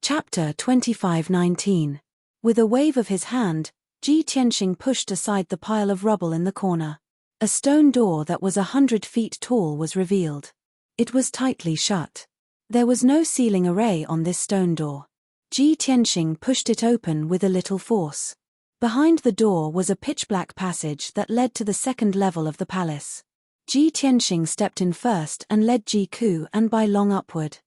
Chapter 25:19. With a wave of his hand, Ji Tianxing pushed aside the pile of rubble in the corner. A stone door that was 100 feet tall was revealed. It was tightly shut. There was no sealing array on this stone door. Ji Tianxing pushed it open with a little force. Behind the door was a pitch-black passage that led to the second level of the palace. Ji Tianxing stepped in first and led Ji Ku and Bai Long upward.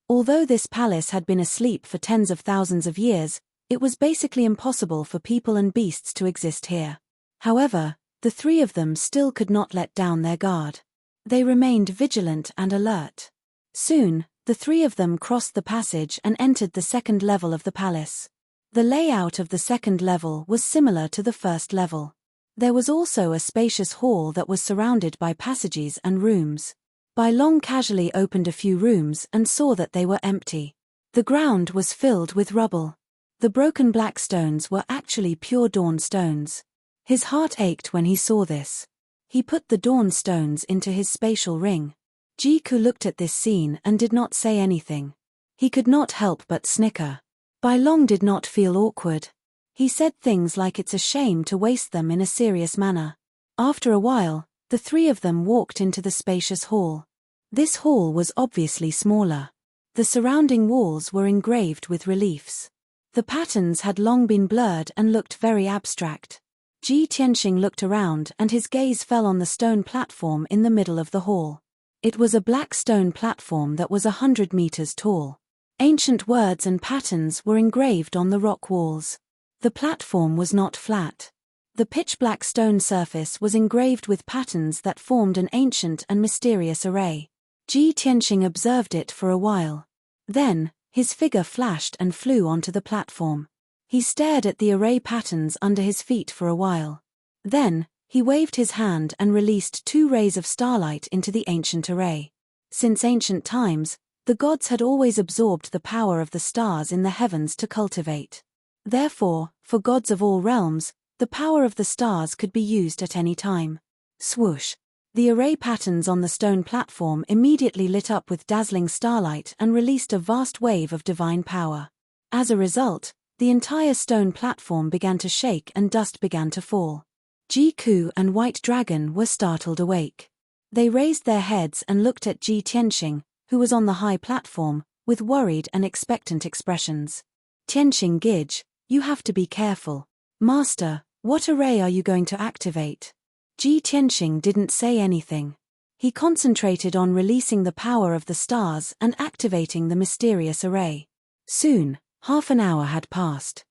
Although this palace had been asleep for tens of thousands of years, it was basically impossible for people and beasts to exist here. However, the three of them still could not let down their guard. They remained vigilant and alert. Soon, the three of them crossed the passage and entered the second level of the palace. The layout of the second level was similar to the first level. There was also a spacious hall that was surrounded by passages and rooms. Bai Long casually opened a few rooms and saw that they were empty. The ground was filled with rubble. The broken black stones were actually pure dawn stones. His heart ached when he saw this. He put the dawn stones into his spatial ring. Ji Ku looked at this scene and did not say anything. He could not help but snicker. Bai Long did not feel awkward. He said things like it's a shame to waste them in a serious manner. After a while, the three of them walked into the spacious hall. This hall was obviously smaller. The surrounding walls were engraved with reliefs. The patterns had long been blurred and looked very abstract. Ji Tianxing looked around and his gaze fell on the stone platform in the middle of the hall. It was a black stone platform that was 100 meters tall. Ancient words and patterns were engraved on the rock walls. The platform was not flat. The pitch-black stone surface was engraved with patterns that formed an ancient and mysterious array. Ji Tianxing observed it for a while. Then, his figure flashed and flew onto the platform. He stared at the array patterns under his feet for a while. Then, he waved his hand and released 2 rays of starlight into the ancient array. Since ancient times, the gods had always absorbed the power of the stars in the heavens to cultivate. Therefore, for gods of all realms, the power of the stars could be used at any time. Swoosh! The array patterns on the stone platform immediately lit up with dazzling starlight and released a vast wave of divine power. As a result, the entire stone platform began to shake and dust began to fall. Ji Ku and White Dragon were startled awake. They raised their heads and looked at Ji Tianxing, who was on the high platform, with worried and expectant expressions. Tianxing Gige, you have to be careful. Master, what array are you going to activate? Ji Tianxing didn't say anything. He concentrated on releasing the power of the stars and activating the mysterious array. Soon, half an hour had passed.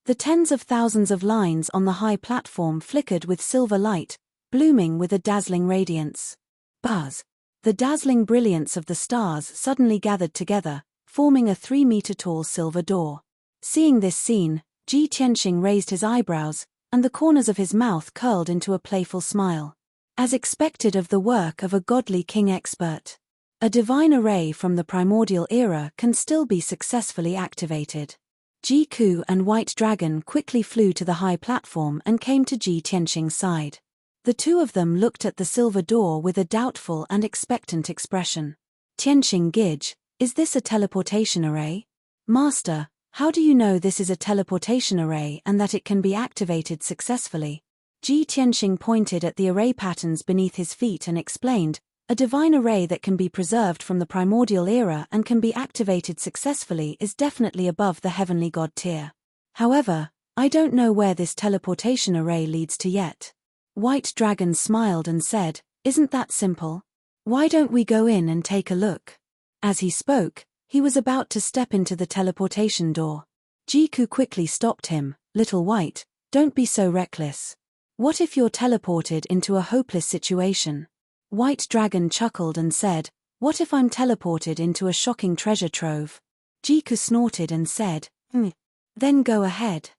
The tens of thousands of lines on the high platform flickered with silver light, blooming with a dazzling radiance. Buzz! The dazzling brilliance of the stars suddenly gathered together, forming a 3-meter-tall silver door. Seeing this scene, Ji Tianxing raised his eyebrows, and the corners of his mouth curled into a playful smile. As expected of the work of a godly king expert, a divine array from the primordial era can still be successfully activated. Ji Ku and White Dragon quickly flew to the high platform and came to Ji Tianxing's side. The two of them looked at the silver door with a doubtful and expectant expression. Tianxing Gige, is this a teleportation array? Master, how do you know this is a teleportation array and that it can be activated successfully? Ji Tianxing pointed at the array patterns beneath his feet and explained, a divine array that can be preserved from the primordial era and can be activated successfully is definitely above the heavenly god tier. However, I don't know where this teleportation array leads to yet. White Dragon smiled and said, isn't that simple? Why don't we go in and take a look? As he spoke, he was about to step into the teleportation door. Ji Ku quickly stopped him. Little White, don't be so reckless. What if you're teleported into a hopeless situation? White Dragon chuckled and said, what if I'm teleported into a shocking treasure trove? Ji Ku snorted and said, Then go ahead.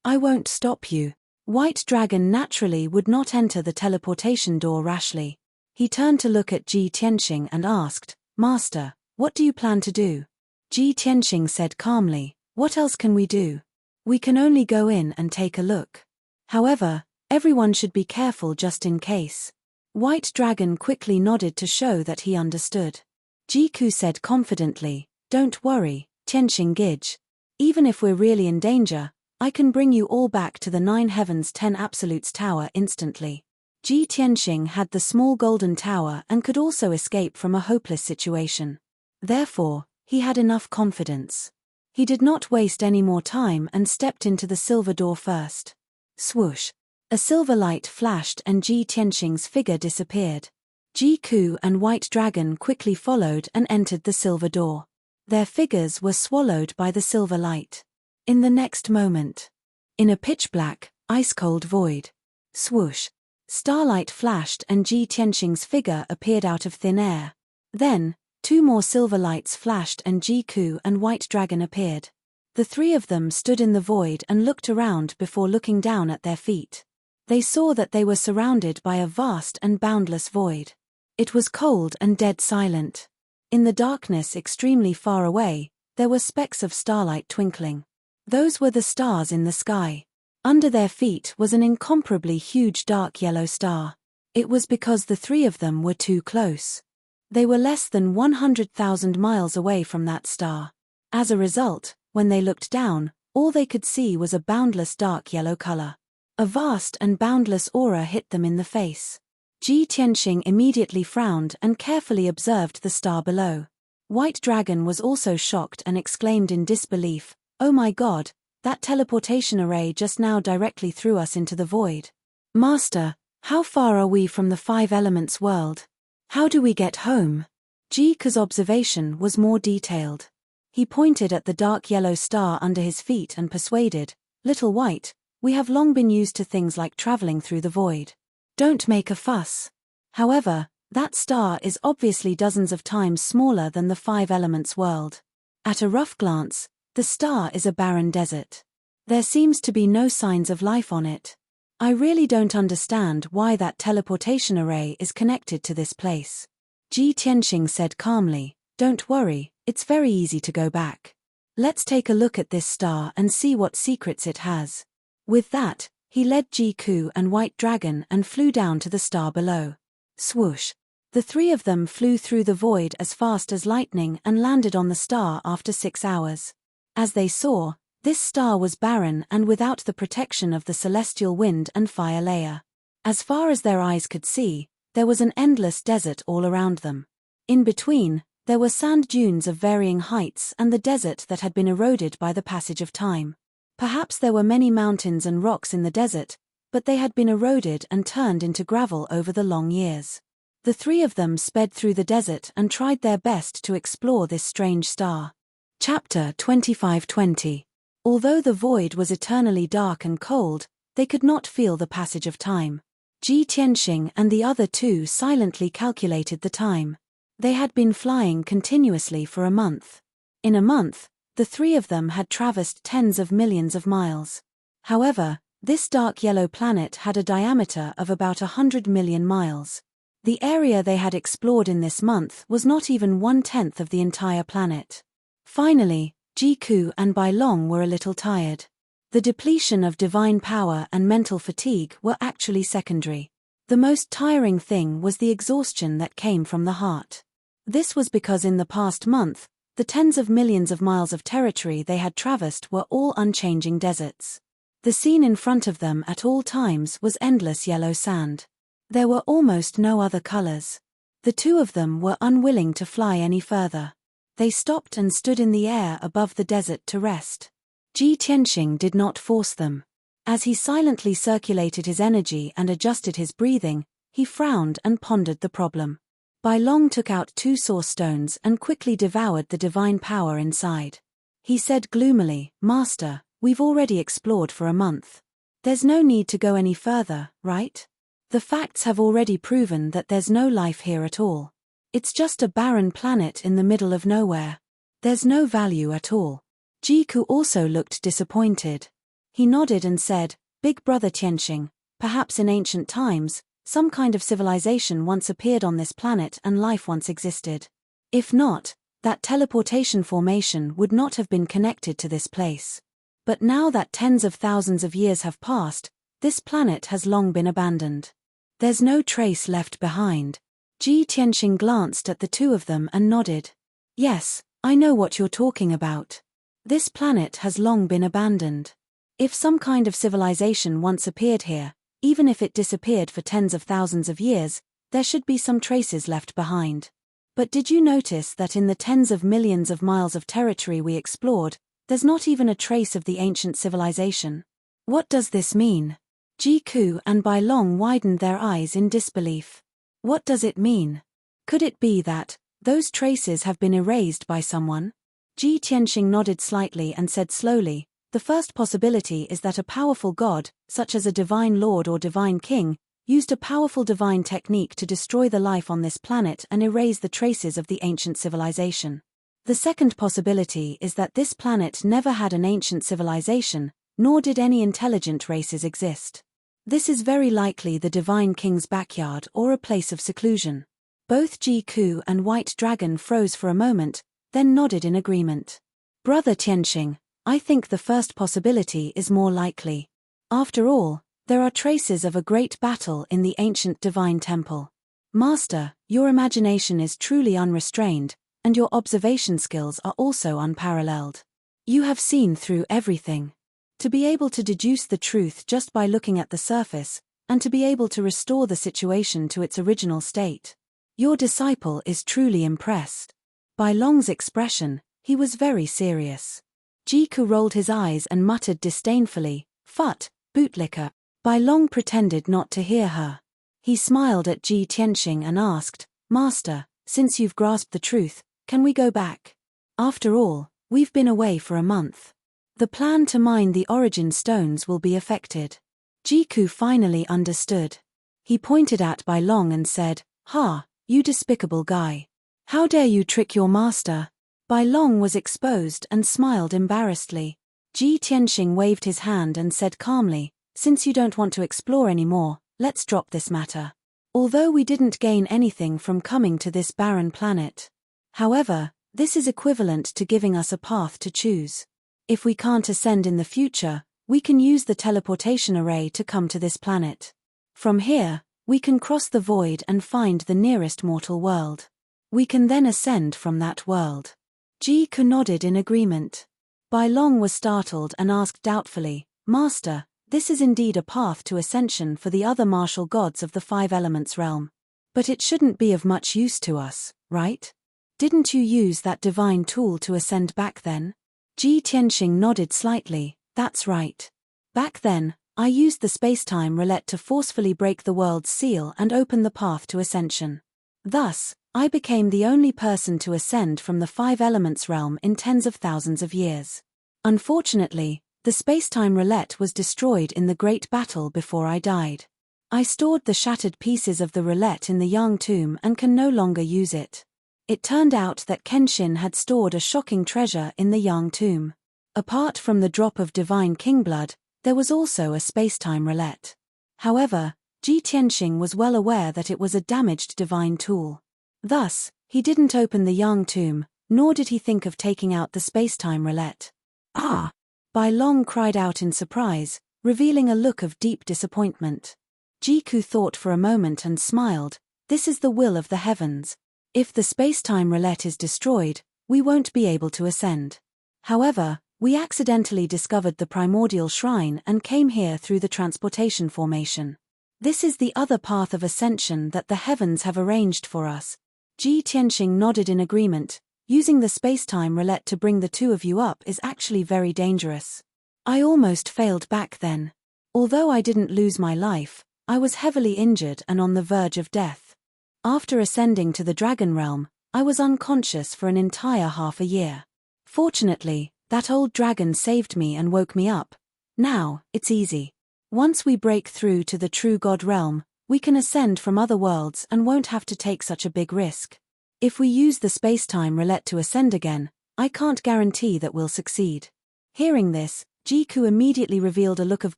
I won't stop you. White Dragon naturally would not enter the teleportation door rashly. He turned to look at Ji Tianxing and asked, Master, what do you plan to do? Ji Tianxing said calmly, what else can we do? We can only go in and take a look. However, everyone should be careful just in case. White Dragon quickly nodded to show that he understood. Ji Ku said confidently, don't worry, Tianxing Gige. Even if we're really in danger, I can bring you all back to the 9 Heavens 10 Absolutes Tower instantly. Ji Tianxing had the small golden tower and could also escape from a hopeless situation. Therefore, he had enough confidence. He did not waste any more time and stepped into the silver door first. Swoosh! A silver light flashed and Ji Tianxing's figure disappeared. Ji Ku and White Dragon quickly followed and entered the silver door. Their figures were swallowed by the silver light. In the next moment, in a pitch-black, ice-cold void, swoosh! Starlight flashed and Ji Tianxing's figure appeared out of thin air. Then, 2 more silver lights flashed and Ji Ku and White Dragon appeared. The 3 of them stood in the void and looked around before looking down at their feet. They saw that they were surrounded by a vast and boundless void. It was cold and dead silent. In the darkness extremely far away, there were specks of starlight twinkling. Those were the stars in the sky. Under their feet was an incomparably huge dark yellow star. It was because the 3 of them were too close. They were less than 100,000 miles away from that star. As a result, when they looked down, all they could see was a boundless dark yellow color. A vast and boundless aura hit them in the face. Ji Tianxing immediately frowned and carefully observed the star below. White Dragon was also shocked and exclaimed in disbelief, "Oh my God, that teleportation array just now directly threw us into the void. Master, how far are we from the 5 elements world? How do we get home?" Ji Ku's observation was more detailed. He pointed at the dark yellow star under his feet and persuaded, "Little White, we have long been used to things like traveling through the void. Don't make a fuss. However, that star is obviously dozens of times smaller than the 5 elements world. At a rough glance, the star is a barren desert. There seems to be no signs of life on it. I really don't understand why that teleportation array is connected to this place." Ji Tianxing said calmly, "Don't worry, it's very easy to go back. Let's take a look at this star and see what secrets it has." With that, he led Ji Ku and White Dragon and flew down to the star below. Swoosh! The 3 of them flew through the void as fast as lightning and landed on the star after 6 hours. As they saw, this star was barren and without the protection of the celestial wind and fire layer. As far as their eyes could see, there was an endless desert all around them. In between, there were sand dunes of varying heights and the desert that had been eroded by the passage of time. Perhaps there were many mountains and rocks in the desert, but they had been eroded and turned into gravel over the long years. The 3 of them sped through the desert and tried their best to explore this strange star. Chapter 25:20. Although the void was eternally dark and cold, they could not feel the passage of time. Ji Tianxing and the other 2 silently calculated the time. They had been flying continuously for a month. In a month, the 3 of them had traversed tens of millions of miles. However, this dark yellow planet had a diameter of about 100 million miles. The area they had explored in this month was not even 1/10 of the entire planet. Finally, Ji Ku and Bai Long were a little tired. The depletion of divine power and mental fatigue were actually secondary. The most tiring thing was the exhaustion that came from the heart. This was because in the past month, the tens of millions of miles of territory they had traversed were all unchanging deserts. The scene in front of them at all times was endless yellow sand. There were almost no other colors. The 2 of them were unwilling to fly any further. They stopped and stood in the air above the desert to rest. Ji Tianxing did not force them. As he silently circulated his energy and adjusted his breathing, he frowned and pondered the problem. Bai Long took out 2 source stones and quickly devoured the divine power inside. He said gloomily, "Master, we've already explored for a month. There's no need to go any further, right? The facts have already proven that there's no life here at all. It's just a barren planet in the middle of nowhere. There's no value at all." Ji Ku also looked disappointed. He nodded and said, "Big brother Tianxing, perhaps in ancient times, some kind of civilization once appeared on this planet and life once existed. If not, that teleportation formation would not have been connected to this place. But now that tens of thousands of years have passed, this planet has long been abandoned. There's no trace left behind." Ji Tianxing glanced at the 2 of them and nodded. "Yes, I know what you're talking about. This planet has long been abandoned. If some kind of civilization once appeared here, even if it disappeared for tens of thousands of years, there should be some traces left behind. But did you notice that in the tens of millions of miles of territory we explored, there's not even a trace of the ancient civilization? What does this mean? Jiku and Bai Long widened their eyes in disbelief. What does it mean? Could it be that those traces have been erased by someone? Ji Tianxing nodded slightly and said slowly, the first possibility is that a powerful god, such as a divine lord or divine king, used a powerful divine technique to destroy the life on this planet and erase the traces of the ancient civilization. The second possibility is that this planet never had an ancient civilization, nor did any intelligent races exist. This is very likely the divine king's backyard or a place of seclusion. Both Jiku and White Dragon froze for a moment, then nodded in agreement. Brother Tianxing, I think the first possibility is more likely. After all, there are traces of a great battle in the ancient divine temple. Master, your imagination is truly unrestrained, and your observation skills are also unparalleled. You have seen through everything. To be able to deduce the truth just by looking at the surface, and to be able to restore the situation to its original state. Your disciple is truly impressed. By Long's expression, he was very serious. Jiku rolled his eyes and muttered disdainfully, "Phut, bootlicker." Bai Long pretended not to hear her. He smiled at Ji Tianxing and asked, Master, since you've grasped the truth, can we go back? After all, we've been away for a month. The plan to mine the origin stones will be affected. Jiku finally understood. He pointed at Bai Long and said, "Ha, you despicable guy. How dare you trick your master?" Bai Long was exposed and smiled embarrassedly. Ji Tianxing waved his hand and said calmly, "Since you don't want to explore anymore, let's drop this matter. Although we didn't gain anything from coming to this barren planet. However, this is equivalent to giving us a path to choose. If we can't ascend in the future, we can use the teleportation array to come to this planet. From here, we can cross the void and find the nearest mortal world. We can then ascend from that world." Jiku nodded in agreement. Bai Long was startled and asked doubtfully, "Master, this is indeed a path to ascension for the other martial gods of the Five Elements realm. But it shouldn't be of much use to us, right? Didn't you use that divine tool to ascend back then?" Ji Tianxing nodded slightly, "That's right. Back then, I used the spacetime roulette to forcefully break the world's seal and open the path to ascension. Thus, I became the only person to ascend from the Five Elements realm in tens of thousands of years. Unfortunately, the spacetime roulette was destroyed in the great battle before I died. I stored the shattered pieces of the roulette in the Yang tomb and can no longer use it. It turned out that Kenshin had stored a shocking treasure in the Yang tomb. Apart from the drop of divine king blood, there was also a spacetime roulette. However, Ji Tianxing was well aware that it was a damaged divine tool. Thus, he didn't open the Yang tomb, nor did he think of taking out the spacetime roulette." "Ah!" Bai Long cried out in surprise, revealing a look of deep disappointment. Jiku thought for a moment and smiled, "This is the will of the heavens. If the spacetime roulette is destroyed, we won't be able to ascend. However, we accidentally discovered the primordial shrine and came here through the transportation formation. This is the other path of ascension that the heavens have arranged for us." Ji Tianxing nodded in agreement. "Using the spacetime roulette to bring the two of you up is actually very dangerous. I almost failed back then. Although I didn't lose my life, I was heavily injured and on the verge of death. After ascending to the dragon realm, I was unconscious for an entire half a year. Fortunately, that old dragon saved me and woke me up. Now, it's easy. Once we break through to the true god realm, we can ascend from other worlds and won't have to take such a big risk. If we use the spacetime roulette to ascend again, I can't guarantee that we'll succeed." Hearing this, Jiku immediately revealed a look of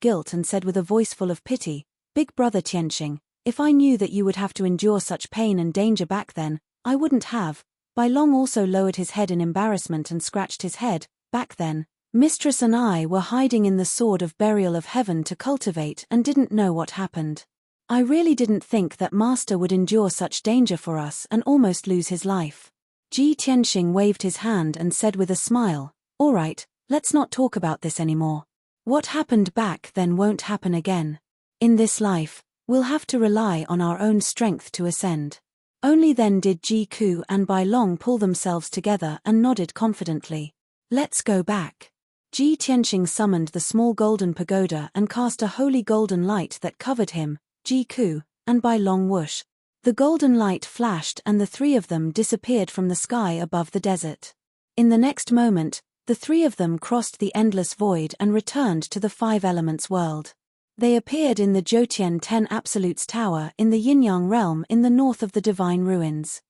guilt and said with a voice full of pity, "Big brother Tianxing, if I knew that you would have to endure such pain and danger back then, I wouldn't have." Bai Long also lowered his head in embarrassment and scratched his head. "Back then, Mistress and I were hiding in the Sword of Burial of Heaven to cultivate and didn't know what happened. I really didn't think that Master would endure such danger for us and almost lose his life." Ji Tianxing waved his hand and said with a smile, "All right, Let's not talk about this anymore. What happened back then won't happen again. In this life, we'll have to rely on our own strength to ascend. Only then did Jiku and Bai Long pull themselves together and nodded confidently. Let's go back. Ji Tianxing summoned the small golden pagoda and cast a holy golden light that covered him, Jiku, and Bai Long whoosh. The golden light flashed and the three of them disappeared from the sky above the desert. In the next moment, the three of them crossed the endless void and returned to the Five Elements world. They appeared in the Jiutian 10 Absolutes Tower in the Yin-Yang realm in the north of the Divine Ruins.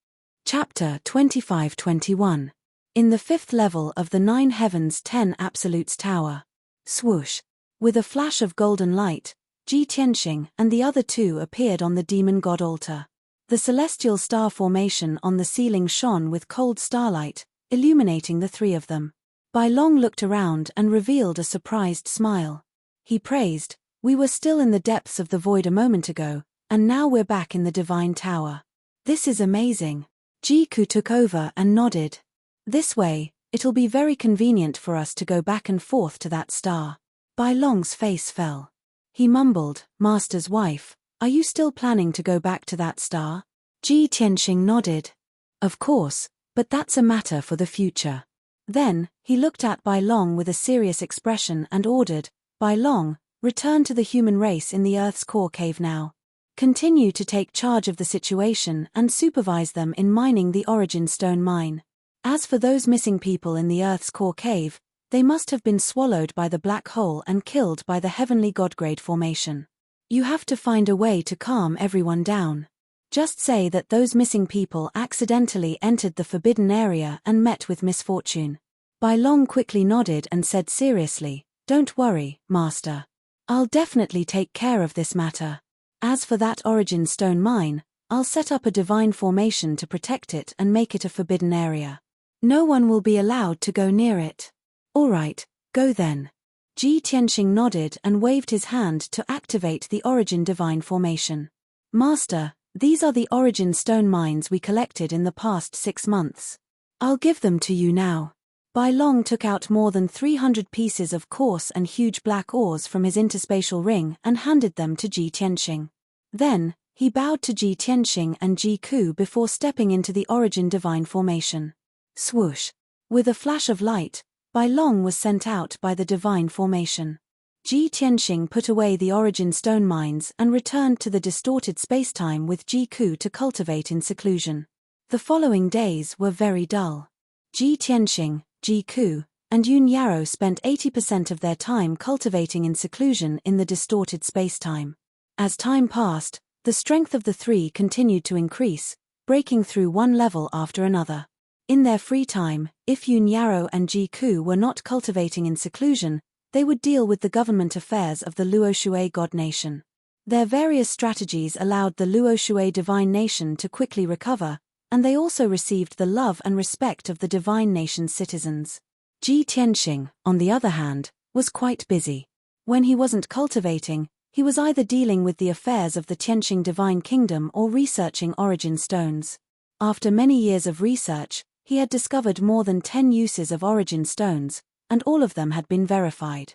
Chapter 25-21. In the fifth level of the 9 Heavens 10 Absolutes Tower. Swoosh. With a flash of golden light, Ji Tianxing and the other two appeared on the demon god altar. The celestial star formation on the ceiling shone with cold starlight, illuminating the three of them. Bai Long looked around and revealed a surprised smile. He praised, "We were still in the depths of the void a moment ago, and now we're back in the divine tower. This is amazing." Jiku took over and nodded. "This way, it'll be very convenient for us to go back and forth to that star." Bai Long's face fell. He mumbled, "Master's wife, are you still planning to go back to that star?" Ji Tianxing nodded. "Of course, but that's a matter for the future." Then, he looked at Bai Long with a serious expression and ordered, "Bai Long, return to the human race in the Earth's core cave now. Continue to take charge of the situation and supervise them in mining the Origin Stone mine. As for those missing people in the Earth's core cave, they must have been swallowed by the black hole and killed by the heavenly godgrade formation. You have to find a way to calm everyone down. Just say that those missing people accidentally entered the forbidden area and met with misfortune." Bai Long quickly nodded and said seriously, "Don't worry, Master. I'll definitely take care of this matter. As for that Origin Stone mine, I'll set up a divine formation to protect it and make it a forbidden area. No one will be allowed to go near it." "All right, go then." Ji Tianxing nodded and waved his hand to activate the Origin Divine Formation. "Master, these are the Origin Stone mines we collected in the past 6 months. I'll give them to you now." Bai Long took out more than 300 pieces of coarse and huge black ores from his interspatial ring and handed them to Ji Tianxing. Then, he bowed to Ji Tianxing and Jiku before stepping into the Origin Divine Formation. Swoosh. With a flash of light, Bai Long was sent out by the Divine Formation. Ji Tianxing put away the Origin Stone mines and returned to the distorted spacetime with Jiku to cultivate in seclusion. The following days were very dull. Ji Tianxing, Jiku, and Yun Yarrow spent 80% of their time cultivating in seclusion in the distorted spacetime. As time passed, the strength of the three continued to increase, breaking through one level after another. In their free time, if Yun Yarrow and Jiku were not cultivating in seclusion, they would deal with the government affairs of the Luoshui God Nation. Their various strategies allowed the Luoshui Divine Nation to quickly recover, and they also received the love and respect of the Divine Nation's citizens. Ji Tianxing, on the other hand, was quite busy. When he wasn't cultivating, he was either dealing with the affairs of the Tianxing Divine Kingdom or researching Origin Stones. After many years of research, he had discovered more than 10 uses of Origin Stones, and all of them had been verified.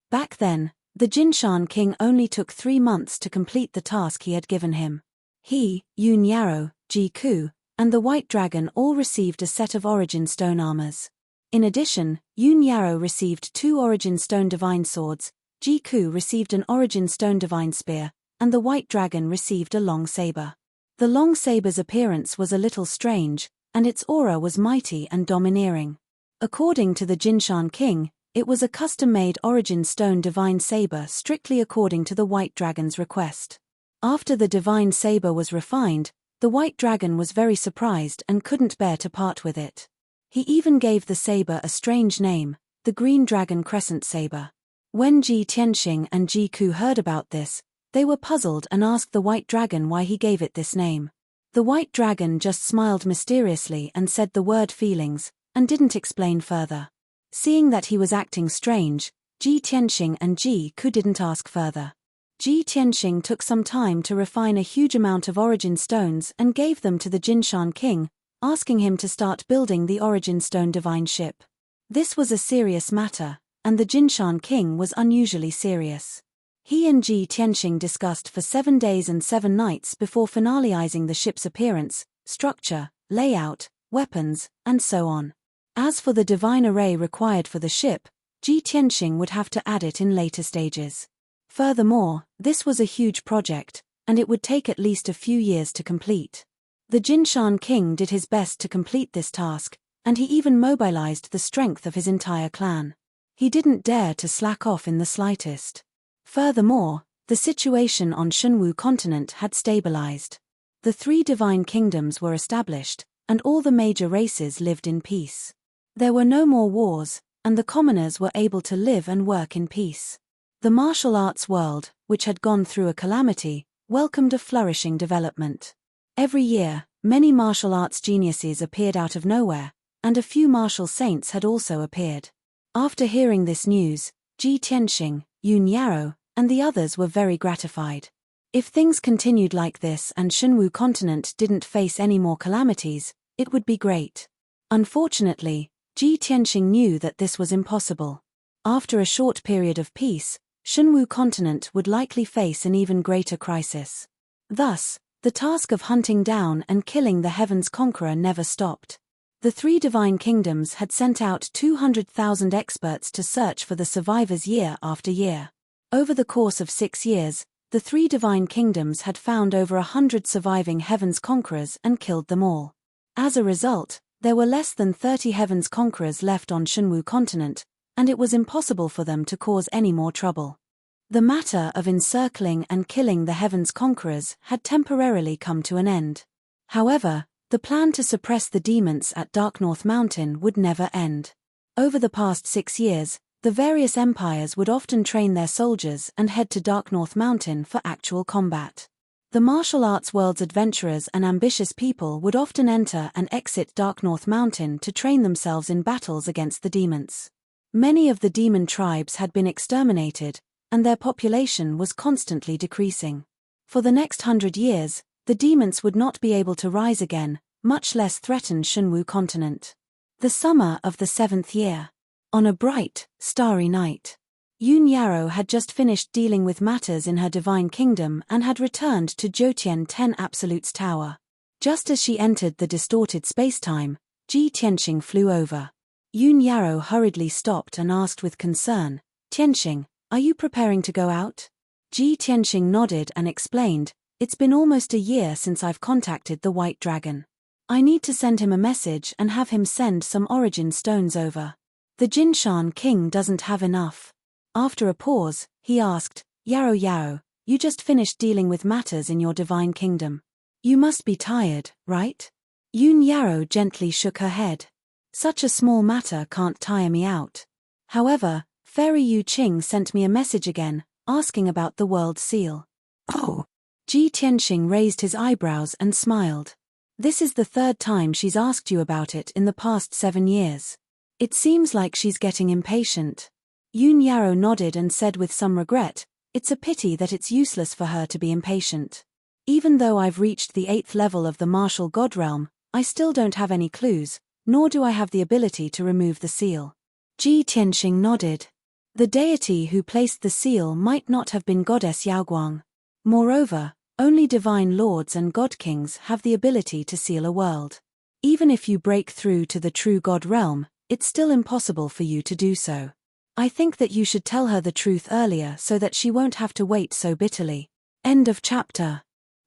Back then, the Jinshan King only took 3 months to complete the task he had given him. He, Yun Yarrow, Jiku, and the White Dragon all received a set of Origin Stone armors. In addition, Yun Yarrow received 2 Origin Stone Divine Swords, Jiku received an Origin Stone Divine Spear, and the White Dragon received a long saber. The long saber's appearance was a little strange, and its aura was mighty and domineering. According to the Jinshan King, it was a custom-made Origin Stone Divine Saber strictly according to the White Dragon's request. After the Divine Saber was refined, the White Dragon was very surprised and couldn't bear to part with it. He even gave the saber a strange name, the Green Dragon Crescent Saber. When Ji Tianxing and Jiku heard about this, they were puzzled and asked the White Dragon why he gave it this name. The White Dragon just smiled mysteriously and said the word feelings, and didn't explain further. Seeing that he was acting strange, Ji Tianxing and Jiku didn't ask further. Ji Tianxing took some time to refine a huge amount of Origin Stones and gave them to the Jinshan King, asking him to start building the Origin Stone Divine Ship. This was a serious matter, and the Jinshan king was unusually serious. He and Ji Tianxing discussed for 7 days and 7 nights before finalizing the ship's appearance, structure, layout, weapons, and so on. As for the divine array required for the ship, Ji Tianxing would have to add it in later stages. Furthermore, this was a huge project, and it would take at least a few years to complete. The Jinshan king did his best to complete this task, and he even mobilized the strength of his entire clan. He didn't dare to slack off in the slightest. Furthermore, the situation on Shunwu continent had stabilized. The 3 divine kingdoms were established, and all the major races lived in peace. There were no more wars, and the commoners were able to live and work in peace. The martial arts world, which had gone through a calamity, welcomed a flourishing development. Every year, many martial arts geniuses appeared out of nowhere, and a few martial saints had also appeared. After hearing this news, Ji Tianxing, Yun Yarrow, and the others were very gratified. If things continued like this and Shunwu continent didn't face any more calamities, it would be great. Unfortunately, Ji Tianxing knew that this was impossible. After a short period of peace, Shunwu continent would likely face an even greater crisis. Thus, the task of hunting down and killing the Heaven's Conqueror never stopped. The 3 divine kingdoms had sent out 200,000 experts to search for the survivors year after year. Over the course of 6 years, the 3 divine kingdoms had found over 100 surviving Heaven's Conquerors and killed them all. As a result, there were less than 30 Heaven's Conquerors left on Shunwu continent, and it was impossible for them to cause any more trouble. The matter of encircling and killing the Heaven's Conquerors had temporarily come to an end. However, the plan to suppress the demons at Dark North Mountain would never end. Over the past 6 years, the various empires would often train their soldiers and head to Dark North Mountain for actual combat. The martial arts world's adventurers and ambitious people would often enter and exit Dark North Mountain to train themselves in battles against the demons. Many of the demon tribes had been exterminated, and their population was constantly decreasing. For the next 100 years, the demons would not be able to rise again, much less threaten Shunwu continent. The summer of the 7th year. On a bright, starry night, Yun Yarrow had just finished dealing with matters in her divine kingdom and had returned to Jiutian 10 Absolute's tower. Just as she entered the distorted spacetime, Ji Tianxing flew over. Yun Yarrow hurriedly stopped and asked with concern, "Tianxing, are you preparing to go out?" Ji Tianxing nodded and explained, "It's been almost a year since I've contacted the White Dragon. I need to send him a message and have him send some origin stones over. The Jinshan king doesn't have enough." After a pause, he asked, Yarrow, you just finished dealing with matters in your divine kingdom. You must be tired, right?" Yun Yarrow gently shook her head. "Such a small matter can't tire me out. However, Fairy Yu Qing sent me a message again, asking about the world seal." "Oh." Ji Tianxing raised his eyebrows and smiled. "This is the 3rd time she's asked you about it in the past 7 years. It seems like she's getting impatient." Yun Yarrow nodded and said with some regret, "It's a pity that it's useless for her to be impatient. Even though I've reached the 8th level of the martial god realm, I still don't have any clues, nor do I have the ability to remove the seal." Ji Tianxing nodded. The deity who placed the seal might not have been Goddess Yaoguang. Moreover, only divine lords and god kings have the ability to seal a world. Even if you break through to the true god realm, it's still impossible for you to do so. I think that you should tell her the truth earlier so that she won't have to wait so bitterly. End of chapter.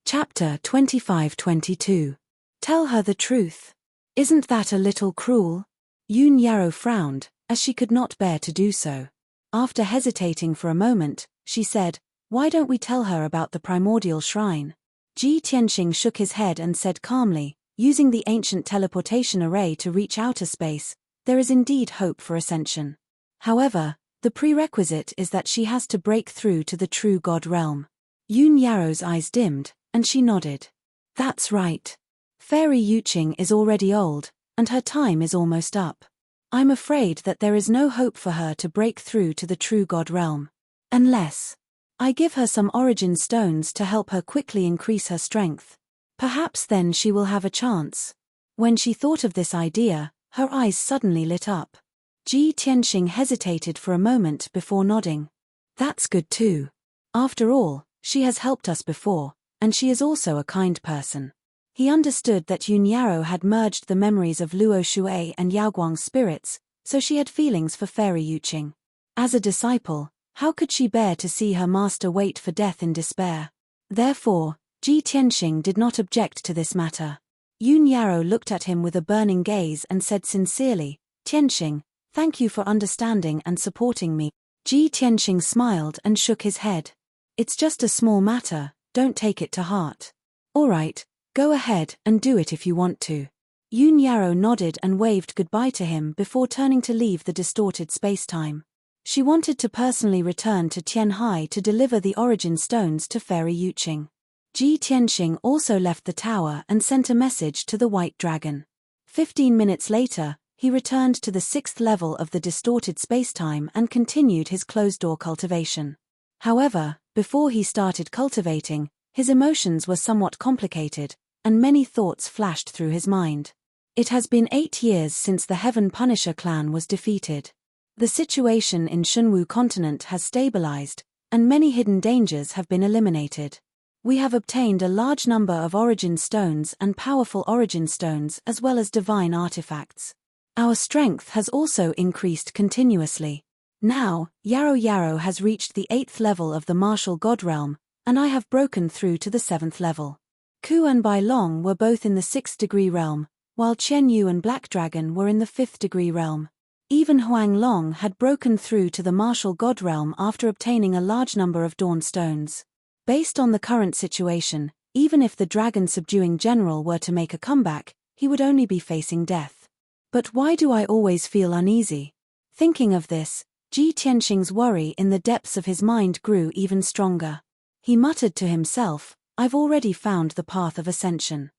Chapter 25-22. Tell her the truth. Isn't that a little cruel? Yun Yarrow frowned, as she could not bear to do so. After hesitating for a moment, she said, "Why don't we tell her about the primordial shrine?" Ji Tianxing shook his head and said calmly, "Using the ancient teleportation array to reach outer space, there is indeed hope for ascension. However, the prerequisite is that she has to break through to the true god realm." Yun Yarrow's eyes dimmed, and she nodded. "That's right. Fairy Yu Qing is already old, and her time is almost up. I'm afraid that there is no hope for her to break through to the true god realm. Unless I give her some origin stones to help her quickly increase her strength. Perhaps then she will have a chance." When she thought of this idea, her eyes suddenly lit up. Ji Tianxing hesitated for a moment before nodding. That's good too. After all, she has helped us before, and she is also a kind person. He understood that Yun Yarrow had merged the memories of Luo Shui and Yaoguang's spirits, so she had feelings for Fairy Yuqing. As a disciple, how could she bear to see her master wait for death in despair? Therefore, Ji Tianxing did not object to this matter. Yun Yarrow looked at him with a burning gaze and said sincerely, Tianxing, thank you for understanding and supporting me. Ji Tianxing smiled and shook his head. It's just a small matter, don't take it to heart. All right, go ahead and do it if you want to. Yun Yarrow nodded and waved goodbye to him before turning to leave the distorted spacetime. She wanted to personally return to Tianhai to deliver the origin stones to Fairy Yuqing. Ji Tianxing also left the tower and sent a message to the White Dragon. 15 minutes later, he returned to the 6th level of the distorted spacetime and continued his closed-door cultivation. However, before he started cultivating, his emotions were somewhat complicated, and many thoughts flashed through his mind. It has been 8 years since the Heaven Punisher clan was defeated. The situation in Shunwu continent has stabilized, and many hidden dangers have been eliminated. We have obtained a large number of origin stones and powerful origin stones as well as divine artifacts. Our strength has also increased continuously. Now, Yarrow has reached the 8th level of the martial god realm, and I have broken through to the 7th level. Ku and Bai Long were both in the 6th degree realm, while Chen Yu and Black Dragon were in the 5th degree realm. Even Huang Long had broken through to the martial god realm after obtaining a large number of dawn stones. Based on the current situation, even if the dragon subduing general were to make a comeback, he would only be facing death. But why do I always feel uneasy? Thinking of this, Ji Tianxing's worry in the depths of his mind grew even stronger. He muttered to himself, I've already found the path of ascension.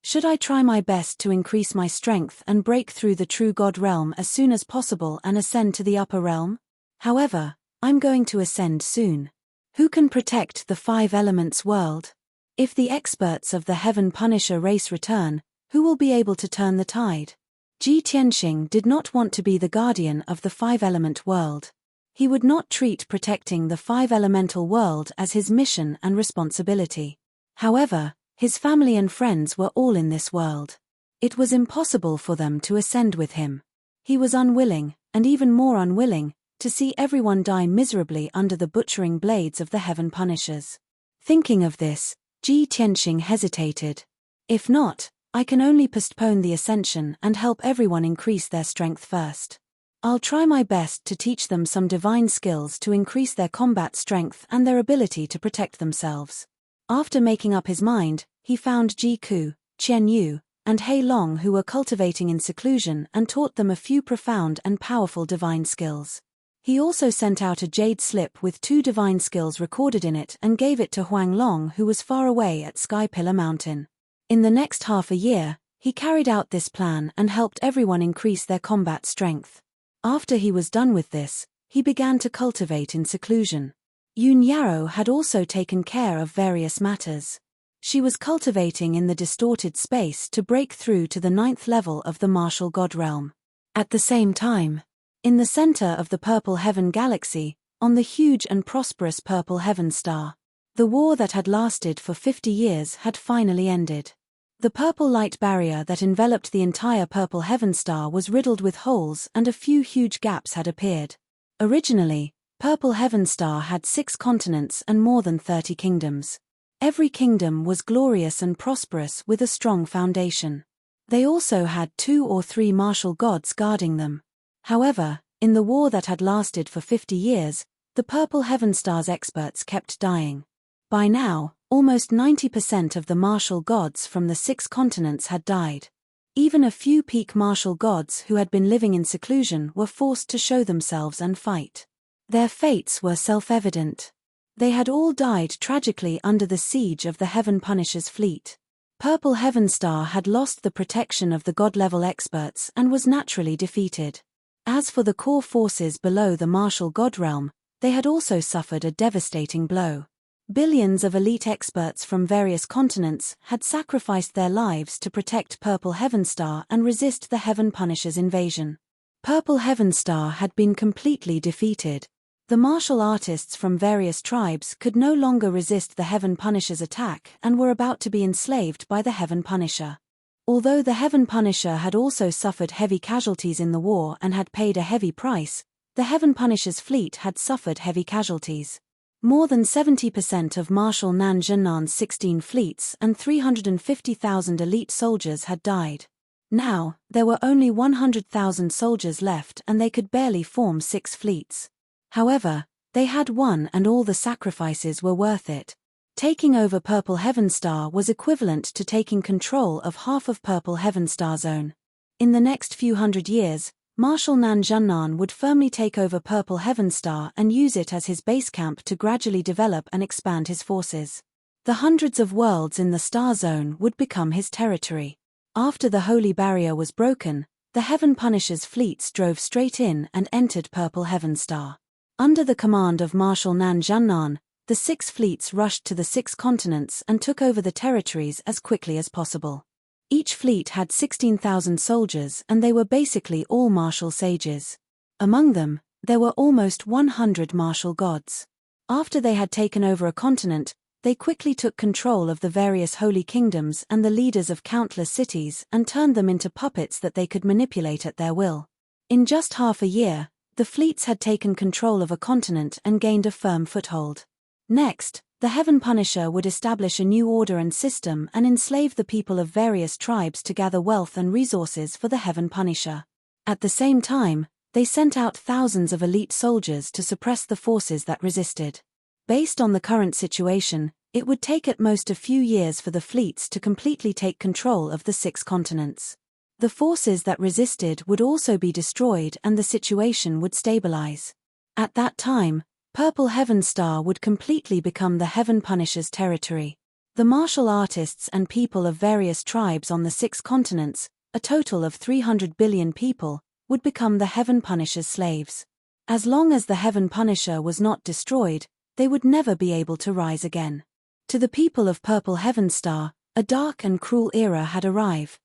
Should I try my best to increase my strength and break through the true God realm as soon as possible and ascend to the upper realm? However, I'm going to ascend soon. Who can protect the 5 elements world? If the experts of the Heaven Punisher race return, who will be able to turn the tide? Ji Tianxing did not want to be the guardian of the 5-element world. He would not treat protecting the 5-elemental world as his mission and responsibility. However, his family and friends were all in this world. It was impossible for them to ascend with him. He was unwilling, and even more unwilling, to see everyone die miserably under the butchering blades of the Heaven Punishers. Thinking of this, Ji Tianxing hesitated. If not, I can only postpone the ascension and help everyone increase their strength first. I'll try my best to teach them some divine skills to increase their combat strength and their ability to protect themselves. After making up his mind, he found Ji Ku, Chen Yu, and Hei Long who were cultivating in seclusion and taught them a few profound and powerful divine skills. He also sent out a jade slip with 2 divine skills recorded in it and gave it to Huang Long who was far away at Sky Pillar Mountain. In the next half a year, he carried out this plan and helped everyone increase their combat strength. After he was done with this, he began to cultivate in seclusion. Yun Yarrow had also taken care of various matters. She was cultivating in the distorted space to break through to the 9th level of the martial god realm. At the same time, in the center of the Purple Heaven Galaxy, on the huge and prosperous Purple Heaven Star, the war that had lasted for 50 years had finally ended. The purple light barrier that enveloped the entire Purple Heaven Star was riddled with holes and a few huge gaps had appeared. Originally, Purple Heaven Star had 6 continents and more than 30 kingdoms. Every kingdom was glorious and prosperous with a strong foundation. They also had 2 or 3 martial gods guarding them. However, in the war that had lasted for 50 years, the Purple Heaven Star's experts kept dying. By now, almost 90% of the martial gods from the 6 continents had died. Even a few peak martial gods who had been living in seclusion were forced to show themselves and fight. Their fates were self-evident. They had all died tragically under the siege of the Heaven Punisher's fleet. Purple Heaven Star had lost the protection of the god-level experts and was naturally defeated. As for the core forces below the martial god realm, they had also suffered a devastating blow. Billions of elite experts from various continents had sacrificed their lives to protect Purple Heaven Star and resist the Heaven Punisher's invasion. Purple Heaven Star had been completely defeated. The martial artists from various tribes could no longer resist the Heaven Punisher's attack and were about to be enslaved by the Heaven Punisher. Although the Heaven Punisher had also suffered heavy casualties in the war and had paid a heavy price, the Heaven Punisher's fleet had suffered heavy casualties. More than 70% of Marshal Nan Zhennan's 16 fleets and 350,000 elite soldiers had died. Now, there were only 100,000 soldiers left and they could barely form 6 fleets. However, they had won and all the sacrifices were worth it. Taking over Purple Heaven Star was equivalent to taking control of half of Purple Heaven Star Zone. In the next few hundred years, Marshal Nan Zhennan would firmly take over Purple Heaven Star and use it as his base camp to gradually develop and expand his forces. The hundreds of worlds in the Star Zone would become his territory. After the Holy Barrier was broken, the Heaven Punisher's fleets drove straight in and entered Purple Heaven Star. Under the command of Marshal Nan Zhennan, the 6 fleets rushed to the 6 continents and took over the territories as quickly as possible. Each fleet had 16,000 soldiers and they were basically all martial sages. Among them, there were almost 100 martial gods. After they had taken over a continent, they quickly took control of the various holy kingdoms and the leaders of countless cities and turned them into puppets that they could manipulate at their will. In just half a year, the fleets had taken control of a continent and gained a firm foothold. Next, the Heaven Punisher would establish a new order and system and enslave the people of various tribes to gather wealth and resources for the Heaven Punisher. At the same time, they sent out thousands of elite soldiers to suppress the forces that resisted. Based on the current situation, it would take at most a few years for the fleets to completely take control of the 6 continents. The forces that resisted would also be destroyed and the situation would stabilize. At that time, Purple Heaven Star would completely become the Heaven Punisher's territory. The martial artists and people of various tribes on the 6 continents, a total of 300 billion people, would become the Heaven Punisher's slaves. As long as the Heaven Punisher was not destroyed, they would never be able to rise again. To the people of Purple Heaven Star, a dark and cruel era had arrived.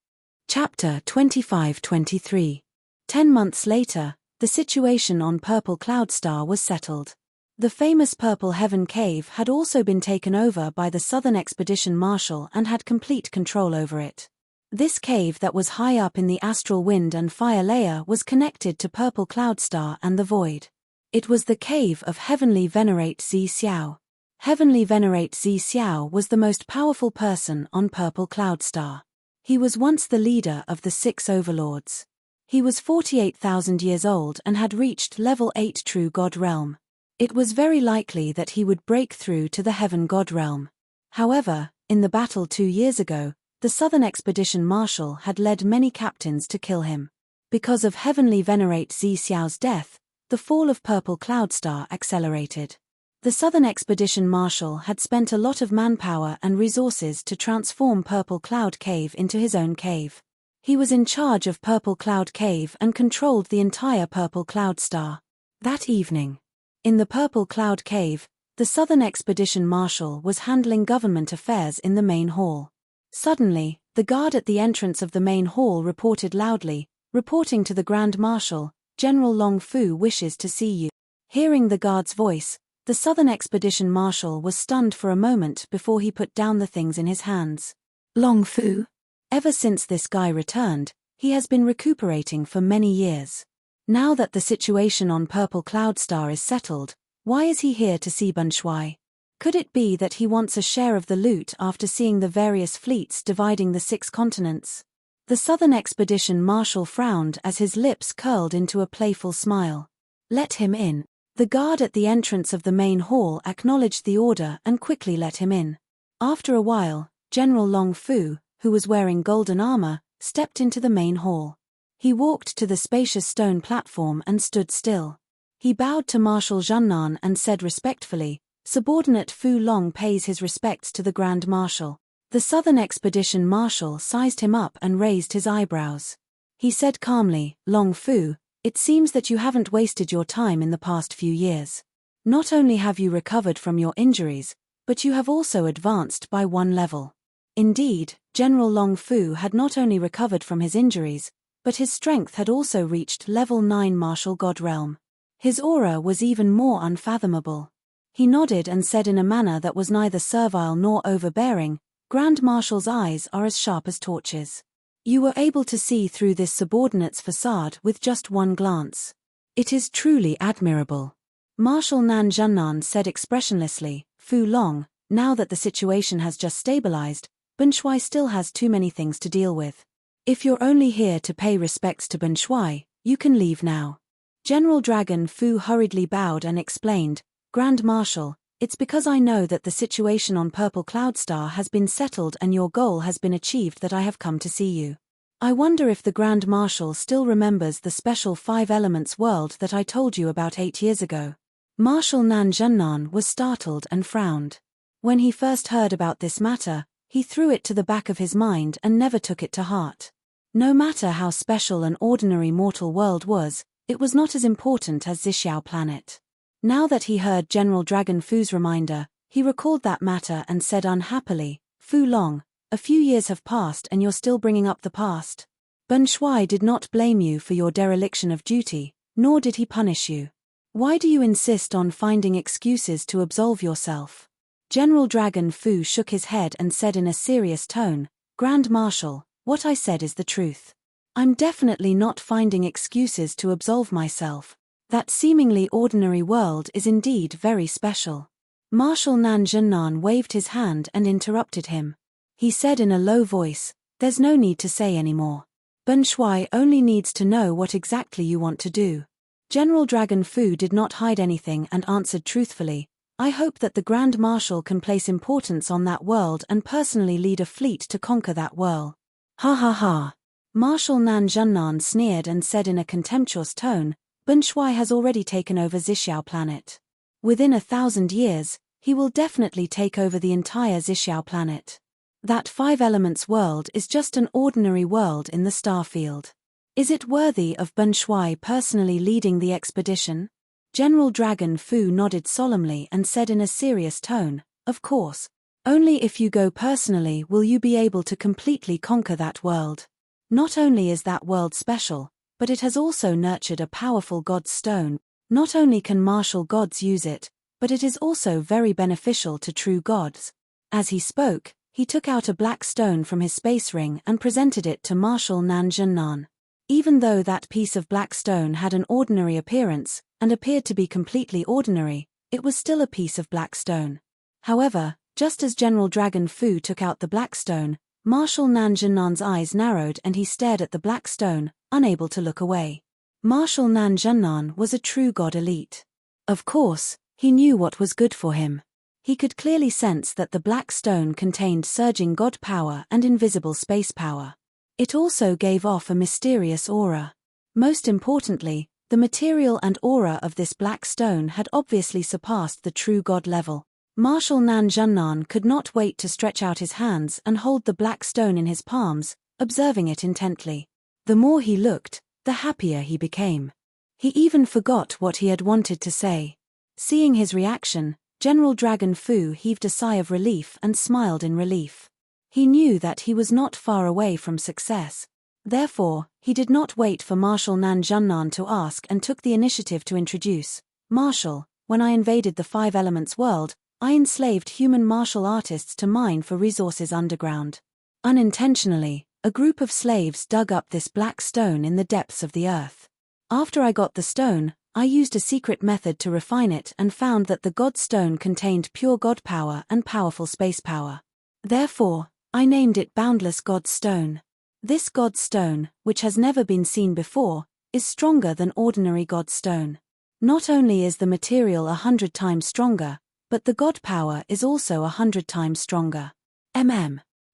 Chapter 25-23. 10 months later, the situation on Purple Cloud Star was settled. The famous Purple Heaven Cave had also been taken over by the Southern Expedition Marshal and had complete control over it. This cave that was high up in the astral wind and fire layer was connected to Purple Cloud Star and the Void. It was the cave of Heavenly Venerate Zi Xiao. Heavenly Venerate Zi Xiao was the most powerful person on Purple Cloud Star. He was once the leader of the 6 overlords. He was 48,000 years old and had reached level 8 True God Realm. It was very likely that he would break through to the Heaven God Realm. However, in the battle 2 years ago, the Southern Expedition Marshal had led many captains to kill him. Because of Heavenly Venerate Zi Xiao's death, the fall of Purple Cloud Star accelerated. The Southern Expedition Marshal had spent a lot of manpower and resources to transform Purple Cloud Cave into his own cave. He was in charge of Purple Cloud Cave and controlled the entire Purple Cloud Star. That evening, in the Purple Cloud Cave, the Southern Expedition Marshal was handling government affairs in the main hall. Suddenly, the guard at the entrance of the main hall reported loudly, reporting to the Grand Marshal, "General Long Fu wishes to see you." Hearing the guard's voice, the Southern Expedition Marshal was stunned for a moment before he put down the things in his hands. Long Fu? Ever since this guy returned, he has been recuperating for many years. Now that the situation on Purple Cloud Star is settled, why is he here to see Bun Shui? Could it be that he wants a share of the loot after seeing the various fleets dividing the 6 continents? The Southern Expedition Marshal frowned as his lips curled into a playful smile. Let him in. The guard at the entrance of the main hall acknowledged the order and quickly let him in. After a while, General Long Fu, who was wearing golden armor, stepped into the main hall. He walked to the spacious stone platform and stood still. He bowed to Marshal Zhennan and said respectfully, "Subordinate Fu Long pays his respects to the Grand Marshal." The Southern Expedition Marshal sized him up and raised his eyebrows. He said calmly, "Long Fu, it seems that you haven't wasted your time in the past few years. Not only have you recovered from your injuries, but you have also advanced by 1 level." Indeed, General Long Fu had not only recovered from his injuries, but his strength had also reached level 9 martial god realm. His aura was even more unfathomable. He nodded and said in a manner that was neither servile nor overbearing, Grand Marshal's eyes are as sharp as torches. You were able to see through this subordinate's facade with just one glance. It is truly admirable. Marshal Nan Zhennan said expressionlessly, Fu Long, now that the situation has just stabilized, Ben Shuai still has too many things to deal with. If you're only here to pay respects to Ben Shuai, you can leave now. General Dragon Fu hurriedly bowed and explained, Grand Marshal, it's because I know that the situation on Purple Cloud Star has been settled and your goal has been achieved that I have come to see you. I wonder if the Grand Marshal still remembers the special 5 elements world that I told you about 8 years ago. Marshal Nan Zhennan was startled and frowned. When he first heard about this matter, he threw it to the back of his mind and never took it to heart. No matter how special an ordinary mortal world was, it was not as important as Zixiao planet. Now that he heard General Dragon Fu's reminder, he recalled that matter and said unhappily, Fu Long, a few years have passed and you're still bringing up the past. Ben Shuai did not blame you for your dereliction of duty, nor did he punish you. Why do you insist on finding excuses to absolve yourself? General Dragon Fu shook his head and said in a serious tone, Grand Marshal, what I said is the truth. I'm definitely not finding excuses to absolve myself. That seemingly ordinary world is indeed very special. Marshal Nan Zhennan waved his hand and interrupted him. He said in a low voice, there's no need to say any more. Ben Shuai only needs to know what exactly you want to do. General Dragon Fu did not hide anything and answered truthfully, I hope that the Grand Marshal can place importance on that world and personally lead a fleet to conquer that world. Ha ha ha. Marshal Nan Zhennan sneered and said in a contemptuous tone, Ben Shuai has already taken over Zixiao planet. Within 1,000 years, he will definitely take over the entire Zixiao planet. That 5 elements world is just an ordinary world in the star field. Is it worthy of Ben Shuai personally leading the expedition? General Dragon Fu nodded solemnly and said in a serious tone, of course. Only if you go personally will you be able to completely conquer that world. Not only is that world special, but it has also nurtured a powerful god's stone. Not only can martial gods use it, but it is also very beneficial to true gods. As he spoke, he took out a black stone from his space ring and presented it to Marshal Nan Zhennan. Even though that piece of black stone had an ordinary appearance, and appeared to be completely ordinary, it was still a piece of black stone. However, just as General Dragon Fu took out the black stone, Marshal Nan Zhennan's eyes narrowed and he stared at the black stone, unable to look away. Marshal Nan Zhennan was a true god elite. Of course, he knew what was good for him. He could clearly sense that the black stone contained surging god power and invisible space power. It also gave off a mysterious aura. Most importantly, the material and aura of this black stone had obviously surpassed the true god level. Marshal Nan Zhennan could not wait to stretch out his hands and hold the black stone in his palms, observing it intently. The more he looked, the happier he became. He even forgot what he had wanted to say. Seeing his reaction, General Dragon Fu heaved a sigh of relief and smiled in relief. He knew that he was not far away from success. Therefore, he did not wait for Marshal Nan Zhennan to ask and took the initiative to introduce, Marshal, when I invaded the 5 elements world, I enslaved human martial artists to mine for resources underground. Unintentionally, a group of slaves dug up this black stone in the depths of the earth. After I got the stone, I used a secret method to refine it and found that the god stone contained pure god power and powerful space power. Therefore, I named it Boundless God Stone. This god stone, which has never been seen before, is stronger than ordinary god stone. Not only is the material 100 times stronger, but the god power is also 100 times stronger.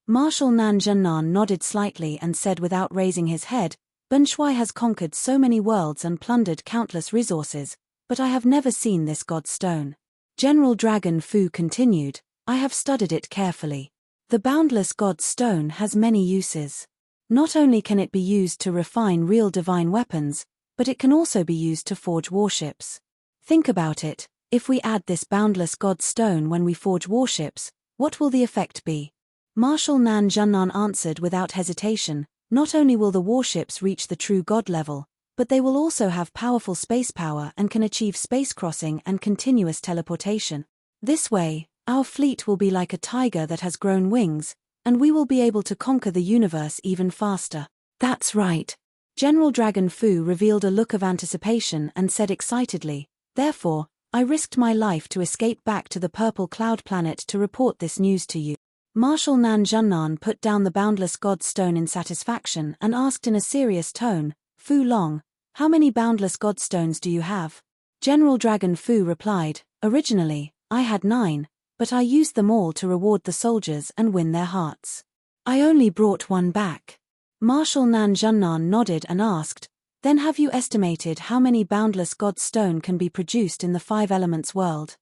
Marshal Nan Zhennan nodded slightly and said without raising his head, Ben Shuai has conquered so many worlds and plundered countless resources, but I have never seen this god stone. General Dragon Fu continued, I have studied it carefully. The Boundless God Stone has many uses. Not only can it be used to refine real divine weapons, but it can also be used to forge warships. Think about it, if we add this Boundless God Stone when we forge warships, what will the effect be? Marshal Nan Zhennan answered without hesitation, Not only will the warships reach the true God level, but they will also have powerful space power and can achieve space crossing and continuous teleportation. This way, our fleet will be like a tiger that has grown wings, and we will be able to conquer the universe even faster. That's right. General Dragon Fu revealed a look of anticipation and said excitedly, "Therefore, I risked my life to escape back to the Purple Cloud planet to report this news to you." Marshal Nan Zhunnan put down the Boundless God Stone in satisfaction and asked in a serious tone, "Fu Long, how many Boundless God Stones do you have?" General Dragon Fu replied, "Originally, I had 9, but I used them all to reward the soldiers and win their hearts. I only brought 1 back." Marshal Nan Zhunnan nodded and asked, "Then have you estimated how many Boundless God Stone can be produced in the 5 Elements world?"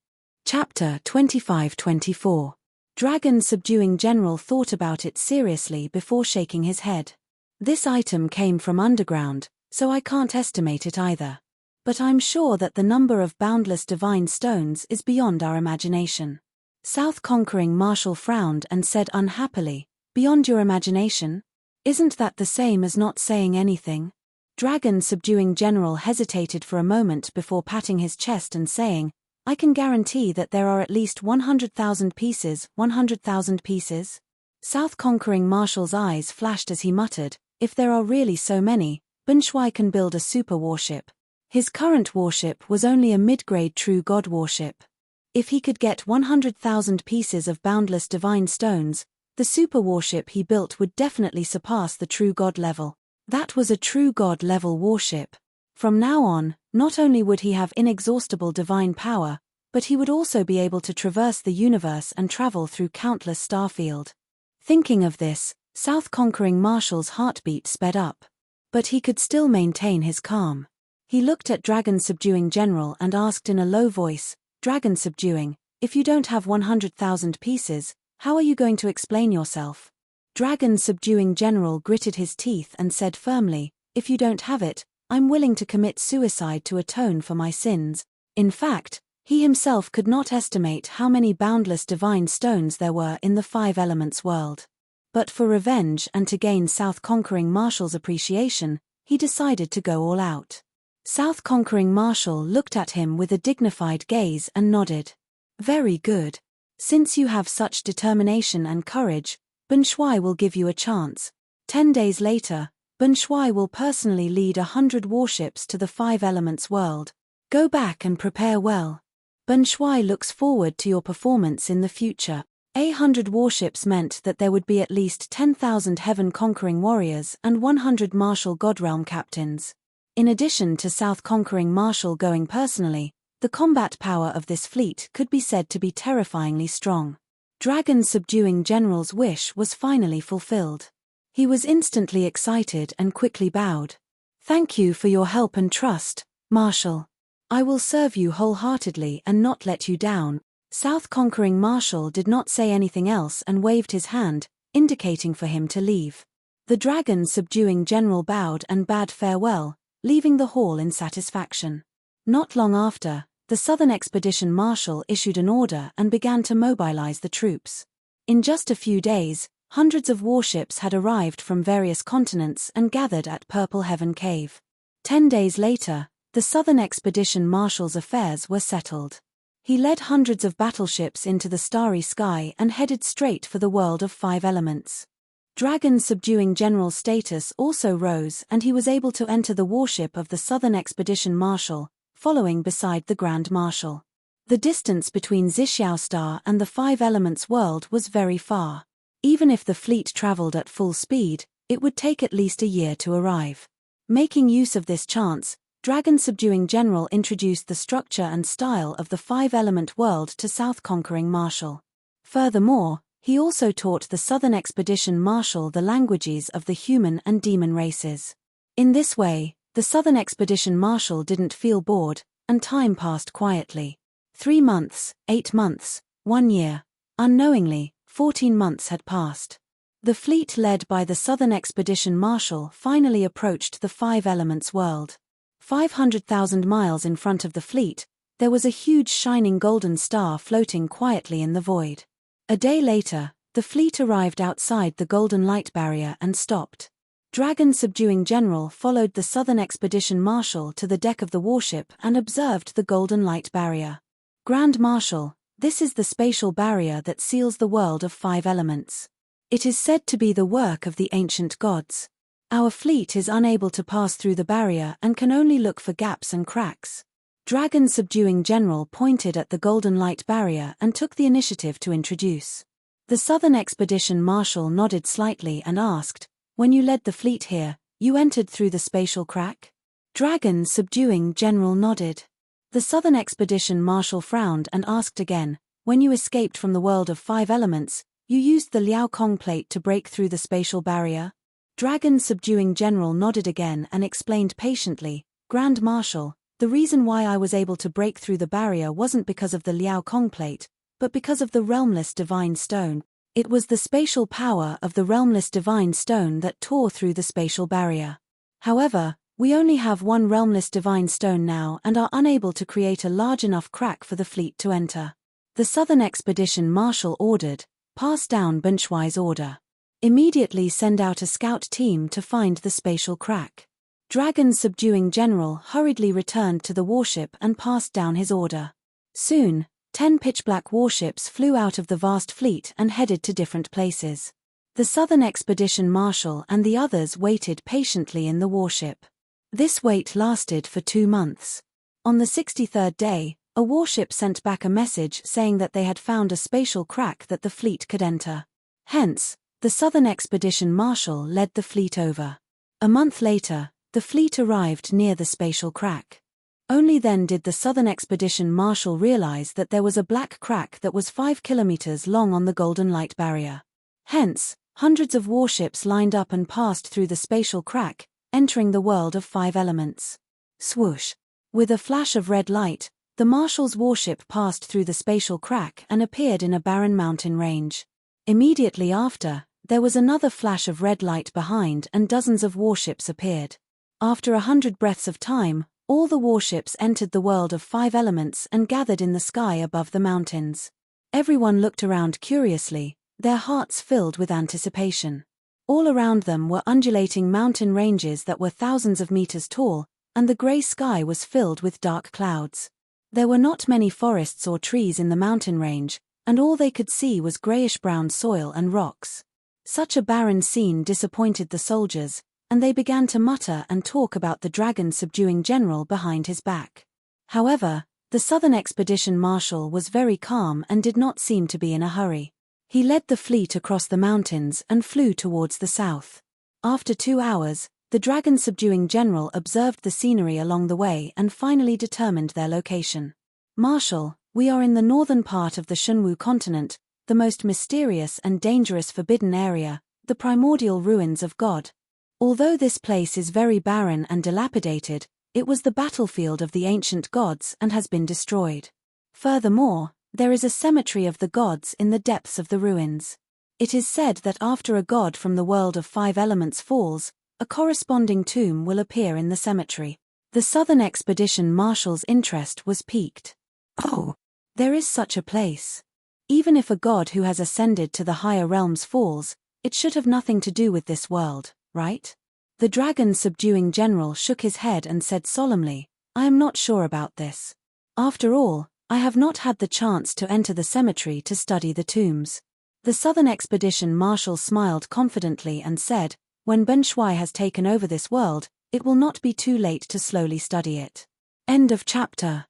Chapter 25-24. Dragon Subduing General thought about it seriously before shaking his head. "This item came from underground, so I can't estimate it either. But I'm sure that the number of boundless divine stones is beyond our imagination." South Conquering Marshal frowned and said unhappily, "Beyond your imagination? Isn't that the same as not saying anything?" Dragon Subduing General hesitated for a moment before patting his chest and saying, "I can guarantee that there are at least 100,000 pieces, 100,000 pieces." South Conquering Marshal's eyes flashed as he muttered, "If there are really so many, Bunshui can build a super warship. His current warship was only a mid-grade true god warship. If he could get 100,000 pieces of boundless divine stones, the super warship he built would definitely surpass the true god level." That was a true god level warship. From now on, not only would he have inexhaustible divine power, but he would also be able to traverse the universe and travel through countless starfield. Thinking of this, South Conquering Marshal's heartbeat sped up. But he could still maintain his calm. He looked at Dragon Subduing General and asked in a low voice, "Dragon Subduing, if you don't have 100,000 pieces, how are you going to explain yourself?" Dragon Subduing General gritted his teeth and said firmly, "If you don't have it, I'm willing to commit suicide to atone for my sins." In fact, he himself could not estimate how many boundless divine stones there were in the 5 Elements world. But for revenge and to gain South Conquering Marshal's appreciation, he decided to go all out. South Conquering Marshal looked at him with a dignified gaze and nodded. "Very good. Since you have such determination and courage, Bunshui will give you a chance. 10 days later, Bunshui will personally lead 100 warships to the 5 Elements world. Go back and prepare well. Bunshui looks forward to your performance in the future." 100 warships meant that there would be at least 10,000 heaven-conquering warriors and 100 Marshal Godrealm captains. In addition to South Conquering Marshal going personally, the combat power of this fleet could be said to be terrifyingly strong. Dragon Subduing General's wish was finally fulfilled. He was instantly excited and quickly bowed. "Thank you for your help and trust, Marshal. I will serve you wholeheartedly and not let you down." South Conquering Marshal did not say anything else and waved his hand, indicating for him to leave. The Dragon Subduing General bowed and bade farewell, leaving the hall in satisfaction. Not long after, the Southern Expedition Marshal issued an order and began to mobilize the troops. In just a few days, hundreds of warships had arrived from various continents and gathered at Purple Heaven Cave. 10 days later, the Southern Expedition Marshal's affairs were settled. He led hundreds of battleships into the starry sky and headed straight for the world of 5 Elements. Dragon Subduing General's status also rose and he was able to enter the warship of the Southern Expedition Marshal, following beside the Grand Marshal. The distance between Zixiao Star and the 5 Elements world was very far. Even if the fleet traveled at full speed, it would take at least a year to arrive. Making use of this chance, Dragon Subduing General introduced the structure and style of the 5 Element world to South Conquering Marshal. Furthermore, he also taught the Southern Expedition Marshal the languages of the human and demon races. In this way, the Southern Expedition Marshal didn't feel bored, and time passed quietly. 3 months, 8 months, 1 year. Unknowingly, 14 months had passed. The fleet led by the Southern Expedition Marshal finally approached the 5 Elements world. 500,000 miles in front of the fleet, there was a huge shining golden star floating quietly in the void. A day later, the fleet arrived outside the golden light barrier and stopped. Dragon-subduing general followed the Southern Expedition Marshal to the deck of the warship and observed the Golden Light Barrier. Grand Marshal, this is the spatial barrier that seals the world of 5 elements. It is said to be the work of the ancient gods. Our fleet is unable to pass through the barrier and can only look for gaps and cracks. Dragon-subduing general pointed at the Golden Light Barrier and took the initiative to introduce. The Southern Expedition Marshal nodded slightly and asked, "When you led the fleet here, you entered through the spatial crack?" Dragon-subduing general nodded. The Southern Expedition Marshal frowned and asked again, "When you escaped from the world of 5 elements, you used the Liao Kong plate to break through the spatial barrier?" Dragon-subduing general nodded again and explained patiently, "Grand Marshal, the reason why I was able to break through the barrier wasn't because of the Liao Kong plate, but because of the realmless divine stone. It was the spatial power of the realmless divine stone that tore through the spatial barrier. However, we only have one realmless divine stone now and are unable to create a large enough crack for the fleet to enter." The Southern Expedition Marshal ordered, "Pass down Bunchwai's order. Immediately send out a scout team to find the spatial crack." Dragon-subduing general hurriedly returned to the warship and passed down his order. Soon, 10 pitch-black warships flew out of the vast fleet and headed to different places. The Southern Expedition Marshal and the others waited patiently in the warship. This wait lasted for 2 months. On the 63rd day, a warship sent back a message saying that they had found a spatial crack that the fleet could enter. Hence, the Southern Expedition Marshal led the fleet over. A month later, the fleet arrived near the spatial crack. Only then did the Southern Expedition Marshal realize that there was a black crack that was 5 kilometers long on the Golden Light Barrier. Hence, hundreds of warships lined up and passed through the spatial crack, entering the world of 5 elements. Swoosh! With a flash of red light, the Marshal's warship passed through the spatial crack and appeared in a barren mountain range. Immediately after, there was another flash of red light behind and dozens of warships appeared. After 100 breaths of time, all the warships entered the world of 5 elements and gathered in the sky above the mountains. Everyone looked around curiously, their hearts filled with anticipation. All around them were undulating mountain ranges that were thousands of meters tall, and the gray sky was filled with dark clouds. There were not many forests or trees in the mountain range, and all they could see was grayish-brown soil and rocks. Such a barren scene disappointed the soldiers, and they began to mutter and talk about the dragon-subduing general behind his back. However, the Southern Expedition Marshal was very calm and did not seem to be in a hurry. He led the fleet across the mountains and flew towards the south. After 2 hours, the dragon-subduing general observed the scenery along the way and finally determined their location. "Marshal, we are in the northern part of the Shunwu continent, the most mysterious and dangerous forbidden area, the primordial ruins of God. Although this place is very barren and dilapidated, it was the battlefield of the ancient gods and has been destroyed. Furthermore, there is a cemetery of the gods in the depths of the ruins. It is said that after a god from the world of 5 elements falls, a corresponding tomb will appear in the cemetery." The Southern Expedition Marshal's interest was piqued. "Oh, there is such a place. Even if a god who has ascended to the higher realms falls, it should have nothing to do with this world, right?" The dragon-subduing general shook his head and said solemnly, "I am not sure about this. After all, I have not had the chance to enter the cemetery to study the tombs." The Southern Expedition Marshal smiled confidently and said, "When Bunchwai has taken over this world, it will not be too late to slowly study it." End of chapter.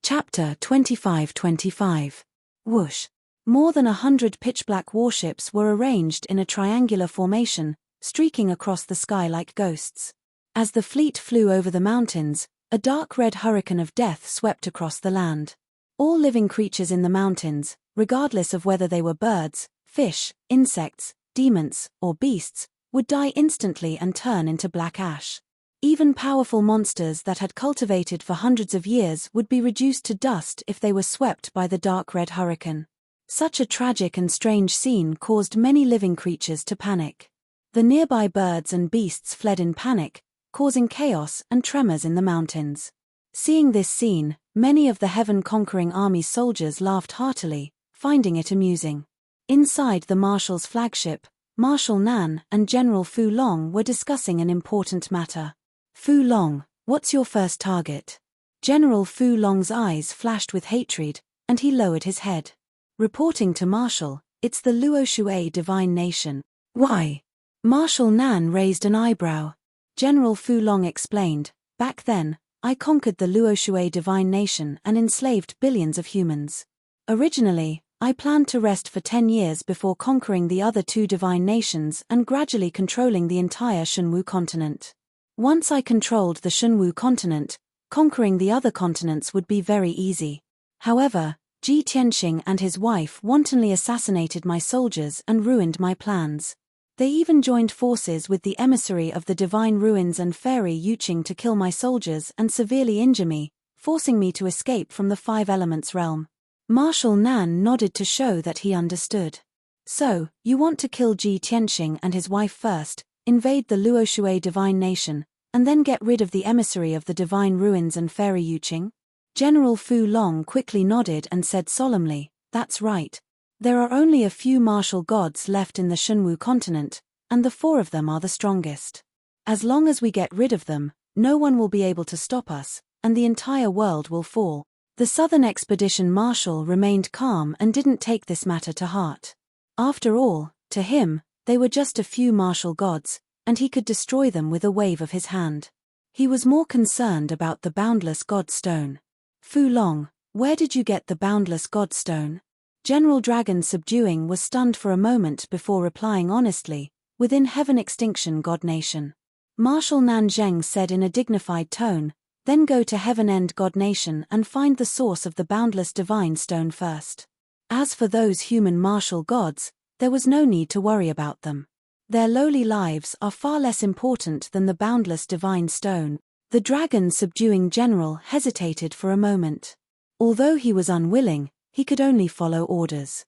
Chapter 25-25. Whoosh. More than 100 pitch-black warships were arranged in a triangular formation, streaking across the sky like ghosts. As the fleet flew over the mountains, a dark red hurricane of death swept across the land. All living creatures in the mountains, regardless of whether they were birds, fish, insects, demons, or beasts, would die instantly and turn into black ash. Even powerful monsters that had cultivated for hundreds of years would be reduced to dust if they were swept by the dark red hurricane. Such a tragic and strange scene caused many living creatures to panic. The nearby birds and beasts fled in panic, causing chaos and tremors in the mountains. Seeing this scene, many of the Heaven-conquering army's soldiers laughed heartily, finding it amusing. Inside the Marshal's flagship, Marshal Nan and General Fu Long were discussing an important matter. Fu Long, what's your first target? General Fu Long's eyes flashed with hatred, and he lowered his head. Reporting to Marshal, it's the Luo Shui divine nation. Why? Marshal Nan raised an eyebrow. General Fu Long explained, back then, I conquered the Luo Shui divine nation and enslaved billions of humans. Originally, I planned to rest for 10 years before conquering the other 2 divine nations and gradually controlling the entire Shunwu continent. Once I controlled the Shunwu continent, conquering the other continents would be very easy. However, Ji Tianxing and his wife wantonly assassinated my soldiers and ruined my plans. They even joined forces with the emissary of the Divine Ruins and Fairy Yuqing to kill my soldiers and severely injure me, forcing me to escape from the 5 Elements realm. Marshal Nan nodded to show that he understood. So, you want to kill Ji Tianxing and his wife first, invade the Luo Shui divine nation, and then get rid of the emissary of the Divine Ruins and Fairy Yuqing? General Fu Long quickly nodded and said solemnly, that's right. There are only a few martial gods left in the Shunwu continent, and the 4 of them are the strongest. As long as we get rid of them, no one will be able to stop us, and the entire world will fall. The Southern Expedition Marshal remained calm and didn't take this matter to heart. After all, to him, they were just a few martial gods, and he could destroy them with a wave of his hand. He was more concerned about the Boundless God Stone. Fu Long, where did you get the Boundless God Stone? General Dragon Subduing was stunned for a moment before replying honestly, within Heaven Extinction God Nation. Marshal Nanzheng said in a dignified tone, then go to Heaven End God Nation and find the source of the Boundless Divine Stone first. As for those human martial gods, there was no need to worry about them. Their lowly lives are far less important than the Boundless Divine Stone. The Dragon Subduing General hesitated for a moment. Although he was unwilling, he could only follow orders.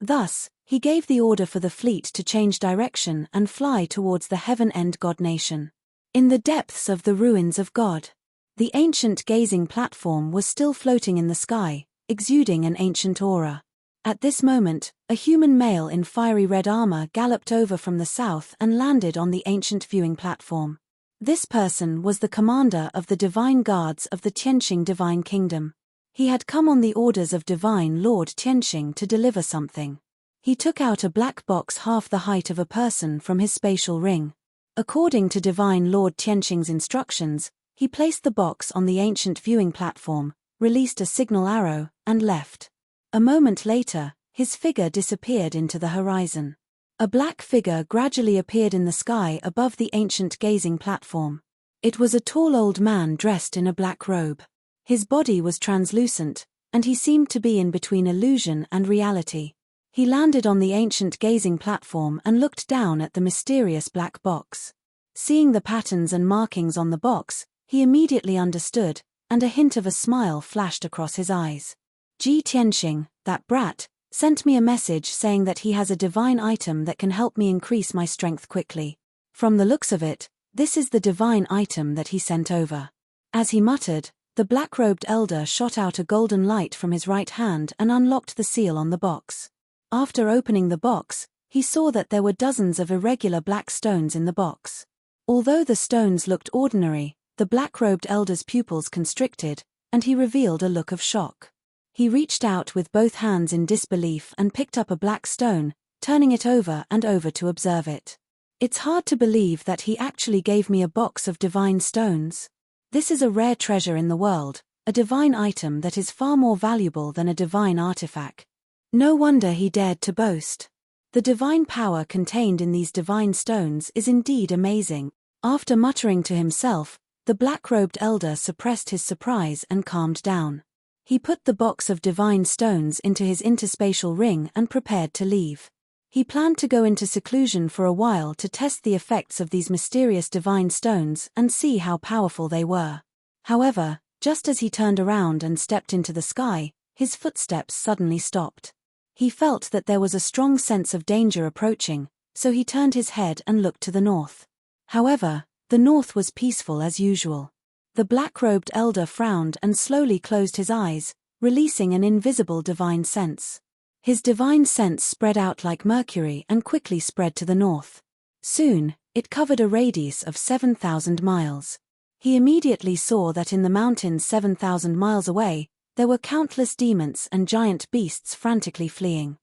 Thus, he gave the order for the fleet to change direction and fly towards the Heaven End God Nation. In the depths of the ruins of God, the ancient gazing platform was still floating in the sky, exuding an ancient aura. At this moment, a human male in fiery red armor galloped over from the south and landed on the ancient viewing platform. This person was the commander of the divine guards of the Tianxing Divine Kingdom. He had come on the orders of Divine Lord Tianxing to deliver something. He took out a black box half the height of a person from his spatial ring. According to Divine Lord Tianxing's instructions, he placed the box on the ancient viewing platform, released a signal arrow, and left. A moment later, his figure disappeared into the horizon. A black figure gradually appeared in the sky above the ancient gazing platform. It was a tall old man dressed in a black robe. His body was translucent, and he seemed to be in between illusion and reality. He landed on the ancient gazing platform and looked down at the mysterious black box. Seeing the patterns and markings on the box, he immediately understood, and a hint of a smile flashed across his eyes. Ji Tianxing, that brat, sent me a message saying that he has a divine item that can help me increase my strength quickly. From the looks of it, this is the divine item that he sent over. As he muttered, the black-robed elder shot out a golden light from his right hand and unlocked the seal on the box. After opening the box, he saw that there were dozens of irregular black stones in the box. Although the stones looked ordinary, the black-robed elder's pupils constricted, and he revealed a look of shock. He reached out with both hands in disbelief and picked up a black stone, turning it over and over to observe it. It's hard to believe that he actually gave me a box of divine stones. This is a rare treasure in the world, a divine item that is far more valuable than a divine artifact. No wonder he dared to boast. The divine power contained in these divine stones is indeed amazing. After muttering to himself, the black-robed elder suppressed his surprise and calmed down. He put the box of divine stones into his interspatial ring and prepared to leave. He planned to go into seclusion for a while to test the effects of these mysterious divine stones and see how powerful they were. However, just as he turned around and stepped into the sky, his footsteps suddenly stopped. He felt that there was a strong sense of danger approaching, so he turned his head and looked to the north. However, the north was peaceful as usual. The black-robed elder frowned and slowly closed his eyes, releasing an invisible divine sense. His divine sense spread out like mercury and quickly spread to the north. Soon, it covered a radius of 7,000 miles. He immediately saw that in the mountains 7,000 miles away, there were countless demons and giant beasts frantically fleeing.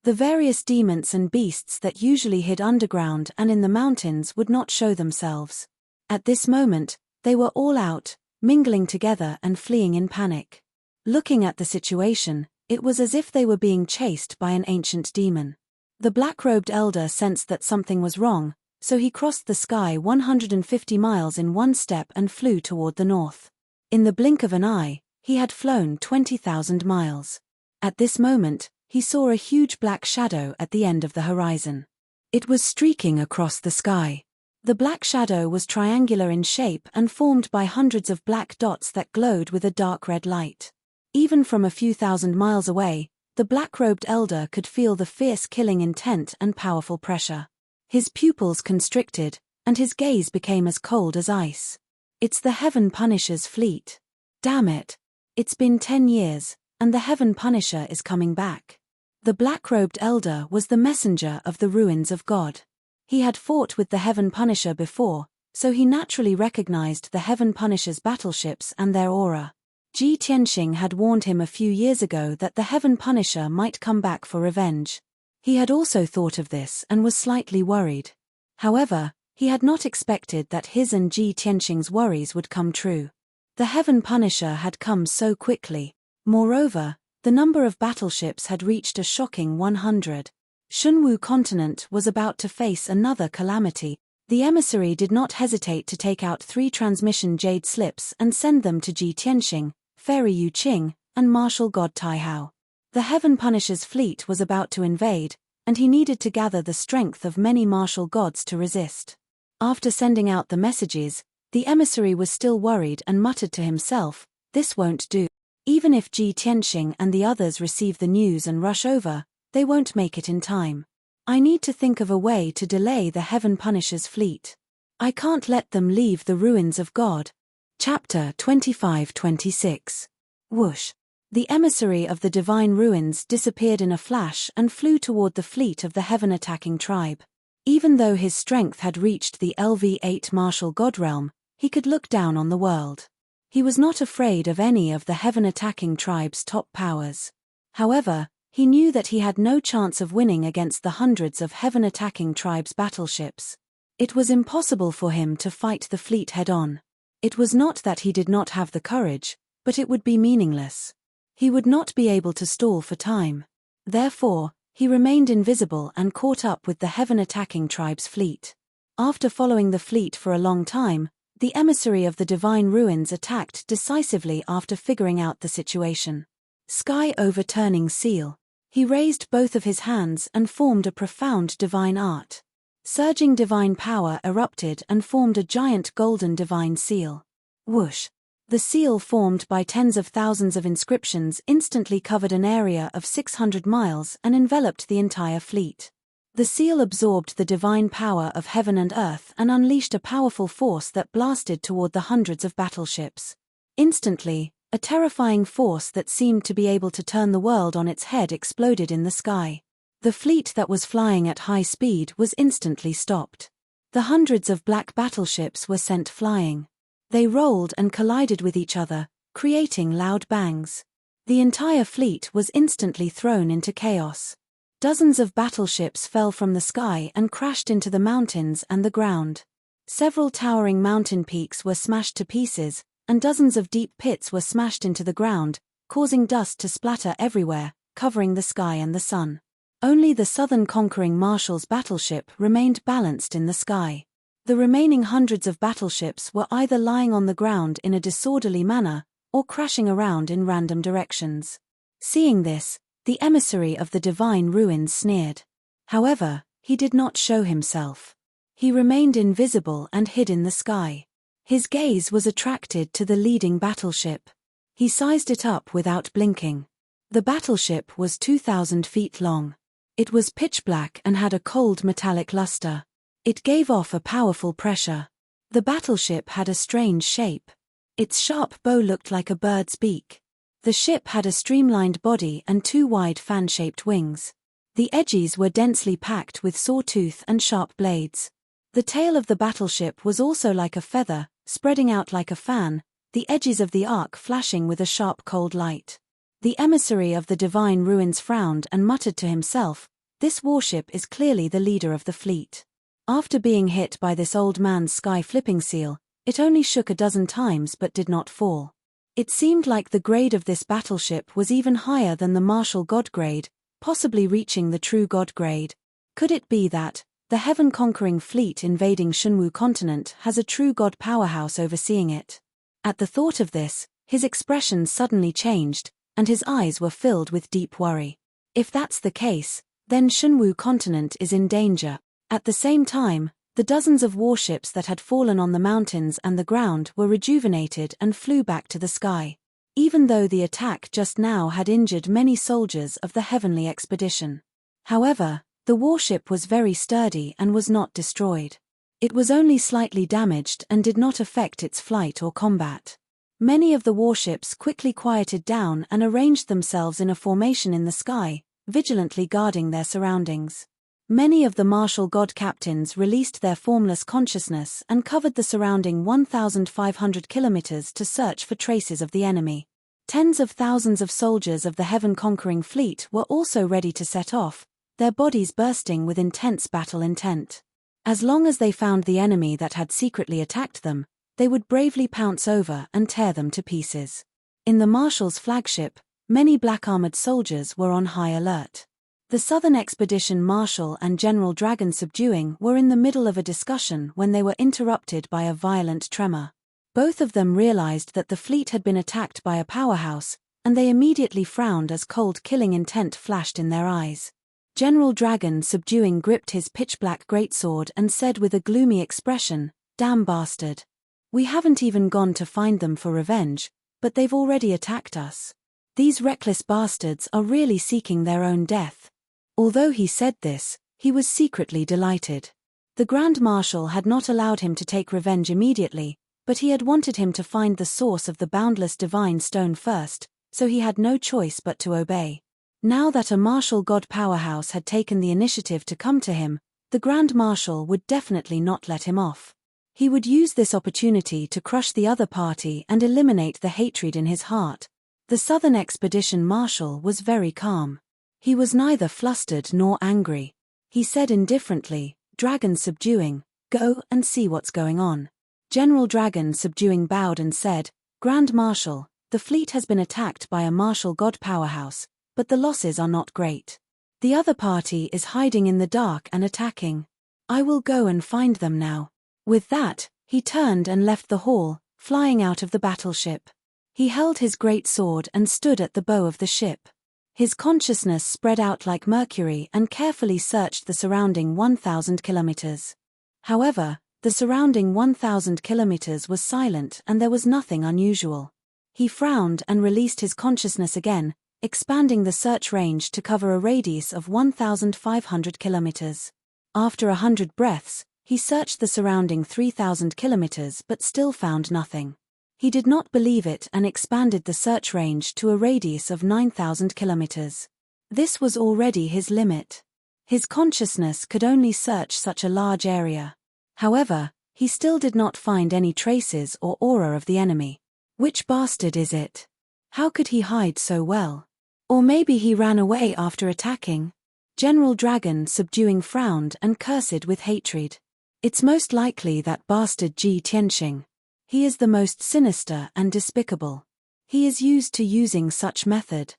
The various demons and beasts that usually hid underground and in the mountains would not show themselves. At this moment, they were all out, mingling together and fleeing in panic. Looking at the situation, it was as if they were being chased by an ancient demon. The black-robed elder sensed that something was wrong, so he crossed the sky 150 miles in one step and flew toward the north. In the blink of an eye, he had flown 20,000 miles. At this moment, he saw a huge black shadow at the end of the horizon. It was streaking across the sky. The black shadow was triangular in shape and formed by hundreds of black dots that glowed with a dark red light. Even from a few thousand miles away, the black-robed elder could feel the fierce killing intent and powerful pressure. His pupils constricted, and his gaze became as cold as ice. It's the Heaven Punisher's fleet. Damn it. It's been 10 years, and the Heaven Punisher is coming back. The black-robed elder was the messenger of the ruins of God. He had fought with the Heaven Punisher before, so he naturally recognized the Heaven Punisher's battleships and their aura. Ji Tianxing had warned him a few years ago that the Heaven Punisher might come back for revenge. He had also thought of this and was slightly worried. However, he had not expected that his and Ji Tianxing's worries would come true. The Heaven Punisher had come so quickly. Moreover, the number of battleships had reached a shocking 100. Shunwu continent was about to face another calamity. The emissary did not hesitate to take out 3 transmission jade slips and send them to Ji Tianxing, Fairy Yu Qing, and Martial God Tai Hao. The Heaven Punisher's fleet was about to invade, and he needed to gather the strength of many martial gods to resist. After sending out the messages, the emissary was still worried and muttered to himself, "This won't do. Even if Ji Tianxing and the others receive the news and rush over, they won't make it in time. I need to think of a way to delay the Heaven Punisher's fleet. I can't let them leave the ruins of God." Chapter 25-26. Whoosh. The emissary of the divine ruins disappeared in a flash and flew toward the fleet of the heaven-attacking tribe. Even though his strength had reached the LV8 martial god realm, he could look down on the world. He was not afraid of any of the heaven-attacking tribe's top powers. However, he knew that he had no chance of winning against the hundreds of heaven-attacking tribes' battleships. It was impossible for him to fight the fleet head-on. It was not that he did not have the courage, but it would be meaningless. He would not be able to stall for time. Therefore, he remained invisible and caught up with the heaven-attacking tribe's fleet. After following the fleet for a long time, the emissary of the divine ruins attacked decisively after figuring out the situation. Sky overturning seal. He raised both of his hands and formed a profound divine art. Surging divine power erupted and formed a giant golden divine seal. Whoosh. The seal, formed by tens of thousands of inscriptions, instantly covered an area of 600 miles and enveloped the entire fleet. The seal absorbed the divine power of heaven and earth and unleashed a powerful force that blasted toward the hundreds of battleships. Instantly, a terrifying force that seemed to be able to turn the world on its head exploded in the sky. The fleet that was flying at high speed was instantly stopped. The hundreds of black battleships were sent flying. They rolled and collided with each other, creating loud bangs. The entire fleet was instantly thrown into chaos. Dozens of battleships fell from the sky and crashed into the mountains and the ground. Several towering mountain peaks were smashed to pieces, and dozens of deep pits were smashed into the ground, causing dust to splatter everywhere, covering the sky and the sun. Only the southern conquering Marshal's battleship remained balanced in the sky. The remaining hundreds of battleships were either lying on the ground in a disorderly manner, or crashing around in random directions. Seeing this, the emissary of the divine ruins sneered. However, he did not show himself. He remained invisible and hid in the sky. His gaze was attracted to the leading battleship. He sized it up without blinking. The battleship was 2,000 feet long. It was pitch black and had a cold metallic luster. It gave off a powerful pressure. The battleship had a strange shape. Its sharp bow looked like a bird's beak. The ship had a streamlined body and two wide fan-shaped wings. The edges were densely packed with sawtooth and sharp blades. The tail of the battleship was also like a feather, spreading out like a fan, the edges of the arc flashing with a sharp cold light. The emissary of the divine ruins frowned and muttered to himself, "This warship is clearly the leader of the fleet." After being hit by this old man's sky-flipping seal, it only shook a dozen times but did not fall. It seemed like the grade of this battleship was even higher than the martial god grade, possibly reaching the true god grade. Could it be that the heaven-conquering fleet invading Shunwu continent has a true god powerhouse overseeing it? At the thought of this, his expression suddenly changed, and his eyes were filled with deep worry. If that's the case, then Shunwu continent is in danger. At the same time, the dozens of warships that had fallen on the mountains and the ground were rejuvenated and flew back to the sky. Even though the attack just now had injured many soldiers of the heavenly expedition. However, the warship was very sturdy and was not destroyed. It was only slightly damaged and did not affect its flight or combat. Many of the warships quickly quieted down and arranged themselves in a formation in the sky, vigilantly guarding their surroundings. Many of the martial god captains released their formless consciousness and covered the surrounding 1,500 kilometers to search for traces of the enemy. Tens of thousands of soldiers of the heaven-conquering fleet were also ready to set off, their bodies bursting with intense battle intent. As long as they found the enemy that had secretly attacked them, they would bravely pounce over and tear them to pieces. In the Marshal's flagship, many black-armored soldiers were on high alert. The Southern Expedition Marshal and General Dragon Subduing were in the middle of a discussion when they were interrupted by a violent tremor. Both of them realized that the fleet had been attacked by a powerhouse, and they immediately frowned as cold killing intent flashed in their eyes. General Dragon Subduing gripped his pitch-black greatsword and said with a gloomy expression, "Damn bastard. We haven't even gone to find them for revenge, but they've already attacked us. These reckless bastards are really seeking their own death." Although he said this, he was secretly delighted. The Grand Marshal had not allowed him to take revenge immediately, but he had wanted him to find the source of the boundless divine stone first, so he had no choice but to obey. Now that a martial god powerhouse had taken the initiative to come to him, the Grand Marshal would definitely not let him off. He would use this opportunity to crush the other party and eliminate the hatred in his heart. The Southern Expedition Marshal was very calm. He was neither flustered nor angry. He said indifferently, "Dragon Subduing, go and see what's going on." General Dragon Subduing bowed and said, "Grand Marshal, the fleet has been attacked by a martial god powerhouse, but the losses are not great. The other party is hiding in the dark and attacking. I will go and find them now." With that, he turned and left the hall, flying out of the battleship. He held his great sword and stood at the bow of the ship. His consciousness spread out like mercury and carefully searched the surrounding 1,000 kilometers. However, the surrounding 1,000 kilometers was silent and there was nothing unusual. He frowned and released his consciousness again, expanding the search range to cover a radius of 1,500 kilometers. After 100 breaths, he searched the surrounding 3,000 kilometers but still found nothing. He did not believe it and expanded the search range to a radius of 9,000 kilometers. This was already his limit. His consciousness could only search such a large area. However, he still did not find any traces or aura of the enemy. Which bastard is it? How could he hide so well? Or maybe he ran away after attacking? General Dragon Subduing frowned and cursed with hatred. It's most likely that bastard Ji Tianxing. He is the most sinister and despicable. He is used to using such method.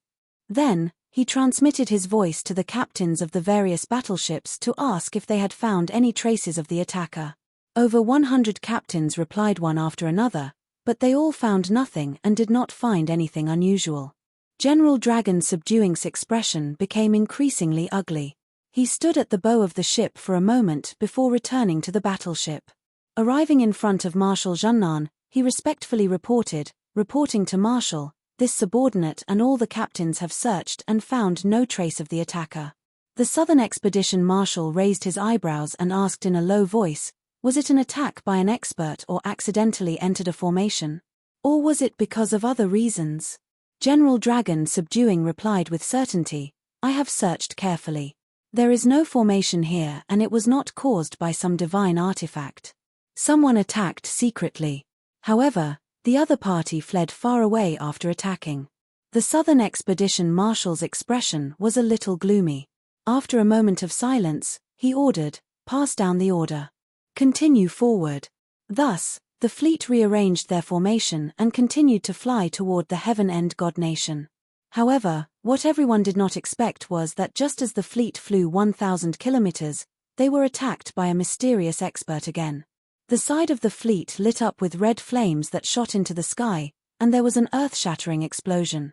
Then, he transmitted his voice to the captains of the various battleships to ask if they had found any traces of the attacker. Over 100 captains replied one after another, but they all found nothing and did not find anything unusual. General Dragon Subduing's expression became increasingly ugly. He stood at the bow of the ship for a moment before returning to the battleship. Arriving in front of Marshal Zhennan, he respectfully reporting to Marshal, "This subordinate and all the captains have searched and found no trace of the attacker." The Southern Expedition Marshal raised his eyebrows and asked in a low voice, "Was it an attack by an expert or accidentally entered a formation? Or was it because of other reasons?" General Dragon Subduing replied with certainty, I have searched carefully. There is no formation here, and it was not caused by some divine artifact. Someone attacked secretly. However, the other party fled far away after attacking. The Southern Expedition Marshal's expression was a little gloomy. After a moment of silence, he ordered, pass down the order. Continue forward. Thus, the fleet rearranged their formation and continued to fly toward the Heaven-End God Nation. However, what everyone did not expect was that just as the fleet flew 1,000 kilometers, they were attacked by a mysterious expert again. The side of the fleet lit up with red flames that shot into the sky, and there was an earth-shattering explosion.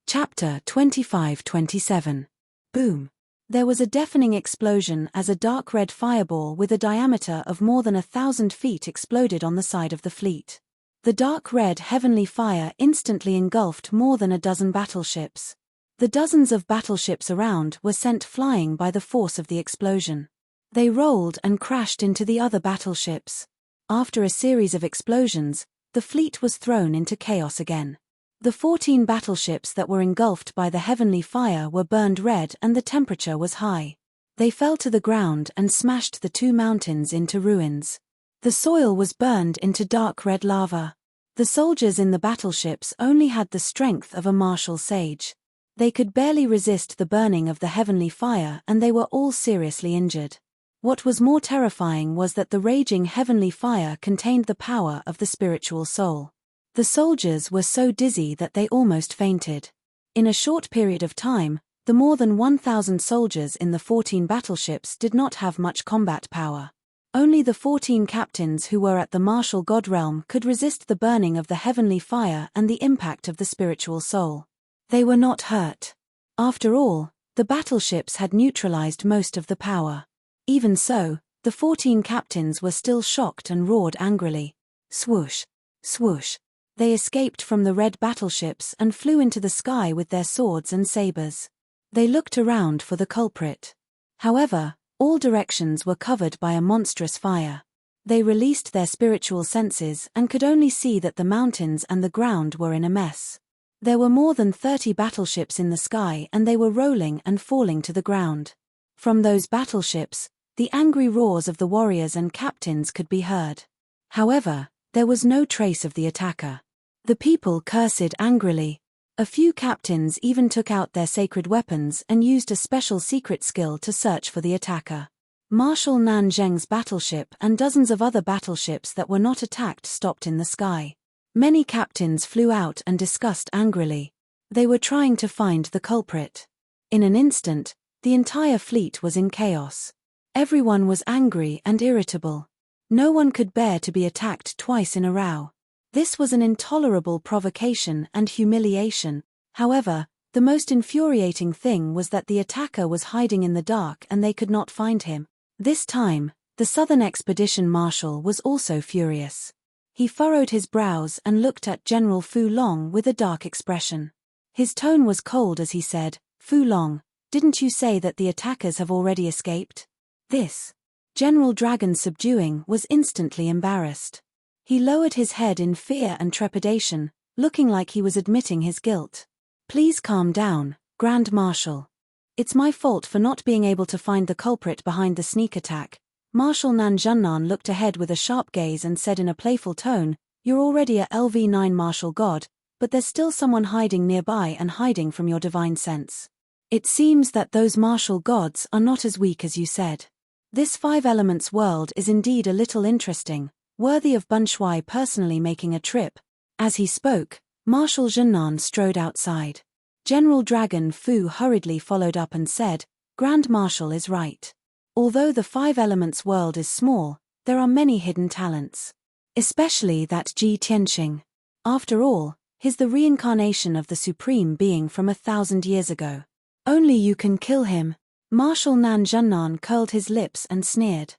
Chapter 25-27. Boom. There was a deafening explosion as a dark red fireball with a diameter of more than 1,000 feet exploded on the side of the fleet. The dark red heavenly fire instantly engulfed more than a dozen battleships. The dozens of battleships around were sent flying by the force of the explosion. They rolled and crashed into the other battleships. After a series of explosions, the fleet was thrown into chaos again. The 14 battleships that were engulfed by the heavenly fire were burned red and the temperature was high. They fell to the ground and smashed the 2 mountains into ruins. The soil was burned into dark red lava. The soldiers in the battleships only had the strength of a martial sage. They could barely resist the burning of the heavenly fire and they were all seriously injured. What was more terrifying was that the raging heavenly fire contained the power of the spiritual soul. The soldiers were so dizzy that they almost fainted. In a short period of time, the more than 1,000 soldiers in the 14 battleships did not have much combat power. Only the 14 captains who were at the martial god realm could resist the burning of the heavenly fire and the impact of the spiritual soul. They were not hurt. After all, the battleships had neutralized most of the power. Even so, the 14 captains were still shocked and roared angrily. Swoosh! Swoosh! They escaped from the red battleships and flew into the sky with their swords and sabers. They looked around for the culprit. However, all directions were covered by a monstrous fire. They released their spiritual senses and could only see that the mountains and the ground were in a mess. There were more than 30 battleships in the sky and they were rolling and falling to the ground. From those battleships, the angry roars of the warriors and captains could be heard. However, there was no trace of the attacker. The people cursed angrily. A few captains even took out their sacred weapons and used a special secret skill to search for the attacker. Marshal Nan Zheng's battleship and dozens of other battleships that were not attacked stopped in the sky. Many captains flew out and discussed angrily. They were trying to find the culprit. In an instant, the entire fleet was in chaos. Everyone was angry and irritable. No one could bear to be attacked twice in a row. This was an intolerable provocation and humiliation. However, the most infuriating thing was that the attacker was hiding in the dark and they could not find him. This time, the Southern Expedition Marshal was also furious. He furrowed his brows and looked at General Fu Long with a dark expression. His tone was cold as he said, Fu Long, didn't you say that the attackers have already escaped? This. General Dragon Subduing was instantly embarrassed. He lowered his head in fear and trepidation, looking like he was admitting his guilt. Please calm down, Grand Marshal. It's my fault for not being able to find the culprit behind the sneak attack. Marshal Nan Zhengnan looked ahead with a sharp gaze and said in a playful tone, You're already a LV9 martial god, but there's still someone hiding nearby and hiding from your divine sense. It seems that those martial gods are not as weak as you said. This 5 elements world is indeed a little interesting, worthy of Bunshui personally making a trip. As he spoke, Marshal Zhennan strode outside. General Dragon Fu hurriedly followed up and said, Grand Marshal is right. Although the 5 elements world is small, there are many hidden talents. Especially that Ji Tianxing. After all, he's the reincarnation of the Supreme Being from 1,000 years ago. Only you can kill him. Marshal Nan Zhengnan curled his lips and sneered.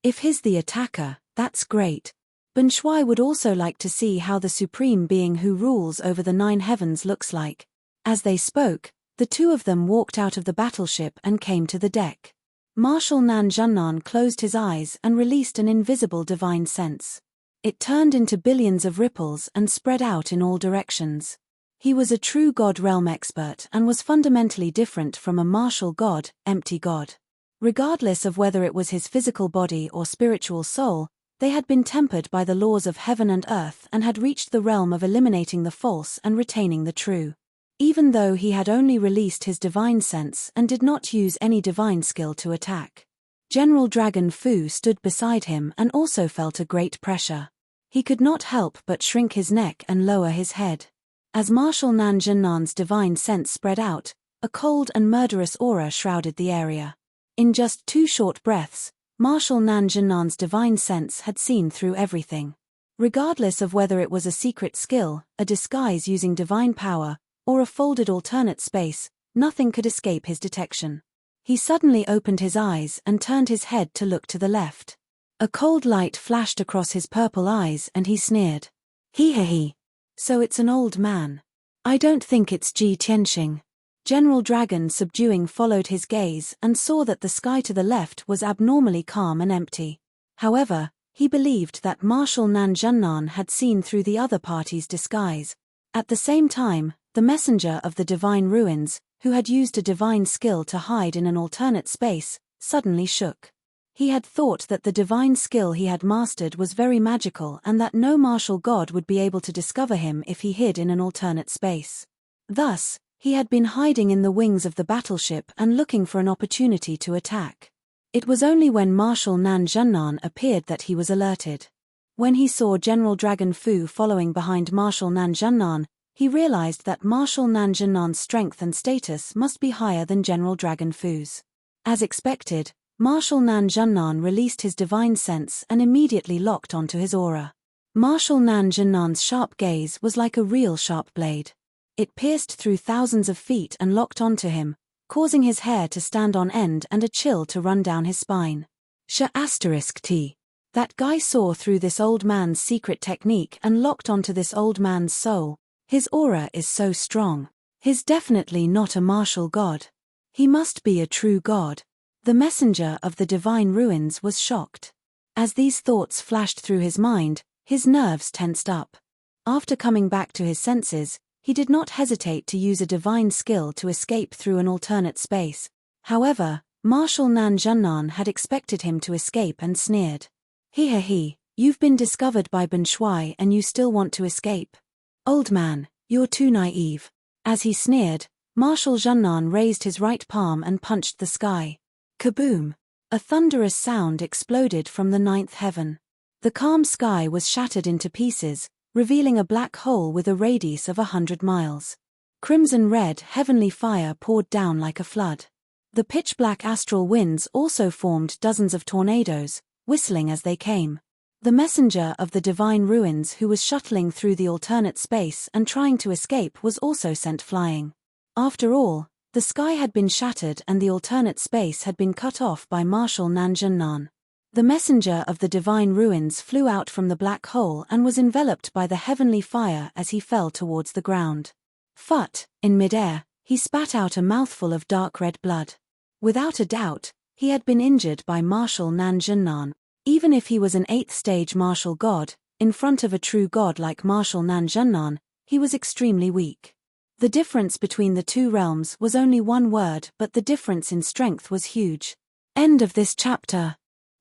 If he's the attacker, that's great. Bunshui would also like to see how the Supreme Being who rules over the 9 heavens looks like. As they spoke, the two of them walked out of the battleship and came to the deck. Marshal Nan Zhengnan closed his eyes and released an invisible divine sense. It turned into billions of ripples and spread out in all directions. He was a true God realm expert and was fundamentally different from a martial god, empty god. Regardless of whether it was his physical body or spiritual soul, they had been tempered by the laws of heaven and earth and had reached the realm of eliminating the false and retaining the true. Even though he had only released his divine sense and did not use any divine skill to attack. General Dragon Fu stood beside him and also felt a great pressure. He could not help but shrink his neck and lower his head. As Marshal Nan Zhennan's divine sense spread out, a cold and murderous aura shrouded the area. In just 2 short breaths, Marshal Nan Zhennan's divine sense had seen through everything. Regardless of whether it was a secret skill, a disguise using divine power, or a folded alternate space, nothing could escape his detection. He suddenly opened his eyes and turned his head to look to the left. A cold light flashed across his purple eyes and he sneered. He. So it's an old man. I don't think it's Ji Tianxing. General Dragon subduing followed his gaze and saw that the sky to the left was abnormally calm and empty. However, he believed that Marshal Nan Zhennan had seen through the other party's disguise. At the same time, the messenger of the divine ruins, who had used a divine skill to hide in an alternate space, suddenly shook. He had thought that the divine skill he had mastered was very magical and that no martial god would be able to discover him if he hid in an alternate space. Thus, he had been hiding in the wings of the battleship and looking for an opportunity to attack. It was only when Marshal Nan Zhennan appeared that he was alerted. When he saw General Dragon Fu following behind Marshal Nan Zhennan, he realized that Marshal Nan Zhennan's strength and status must be higher than General Dragon Fu's. As expected, Marshal Nan Zhennan released his divine sense and immediately locked onto his aura. Marshal Nan Zhennan's sharp gaze was like a real sharp blade. It pierced through thousands of feet and locked onto him, causing his hair to stand on end and a chill to run down his spine. T. That guy saw through this old man's secret technique and locked onto this old man's soul. His aura is so strong. He's definitely not a martial god. He must be a true god. The messenger of the divine ruins was shocked. As these thoughts flashed through his mind, his nerves tensed up. After coming back to his senses, he did not hesitate to use a divine skill to escape through an alternate space. However, Marshal Nan Zhennan had expected him to escape and sneered. You've been discovered by Ben Shui and you still want to escape? Old man, you're too naive. As he sneered, Marshal Zhennan raised his right palm and punched the sky. Kaboom! A thunderous sound exploded from the 9th heaven. The calm sky was shattered into pieces, revealing a black hole with a radius of 100 miles. Crimson-red heavenly fire poured down like a flood. The pitch-black astral winds also formed dozens of tornadoes, whistling as they came. The messenger of the divine ruins who was shuttling through the alternate space and trying to escape was also sent flying. After all, the sky had been shattered and the alternate space had been cut off by Marshal Nan Zhennan. The messenger of the divine ruins flew out from the black hole and was enveloped by the heavenly fire as he fell towards the ground. In midair, he spat out a mouthful of dark red blood. Without a doubt, he had been injured by Marshal Nan Zhennan. Even if he was an 8th stage martial god, in front of a true god like Marshal Nan Zhennan, he was extremely weak. The difference between the two realms was only one word, but the difference in strength was huge. End of this chapter.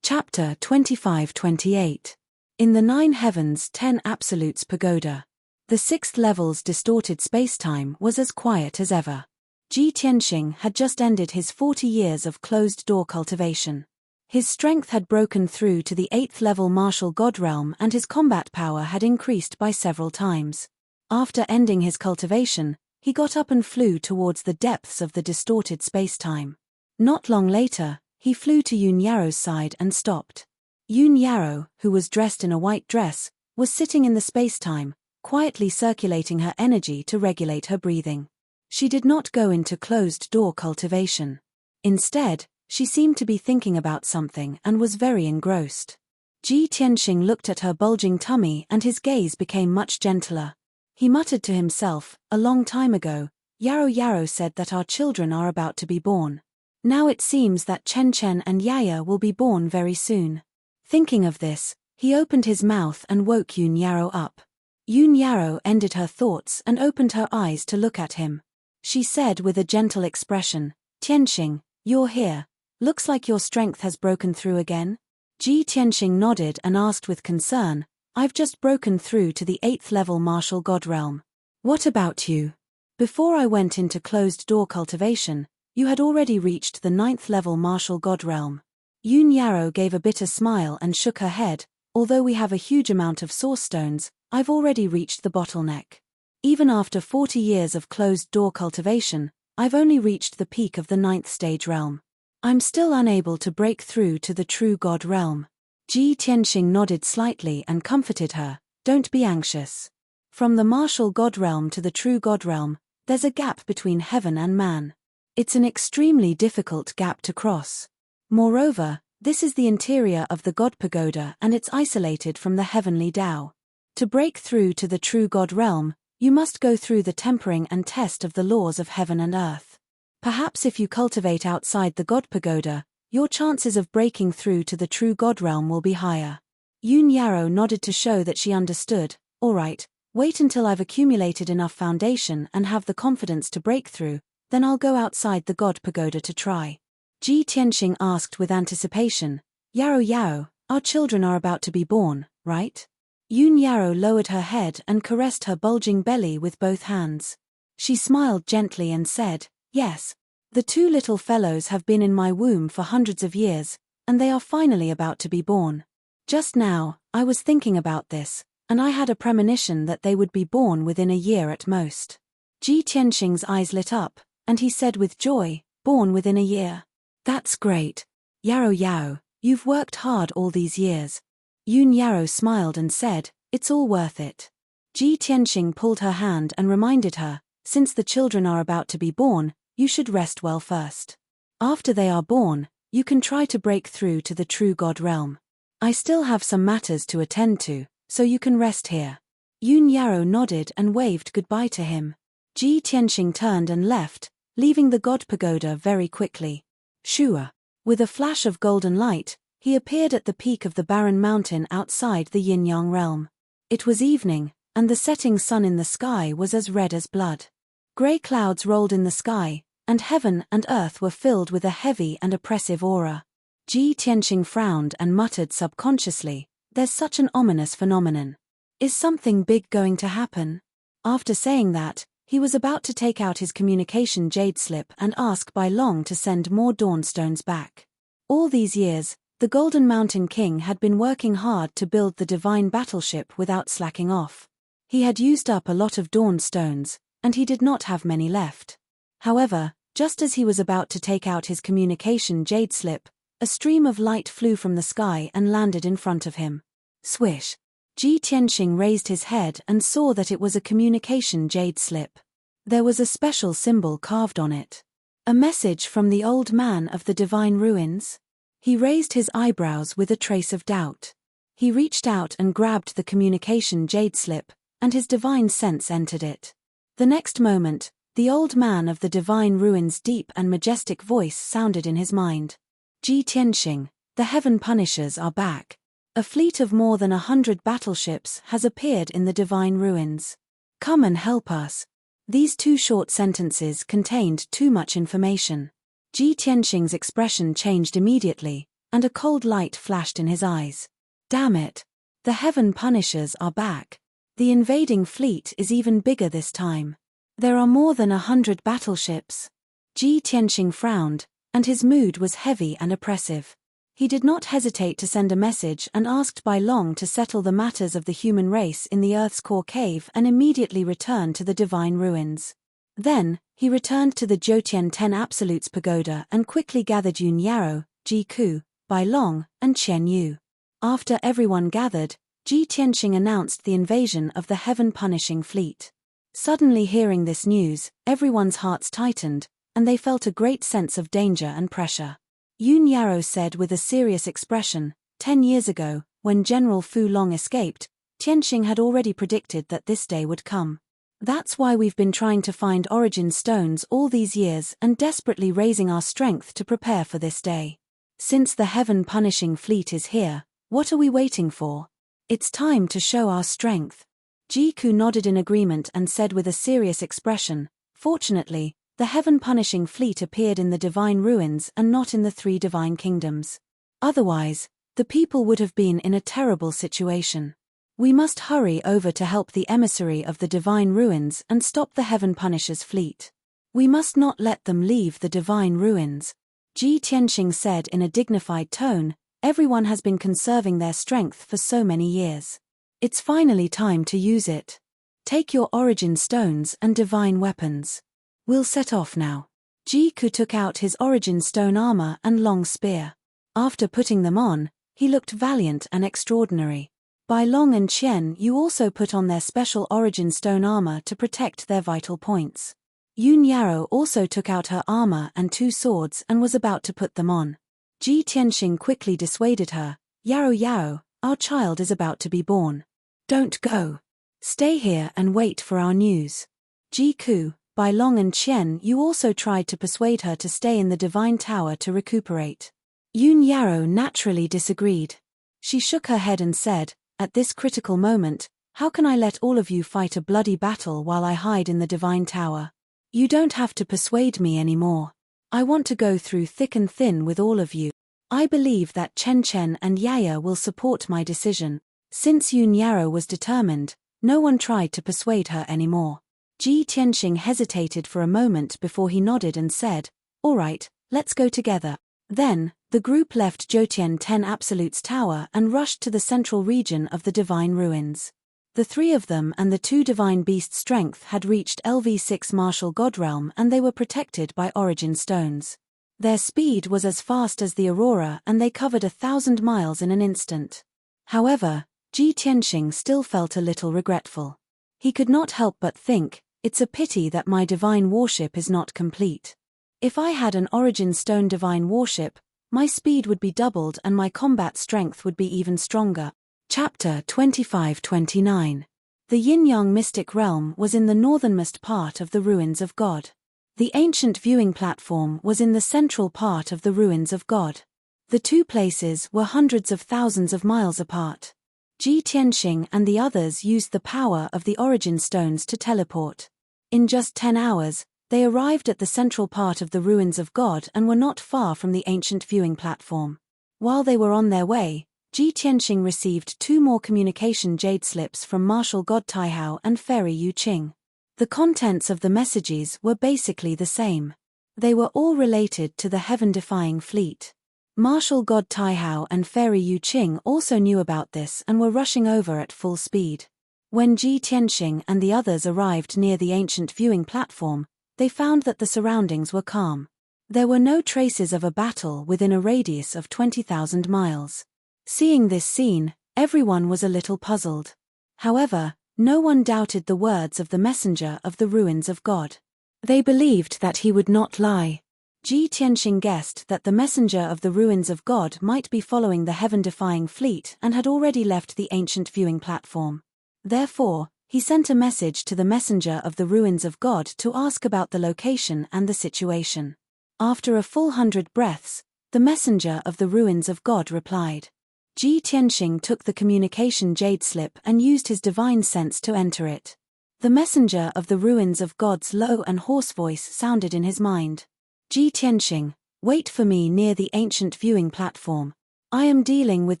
Chapter 25-28. In the 9 heavens 10 absolutes pagoda. The 6th level's distorted spacetime was as quiet as ever. Ji Tianxing had just ended his 40 years of closed-door cultivation. His strength had broken through to the 8th level martial god realm and his combat power had increased by several times. After ending his cultivation, he got up and flew towards the depths of the distorted spacetime. Not long later, he flew to Yun Yaro's side and stopped. Yun Yaro, who was dressed in a white dress, was sitting in the spacetime, quietly circulating her energy to regulate her breathing. She did not go into closed-door cultivation. Instead, she seemed to be thinking about something and was very engrossed. Ji Tianxing looked at her bulging tummy and his gaze became much gentler. He muttered to himself, a long time ago, Yaro said that our children are about to be born. Now it seems that Chen Chen and Yaya will be born very soon. Thinking of this, he opened his mouth and woke Yun Yaro up. Yun Yarrow ended her thoughts and opened her eyes to look at him. She said with a gentle expression, "Tianxing, you're here. Looks like your strength has broken through again?" Ji Tianxing nodded and asked with concern, "I've just broken through to the 8th level martial god realm. What about you? Before I went into closed door cultivation, you had already reached the 9th level martial god realm." Yun Yarrow gave a bitter smile and shook her head. "Although we have a huge amount of source stones, I've already reached the bottleneck. Even after 40 years of closed door cultivation, I've only reached the peak of the 9th stage realm. I'm still unable to break through to the true god realm." Ji Tianxing nodded slightly and comforted her, "Don't be anxious. From the martial god realm to the true god realm, there's a gap between heaven and man. It's an extremely difficult gap to cross. Moreover, this is the interior of the God Pagoda and it's isolated from the heavenly Tao. To break through to the true God realm, you must go through the tempering and test of the laws of heaven and earth. Perhaps if you cultivate outside the God Pagoda, your chances of breaking through to the true God realm will be higher." Yun Yarrow nodded to show that she understood. "All right, wait until I've accumulated enough foundation and have the confidence to break through, then I'll go outside the God Pagoda to try." Ji Tianxing asked with anticipation, Yarrow, our children are about to be born, right?" Yun Yarrow lowered her head and caressed her bulging belly with both hands. She smiled gently and said, "Yes. The two little fellows have been in my womb for hundreds of years, and they are finally about to be born. Just now, I was thinking about this, and I had a premonition that they would be born within a year at most." Ji Tianxing's eyes lit up, and he said with joy, "Born within a year. That's great. Yarrow, you've worked hard all these years." Yun Yarrow smiled and said, "It's all worth it." Ji Tianxing pulled her hand and reminded her, "Since the children are about to be born, you should rest well first. After they are born, you can try to break through to the true God realm. I still have some matters to attend to, so you can rest here." Yun Yarrow nodded and waved goodbye to him. Ji Tianxing turned and left, leaving the God Pagoda very quickly. Shua. With a flash of golden light, he appeared at the peak of the barren mountain outside the Yin-Yang realm. It was evening, and the setting sun in the sky was as red as blood. Grey clouds rolled in the sky, and heaven and earth were filled with a heavy and oppressive aura. Ji Tianxing frowned and muttered subconsciously, "There's such an ominous phenomenon. Is something big going to happen?" After saying that, he was about to take out his communication jade slip and ask Bai Long to send more dawnstones back. All these years, the Golden Mountain King had been working hard to build the divine battleship without slacking off. He had used up a lot of dawnstones, and he did not have many left. However, just as he was about to take out his communication jade slip, a stream of light flew from the sky and landed in front of him. Swish! Ji Tianxing raised his head and saw that it was a communication jade slip. There was a special symbol carved on it. A message from the old man of the divine ruins? He raised his eyebrows with a trace of doubt. He reached out and grabbed the communication jade slip, and his divine sense entered it. The next moment, the old man of the divine ruins' deep and majestic voice sounded in his mind. "Ji Tianxing, the Heaven Punishers are back. A fleet of more than 100 battleships has appeared in the divine ruins. Come and help us." These two short sentences contained too much information. Ji Tianxing's expression changed immediately, and a cold light flashed in his eyes. Damn it! The Heaven Punishers are back. The invading fleet is even bigger this time. There are more than 100 battleships. Ji Tianxing frowned, and his mood was heavy and oppressive. He did not hesitate to send a message and asked Bai Long to settle the matters of the human race in the Earth's core cave and immediately return to the divine ruins. Then, he returned to the Jiutian 10 Absolutes Pagoda and quickly gathered Yun Yarrow, Ji Ku, Bai Long, and Chen Yu. After everyone gathered, Ji Tianxing announced the invasion of the heaven-punishing fleet. Suddenly hearing this news, everyone's hearts tightened, and they felt a great sense of danger and pressure. Yun Yarrow said with a serious expression, 10 years ago, when General Fu Long escaped, Tianxing had already predicted that this day would come. That's why we've been trying to find origin stones all these years and desperately raising our strength to prepare for this day. Since the heaven-punishing fleet is here, what are we waiting for? It's time to show our strength. Jiku nodded in agreement and said with a serious expression, "Fortunately, the heaven-punishing fleet appeared in the divine ruins and not in the 3 divine kingdoms. Otherwise, the people would have been in a terrible situation. We must hurry over to help the emissary of the divine ruins and stop the heaven punisher's fleet. We must not let them leave the divine ruins." Ji Tianxing said in a dignified tone, "Everyone has been conserving their strength for so many years. It's finally time to use it. Take your origin stones and divine weapons. We'll set off now." Jiku took out his origin stone armor and long spear. After putting them on, he looked valiant and extraordinary. Bai Long and Qian Yu also put on their special origin stone armor to protect their vital points. Yun Yarrow also took out her armor and 2 swords and was about to put them on. Ji Tianxing quickly dissuaded her. Yarrow, our child is about to be born. Don't go. Stay here and wait for our news." Jiku, Bai Long and Qian Yu also tried to persuade her to stay in the divine tower to recuperate. Yun Yarrow naturally disagreed. She shook her head and said, "At this critical moment, how can I let all of you fight a bloody battle while I hide in the divine tower? You don't have to persuade me anymore. I want to go through thick and thin with all of you. I believe that Chen and Yaya will support my decision." Since Yun Yarrow was determined, no one tried to persuade her anymore. Ji Tianxing hesitated for a moment before he nodded and said, "All right, let's go together." Then, the group left Jotian 10 Absolute's tower and rushed to the central region of the divine ruins. The 3 of them and the 2 divine beasts' strength had reached LV6 Martial God Realm and they were protected by origin stones. Their speed was as fast as the aurora and they covered 1,000 miles in an instant. However, Ji Tianxing still felt a little regretful. He could not help but think, "It's a pity that my divine warship is not complete. If I had an origin stone divine warship, my speed would be doubled and my combat strength would be even stronger." Chapter 25-29. The Yin-Yang Mystic Realm was in the northernmost part of the Ruins of God. The ancient viewing platform was in the central part of the Ruins of God. The 2 places were hundreds of thousands of miles apart. Ji Tianxing and the others used the power of the origin stones to teleport. In just 10 hours, they arrived at the central part of the Ruins of God and were not far from the ancient viewing platform. While they were on their way, Ji Tianxing received 2 more communication jade slips from Martial God Taihao and Fairy Yu Qing. The contents of the messages were basically the same. They were all related to the heaven-defying fleet. Martial God Taihao and Fairy Yu Qing also knew about this and were rushing over at full speed. When Ji Tianxing and the others arrived near the ancient viewing platform, they found that the surroundings were calm. There were no traces of a battle within a radius of 20,000 miles. Seeing this scene, everyone was a little puzzled. However, no one doubted the words of the messenger of the Ruins of God. They believed that he would not lie. Ji Tianxing guessed that the messenger of the Ruins of God might be following the heaven-defying fleet and had already left the ancient viewing platform. Therefore, he sent a message to the messenger of the Ruins of God to ask about the location and the situation. After a full 100 breaths, the messenger of the Ruins of God replied. Ji Tianxing took the communication jade slip and used his divine sense to enter it. The messenger of the Ruins of God's low and hoarse voice sounded in his mind. Ji Tianxing, wait for me near the ancient viewing platform. I am dealing with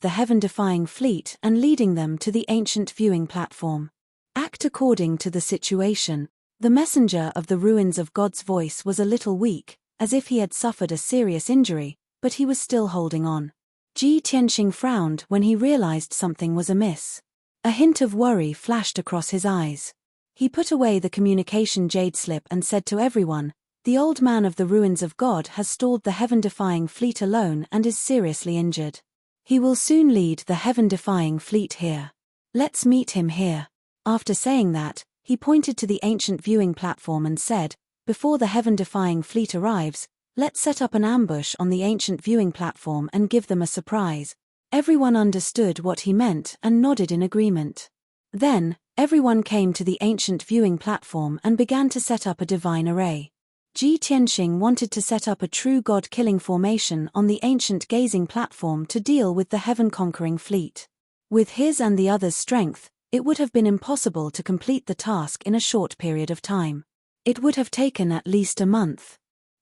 the heaven-defying fleet and leading them to the ancient viewing platform. Act according to the situation. The messenger of the Ruins of God's voice was a little weak, as if he had suffered a serious injury, but he was still holding on. Ji Tianxing frowned when he realized something was amiss. A hint of worry flashed across his eyes. He put away the communication jade slip and said to everyone, "The old man of the Ruins of God has stalled the heaven-defying fleet alone and is seriously injured. He will soon lead the heaven-defying fleet here. Let's meet him here." After saying that, he pointed to the ancient viewing platform and said, "Before the heaven-defying fleet arrives, let's set up an ambush on the ancient viewing platform and give them a surprise." Everyone understood what he meant and nodded in agreement. Then, everyone came to the ancient viewing platform and began to set up a divine array. Ji Tianxing wanted to set up a true god-killing formation on the ancient gazing platform to deal with the heaven-conquering fleet. With his and the others' strength, It would have been impossible to complete the task in a short period of time. It would have taken at least a month.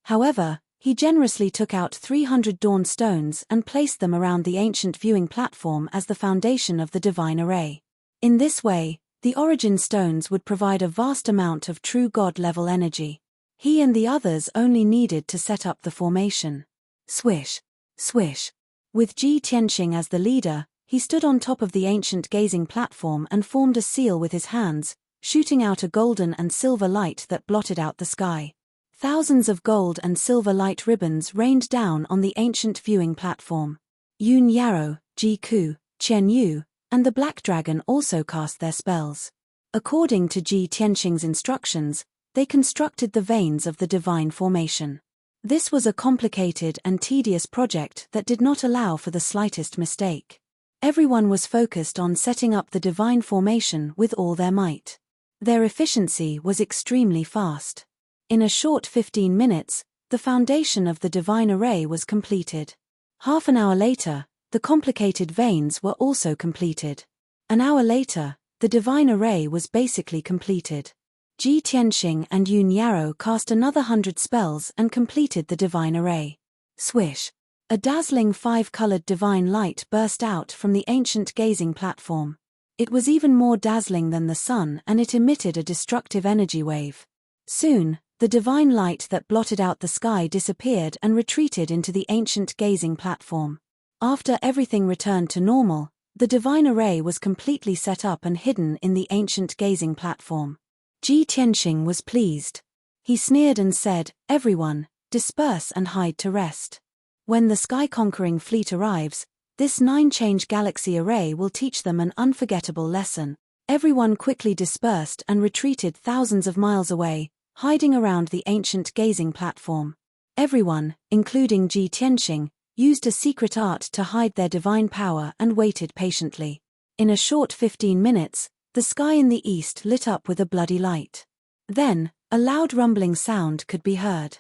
However, he generously took out 300 dawn stones and placed them around the ancient viewing platform as the foundation of the divine array. In this way, the origin stones would provide a vast amount of true God-level energy. He and the others only needed to set up the formation. Swish, swish. With Ji Tianqing as the leader, he stood on top of the ancient gazing platform and formed a seal with his hands, shooting out a golden and silver light that blotted out the sky. Thousands of gold and silver light ribbons rained down on the ancient viewing platform. Yun Yarrow, Ji Ku, Qian Yu, and the Black Dragon also cast their spells. According to Ji Tianqing's instructions, they constructed the veins of the divine formation. This was a complicated and tedious project that did not allow for the slightest mistake. Everyone was focused on setting up the divine formation with all their might. Their efficiency was extremely fast. In a short 15 minutes, the foundation of the divine array was completed. Half an hour later, the complicated veins were also completed. An hour later, the divine array was basically completed. Ji Tianqing and Yun Yarrow cast another 100 spells and completed the divine array. Swish! A dazzling 5-colored divine light burst out from the ancient gazing platform. It was even more dazzling than the sun, and it emitted a destructive energy wave. Soon, the divine light that blotted out the sky disappeared and retreated into the ancient gazing platform. After everything returned to normal, the divine array was completely set up and hidden in the ancient gazing platform. Ji Tianqing was pleased. He sneered and said, "Everyone, disperse and hide to rest. When the sky-conquering fleet arrives, this 9-change galaxy array will teach them an unforgettable lesson." Everyone quickly dispersed and retreated thousands of miles away, hiding around the ancient gazing platform. Everyone, including Ji Tianqing, used a secret art to hide their divine power and waited patiently. In a short 15 minutes, the sky in the east lit up with a bloody light. Then, a loud rumbling sound could be heard.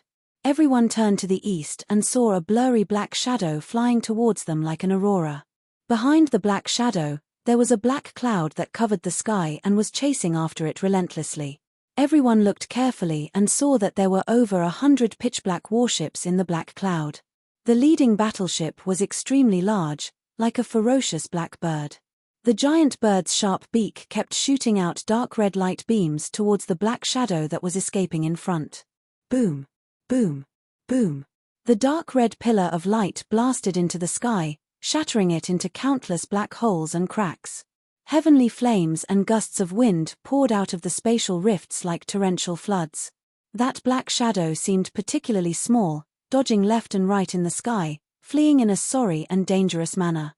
Everyone turned to the east and saw a blurry black shadow flying towards them like an aurora. Behind the black shadow, there was a black cloud that covered the sky and was chasing after it relentlessly. Everyone looked carefully and saw that there were over 100 pitch-black warships in the black cloud. The leading battleship was extremely large, like a ferocious black bird. The giant bird's sharp beak kept shooting out dark red light beams towards the black shadow that was escaping in front. Boom! Boom! Boom! The dark red pillar of light blasted into the sky, shattering it into countless black holes and cracks. Heavenly flames and gusts of wind poured out of the spatial rifts like torrential floods. That black shadow seemed particularly small, dodging left and right in the sky, fleeing in a sorry and dangerous manner.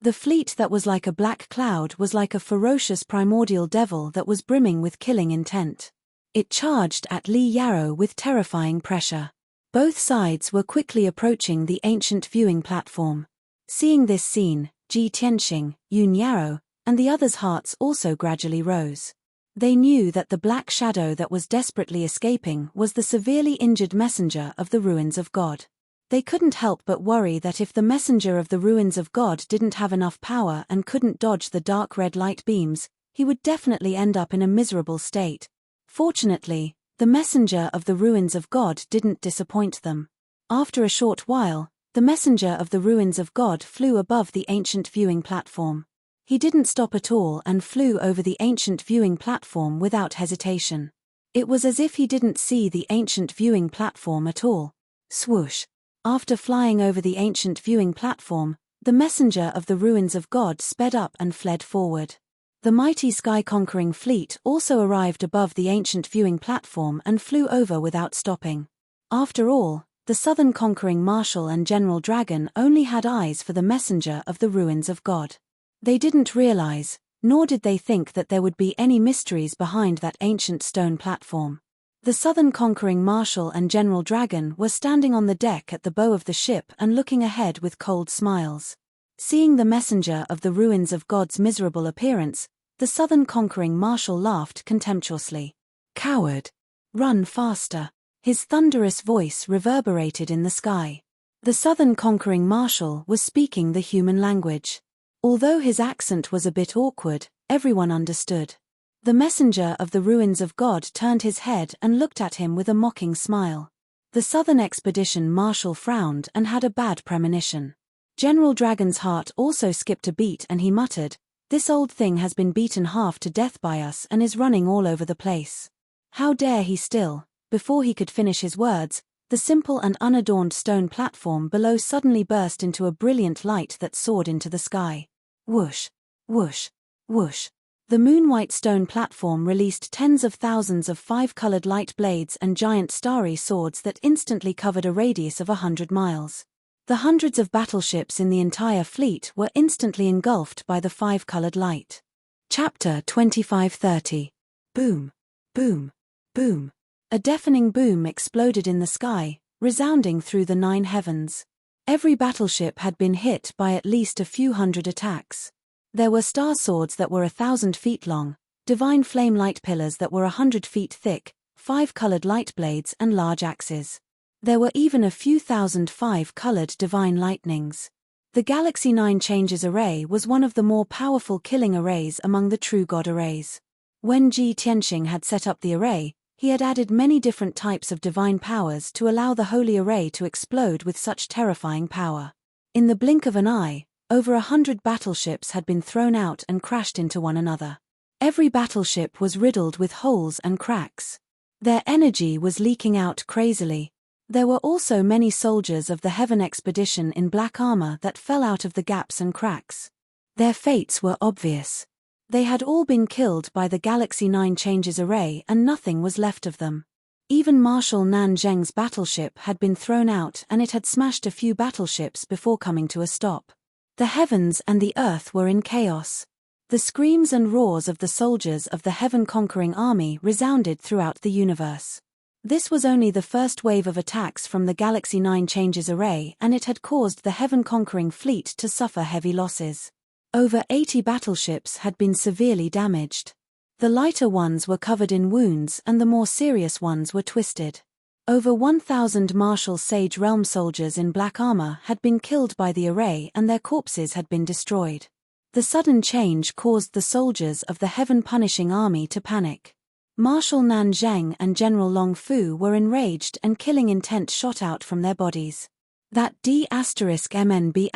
The fleet that was like a black cloud was like a ferocious primordial devil that was brimming with killing intent. It charged at Li Yarrow with terrifying pressure. Both sides were quickly approaching the ancient viewing platform. Seeing this scene, Ji Tianqing, Yun Yarrow, and the others' hearts also gradually rose. They knew that the black shadow that was desperately escaping was the severely injured messenger of the ruins of God. They couldn't help but worry that if the messenger of the ruins of God didn't have enough power and couldn't dodge the dark red light beams, he would definitely end up in a miserable state. Fortunately, the messenger of the ruins of God didn't disappoint them. After a short while, the messenger of the ruins of God flew above the ancient viewing platform. He didn't stop at all and flew over the ancient viewing platform without hesitation. It was as if he didn't see the ancient viewing platform at all. Swoosh! After flying over the ancient viewing platform, the messenger of the ruins of God sped up and fled forward. The mighty sky-conquering fleet also arrived above the ancient viewing platform and flew over without stopping. After all, the southern conquering Marshal and General Dragon only had eyes for the messenger of the ruins of God. They didn't realize, nor did they think that there would be any mysteries behind that ancient stone platform. The southern conquering Marshal and General Dragon were standing on the deck at the bow of the ship and looking ahead with cold smiles. Seeing the messenger of the ruins of God's miserable appearance, the southern conquering Marshal laughed contemptuously. "Coward! Run faster!" His thunderous voice reverberated in the sky. The southern conquering Marshal was speaking the human language. Although his accent was a bit awkward, Everyone understood. The messenger of the ruins of God turned his head and looked at him with a mocking smile. The Southern Expedition Marshal frowned and had a bad premonition. General Dragon's heart also skipped a beat and he muttered, "This old thing has been beaten half to death by us and is running all over the place. How dare he still?" Before he could finish his words, the simple and unadorned stone platform below suddenly burst into a brilliant light that soared into the sky. Whoosh, whoosh, whoosh. The moon-white stone platform released tens of thousands of five-colored light blades and giant starry swords that instantly covered a radius of 100 miles. The hundreds of battleships in the entire fleet were instantly engulfed by the five-colored light. Chapter 25:30. Boom, boom, boom. A deafening boom exploded in the sky, resounding through the 9 heavens. Every battleship had been hit by at least a few hundred attacks. There were star swords that were 1,000 feet long, divine flame light pillars that were 100 feet thick, five-colored light blades and large axes. There were even a few thousand five-colored divine lightnings. The Galaxy 9 Changes Array was one of the more powerful killing arrays among the true God arrays. When Ji Tianxing had set up the array, he had added many different types of divine powers to allow the holy array to explode with such terrifying power. In the blink of an eye, over 100 battleships had been thrown out and crashed into one another. Every battleship was riddled with holes and cracks. Their energy was leaking out crazily. There were also many soldiers of the Heaven Expedition in black armor that fell out of the gaps and cracks. Their fates were obvious. They had all been killed by the Galaxy 9 Changes Array and nothing was left of them. Even Marshal Nan Zheng's battleship had been thrown out and it had smashed a few battleships before coming to a stop. The heavens and the earth were in chaos. The screams and roars of the soldiers of the heaven-conquering army resounded throughout the universe. This was only the first wave of attacks from the Galaxy 9 Changes Array and it had caused the heaven-conquering fleet to suffer heavy losses. Over 80 battleships had been severely damaged. The lighter ones were covered in wounds and the more serious ones were twisted. Over 1,000 Marshal Sage Realm soldiers in black armor had been killed by the array and their corpses had been destroyed. The sudden change caused the soldiers of the heaven-punishing army to panic. Marshal Nan Zheng and General Long Fu were enraged and killing intent shot out from their bodies. That D*MNB**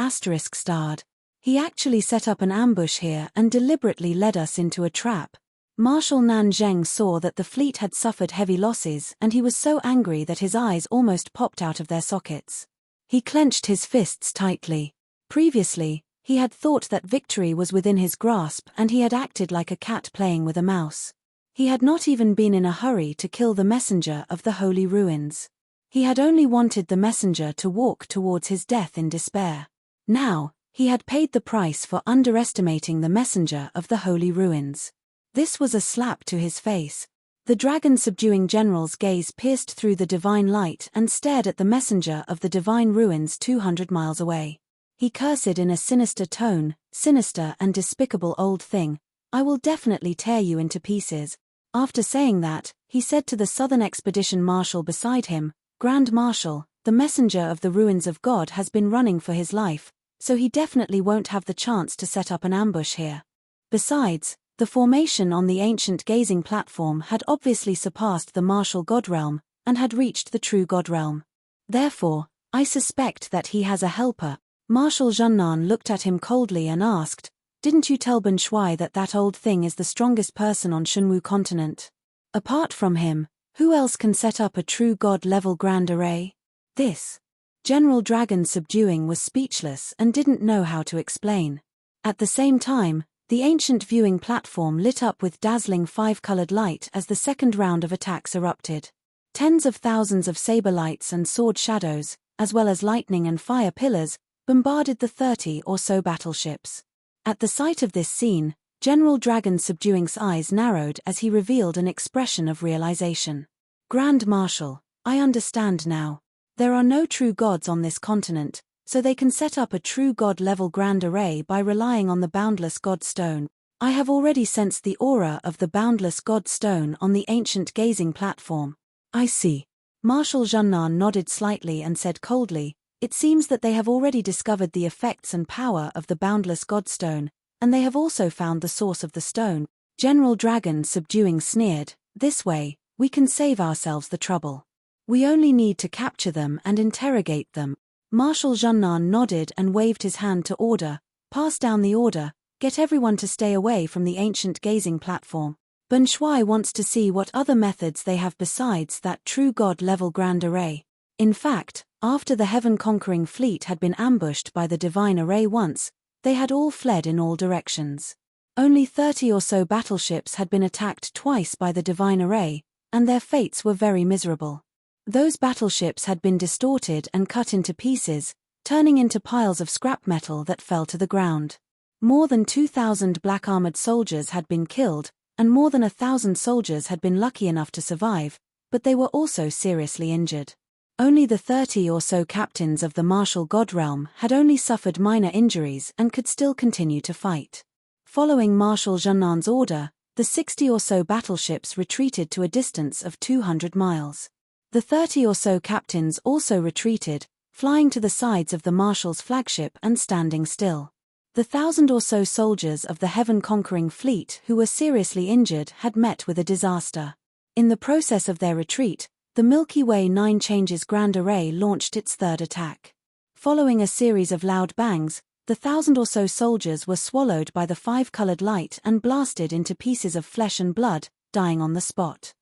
starred. He actually set up an ambush here and deliberately led us into a trap. Marshal Nan Zheng saw that the fleet had suffered heavy losses and he was so angry that his eyes almost popped out of their sockets. He clenched his fists tightly. Previously, he had thought that victory was within his grasp and he had acted like a cat playing with a mouse. He had not even been in a hurry to kill the messenger of the holy ruins. He had only wanted the messenger to walk towards his death in despair. Now, he had paid the price for underestimating the messenger of the holy ruins. This was a slap to his face. The dragon-subduing general's gaze pierced through the divine light and stared at the messenger of the divine ruins 200 miles away. He cursed in a sinister tone, "Sinister and despicable old thing, I will definitely tear you into pieces." After saying that, he said to the Southern Expedition Marshal beside him, "Grand Marshal, the messenger of the ruins of God has been running for his life, so he definitely won't have the chance to set up an ambush here. Besides, the formation on the ancient gazing platform had obviously surpassed the martial God realm, and had reached the true God realm. Therefore, I suspect that he has a helper." Marshal Zhunnan looked at him coldly and asked, "Didn't you tell Ben Shuai that that old thing is the strongest person on Shunwu continent? Apart from him, who else can set up a true God-level grand array?" This General Dragon Subduing was speechless and didn't know how to explain. At the same time, the ancient viewing platform lit up with dazzling five-colored light as the second round of attacks erupted. Tens of thousands of saber lights and sword shadows, as well as lightning and fire pillars, bombarded the 30 or so battleships. At the sight of this scene, General Dragon Subduing's eyes narrowed as he revealed an expression of realization. "Grand Marshal, I understand now. There are no true gods on this continent, so they can set up a true God-level grand array by relying on the boundless God stone. I have already sensed the aura of the boundless God stone on the ancient gazing platform." "I see." Marshal Zhunnan nodded slightly and said coldly, "It seems that they have already discovered the effects and power of the boundless God stone, and they have also found the source of the stone. General Dragon subduing sneered, "This way, we can save ourselves the trouble. We only need to capture them and interrogate them." Marshal Junnan nodded and waved his hand to order, "Pass down the order, get everyone to stay away from the ancient gazing platform. Ben Shui wants to see what other methods they have besides that true god-level grand array." In fact, after the heaven-conquering fleet had been ambushed by the divine array once, they had all fled in all directions. Only 30 or so battleships had been attacked twice by the divine array, and their fates were very miserable. Those battleships had been distorted and cut into pieces, turning into piles of scrap metal that fell to the ground. More than 2,000 black-armored soldiers had been killed, and more than 1,000 soldiers had been lucky enough to survive, but they were also seriously injured. Only the 30 or so captains of the martial god realm had only suffered minor injuries and could still continue to fight. Following Marshal Junnan's order, the 60 or so battleships retreated to a distance of 200 miles. The 30 or so captains also retreated, flying to the sides of the marshal's flagship and standing still. The 1,000 or so soldiers of the heaven-conquering fleet who were seriously injured had met with a disaster. In the process of their retreat, the Milky Way 9 Changes Grand Array launched its third attack. Following a series of loud bangs, the 1,000 or so soldiers were swallowed by the 5-colored light and blasted into pieces of flesh and blood, dying on the spot.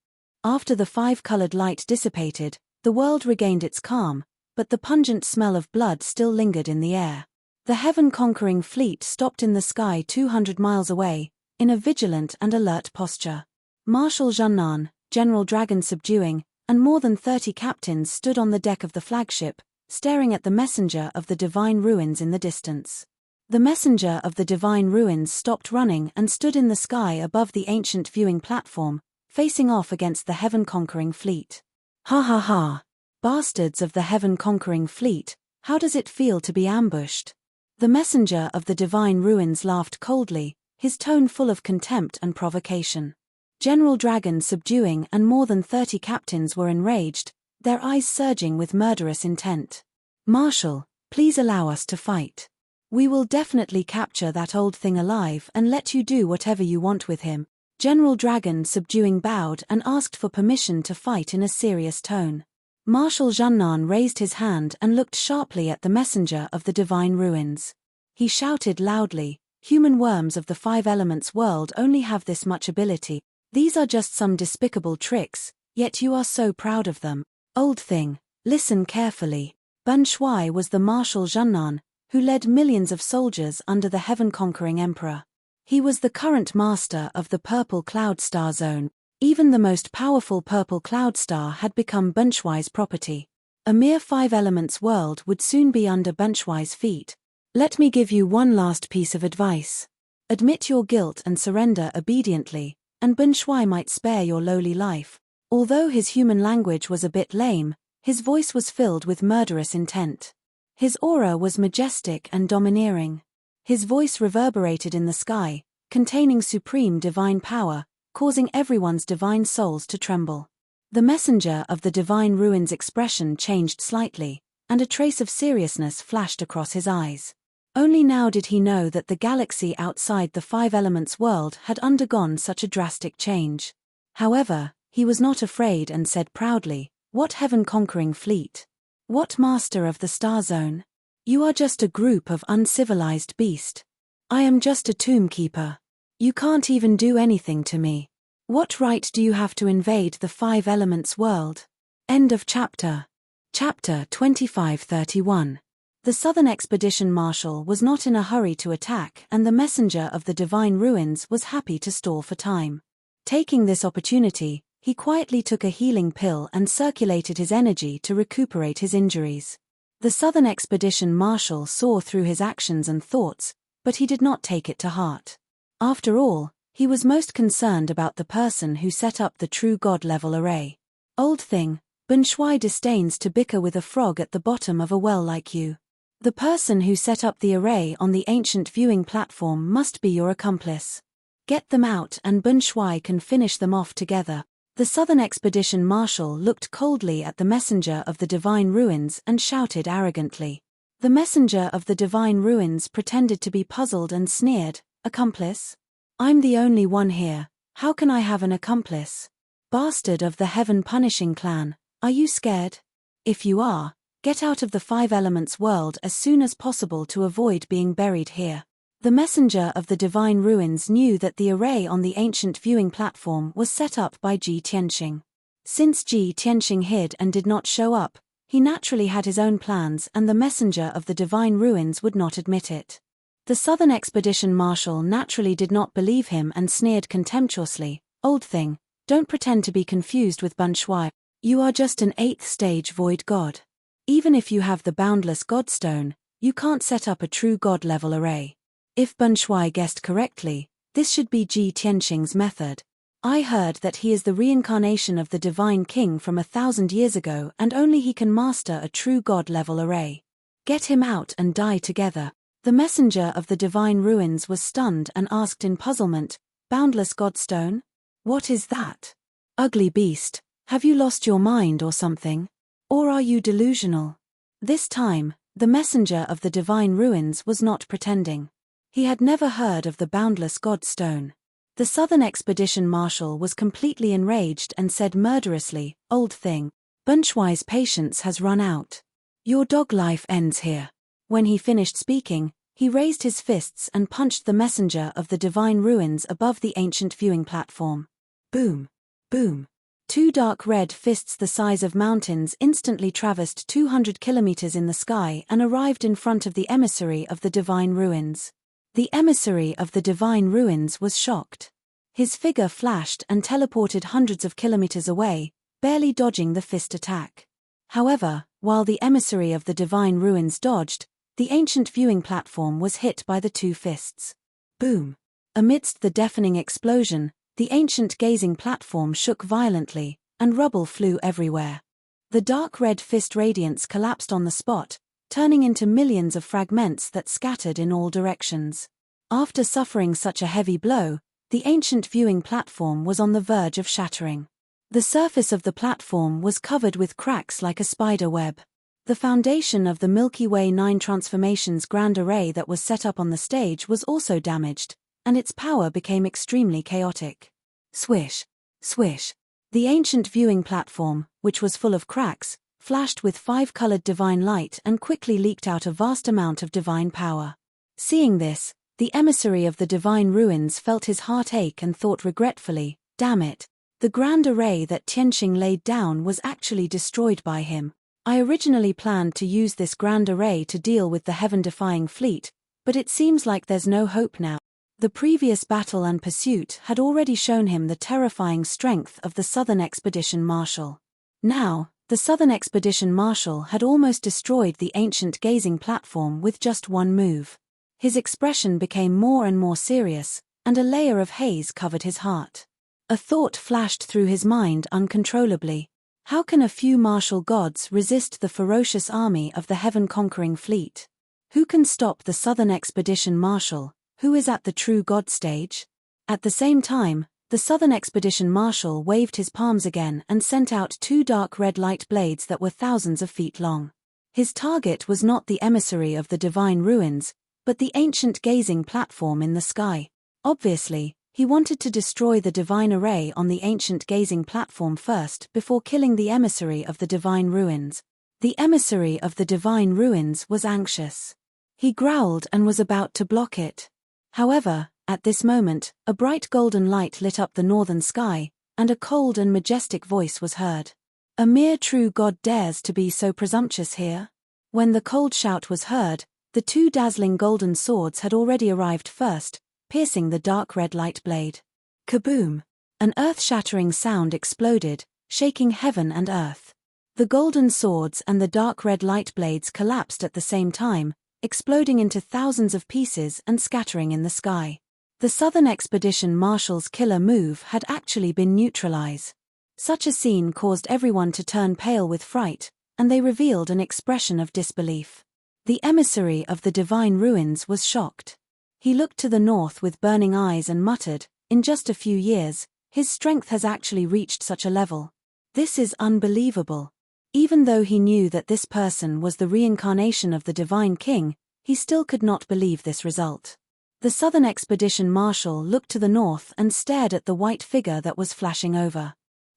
After the 5-colored light dissipated, the world regained its calm, but the pungent smell of blood still lingered in the air. The heaven-conquering fleet stopped in the sky 200 miles away, in a vigilant and alert posture. Marshal Junnan, General Dragon subduing, and more than 30 captains stood on the deck of the flagship, staring at the messenger of the divine ruins in the distance. The messenger of the divine ruins stopped running and stood in the sky above the ancient viewing platform, facing off against the heaven-conquering fleet. "Ha ha ha! Bastards of the heaven-conquering fleet, how does it feel to be ambushed?" The messenger of the divine ruins laughed coldly, his tone full of contempt and provocation. General Dragon subduing and more than 30 captains were enraged, their eyes surging with murderous intent. "Marshal, please allow us to fight. We will definitely capture that old thing alive and let you do whatever you want with him." General Dragon subduing bowed and asked for permission to fight in a serious tone. Marshal Junnan raised his hand and looked sharply at the messenger of the divine ruins. He shouted loudly, "Human worms of the 5 elements world only have this much ability. These are just some despicable tricks, yet you are so proud of them. Old thing, listen carefully." Ben Shui was the Marshal Junnan, who led millions of soldiers under the heaven-conquering emperor. He was the current master of the Purple Cloud Star Zone. Even the most powerful Purple Cloud Star had become Ben Shui's property. A mere 5 elements world would soon be under Ben Shui's feet. "Let me give you one last piece of advice. Admit your guilt and surrender obediently, and Ben Shui might spare your lowly life." Although his human language was a bit lame, his voice was filled with murderous intent. His aura was majestic and domineering. His voice reverberated in the sky, containing supreme divine power, causing everyone's divine souls to tremble. The messenger of the divine ruins' expression changed slightly, and a trace of seriousness flashed across his eyes. Only now did he know that the galaxy outside the 5 elements world had undergone such a drastic change. However, he was not afraid and said proudly, "What heaven-conquering fleet? What master of the Star Zone? You are just a group of uncivilized beasts. I am just a tomb keeper. You can't even do anything to me. What right do you have to invade the 5 elements world?" End of chapter. Chapter 2531. The Southern Expedition Marshal was not in a hurry to attack, and the messenger of the divine ruins was happy to stall for time. Taking this opportunity, he quietly took a healing pill and circulated his energy to recuperate his injuries. The Southern Expedition Marshal saw through his actions and thoughts, but he did not take it to heart. After all, he was most concerned about the person who set up the true god-level array. "Old thing, Ben Shui disdains to bicker with a frog at the bottom of a well like you. The person who set up the array on the ancient viewing platform must be your accomplice. Get them out and Ben Shui can finish them off together." The Southern Expedition Marshal looked coldly at the messenger of the divine ruins and shouted arrogantly. The messenger of the divine ruins pretended to be puzzled and sneered, Accomplice? I'm the only one here. How can I have an accomplice? Bastard of the heaven punishing clan, are you scared? If you are, get out of the Five Elements world as soon as possible to avoid being buried here. The messenger of the divine ruins knew that the array on the ancient viewing platform was set up by Ji Tianxing. Since Ji Tianxing hid and did not show up, he naturally had his own plans, and the messenger of the divine ruins would not admit it. The Southern Expedition Marshal naturally did not believe him and sneered contemptuously, "Old thing, don't pretend to be confused with Bun Shui. You are just an 8th stage void god. Even if you have the boundless godstone, you can't set up a true god-level array." If Bun Shui guessed correctly, this should be Ji Tianxing's method. I heard that he is the reincarnation of the Divine King from 1,000 years ago, and only he can master a true god-level array. Get him out and die together. The messenger of the divine ruins was stunned and asked in puzzlement, "Boundless godstone? What is that? Ugly beast, have you lost your mind or something? Or are you delusional?" This time, the messenger of the divine ruins was not pretending. He had never heard of the boundless godstone. The Southern Expedition Marshal was completely enraged and said murderously, "Old thing, Bun Shui's patience has run out. Your dog life ends here." When he finished speaking, he raised his fists and punched the messenger of the divine ruins above the ancient viewing platform. Boom! Boom! 2 dark red fists the size of mountains instantly traversed 200 kilometers in the sky and arrived in front of the emissary of the divine ruins. The emissary of the divine ruins was shocked. His figure flashed and teleported hundreds of kilometers away, barely dodging the fist attack. However, while the emissary of the divine ruins dodged, the ancient viewing platform was hit by the 2 fists. Boom! Amidst the deafening explosion, the ancient gazing platform shook violently, and rubble flew everywhere. The dark red fist radiance collapsed on the spot, turning into millions of fragments that scattered in all directions. After suffering such a heavy blow, the ancient viewing platform was on the verge of shattering. The surface of the platform was covered with cracks like a spider web. The foundation of the Milky Way 9 transformations grand array that was set up on the stage was also damaged, and its power became extremely chaotic. Swish! Swish! The ancient viewing platform, which was full of cracks, flashed with 5-colored divine light and quickly leaked out a vast amount of divine power. Seeing this, the emissary of the divine ruins felt his heart ache and thought regretfully, "Damn it. The grand array that Tianxing laid down was actually destroyed by him. I originally planned to use this grand array to deal with the heaven-defying fleet, but it seems like there's no hope now." The previous battle and pursuit had already shown him the terrifying strength of the Southern Expedition Marshal. Now, the Southern Expedition Marshal had almost destroyed the ancient gazing platform with just one move. His expression became more and more serious, and a layer of haze covered his heart. A thought flashed through his mind uncontrollably. How can a few martial gods resist the ferocious army of the heaven-conquering fleet? Who can stop the Southern Expedition Marshal, who is at the true god stage? At the same time, the Southern Expedition Marshal waved his palms again and sent out 2 dark red light blades that were thousands of feet long. His target was not the emissary of the divine ruins, but the ancient gazing platform in the sky. Obviously, he wanted to destroy the divine array on the ancient gazing platform first before killing the emissary of the divine ruins. The emissary of the divine ruins was anxious. He growled and was about to block it. However, at this moment, a bright golden light lit up the northern sky, and a cold and majestic voice was heard. "A mere true god dares to be so presumptuous here?" When the cold shout was heard, the 2 dazzling golden swords had already arrived first, piercing the dark red light blade. Kaboom! An earth-shattering sound exploded, shaking heaven and earth. The golden swords and the dark red light blades collapsed at the same time, exploding into thousands of pieces and scattering in the sky. The Southern Expedition Marshal's killer move had actually been neutralized. Such a scene caused everyone to turn pale with fright, and they revealed an expression of disbelief. The emissary of the divine ruins was shocked. He looked to the north with burning eyes and muttered, "In just a few years, his strength has actually reached such a level. This is unbelievable." Even though he knew that this person was the reincarnation of the Divine King, he still could not believe this result. The Southern Expedition Marshal looked to the north and stared at the white figure that was flashing over.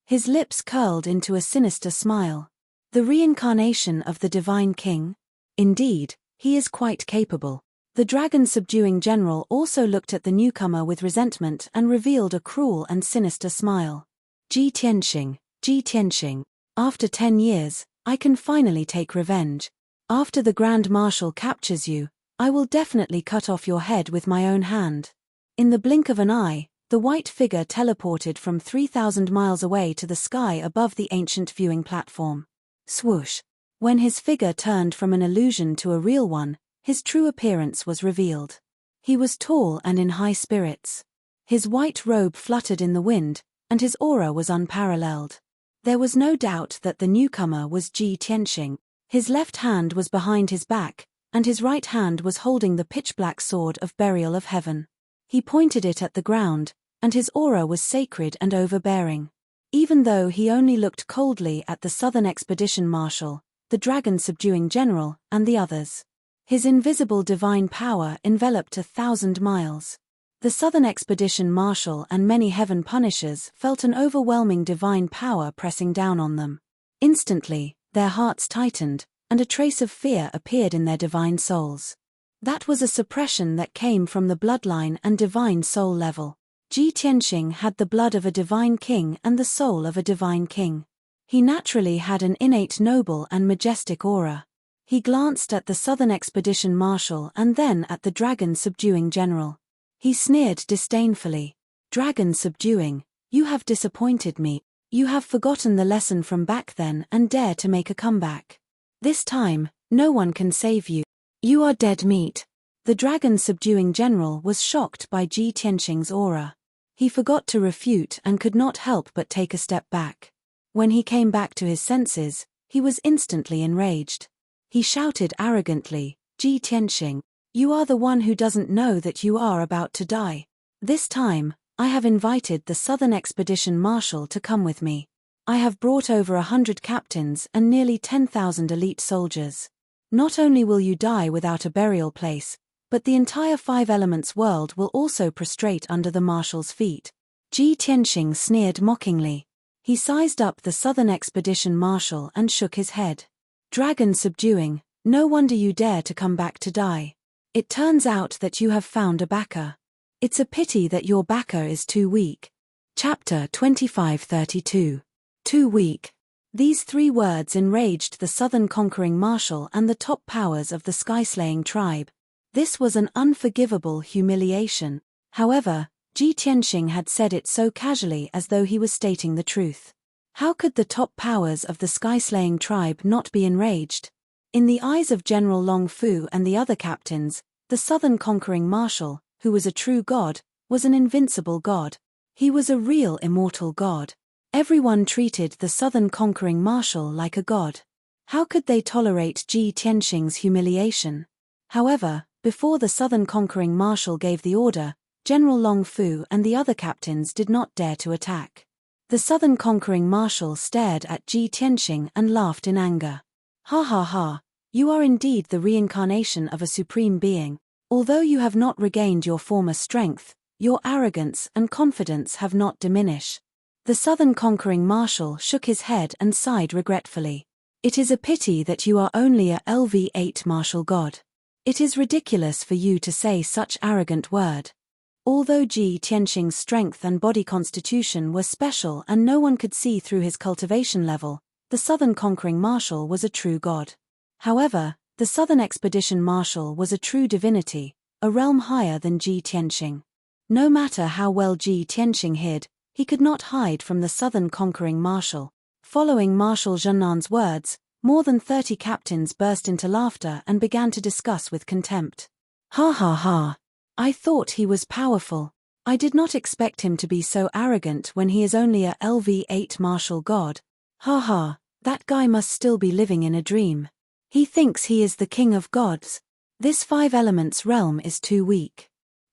His lips curled into a sinister smile. The reincarnation of the Divine King? Indeed, he is quite capable. The dragon-subduing general also looked at the newcomer with resentment and revealed a cruel and sinister smile. Ji Tianxing, after 10 years, I can finally take revenge. After the Grand Marshal captures you, I will definitely cut off your head with my own hand. In the blink of an eye, the white figure teleported from 3,000 miles away to the sky above the ancient viewing platform. Swoosh! When his figure turned from an illusion to a real one, his true appearance was revealed. He was tall and in high spirits. His white robe fluttered in the wind, and his aura was unparalleled. There was no doubt that the newcomer was Ji Tianxing. His left hand was behind his back, and his right hand was holding the pitch-black sword of burial of heaven. He pointed it at the ground, and his aura was sacred and overbearing. Even though he only looked coldly at the Southern Expedition Marshal, the dragon-subduing general, and the others. His invisible divine power enveloped 1,000 miles. The Southern Expedition Marshal and many heaven punishers felt an overwhelming divine power pressing down on them. Instantly, their hearts tightened, and a trace of fear appeared in their divine souls. That was a suppression that came from the bloodline and divine soul level. Ji Tianxing had the blood of a divine king and the soul of a divine king. He naturally had an innate noble and majestic aura. He glanced at the Southern Expedition Marshal and then at the dragon-subduing general. He sneered disdainfully. Dragon-subduing, you have disappointed me. You have forgotten the lesson from back then and dare to make a comeback. This time, no one can save you. You are dead meat. The dragon-subduing general was shocked by Ji Tianxing's aura. He forgot to refute and could not help but take a step back. When he came back to his senses, he was instantly enraged. He shouted arrogantly, Ji Tianxing, you are the one who doesn't know that you are about to die. This time, I have invited the Southern Expedition Marshal to come with me. I have brought over 100 captains and nearly 10,000 elite soldiers. Not only will you die without a burial place, but the entire Five Elements world will also prostrate under the Marshal's feet. Ji Tianxing sneered mockingly. He sized up the Southern Expedition Marshal and shook his head. Dragon subduing, no wonder you dare to come back to die. It turns out that you have found a backer. It's a pity that your backer is too weak. Chapter 2532. Too weak. These 3 words enraged the Southern Conquering Marshal and the top powers of the Sky-slaying tribe. This was an unforgivable humiliation. However, Ji Tianxing had said it so casually as though he was stating the truth. How could the top powers of the Sky-slaying tribe not be enraged? In the eyes of General Long Fu and the other captains, the Southern Conquering Marshal, who was a true god, was an invincible god. He was a real immortal god. Everyone treated the Southern Conquering Marshal like a god. How could they tolerate Ji Tianxing's humiliation? However, before the Southern Conquering Marshal gave the order, General Long Fu and the other captains did not dare to attack. The Southern Conquering Marshal stared at Ji Tianxing and laughed in anger. Ha ha ha, you are indeed the reincarnation of a supreme being. Although you have not regained your former strength, your arrogance and confidence have not diminished. The Southern Conquering Marshal shook his head and sighed regretfully. It is a pity that you are only a LV8 martial god. It is ridiculous for you to say such arrogant word. Although Ji Tianxing's strength and body constitution were special and no one could see through his cultivation level, the Southern Conquering Marshal was a true god. However, the Southern Expedition Marshal was a true divinity, a realm higher than Ji Tianxing. No matter how well Ji Tianxing hid, he could not hide from the Southern Conquering Marshal. Following Marshal Zhennan's words, more than 30 captains burst into laughter and began to discuss with contempt. Ha ha ha! I thought he was powerful. I did not expect him to be so arrogant when he is only a LV8 martial god. Ha ha, that guy must still be living in a dream. He thinks he is the king of gods. This Five Elements realm is too weak.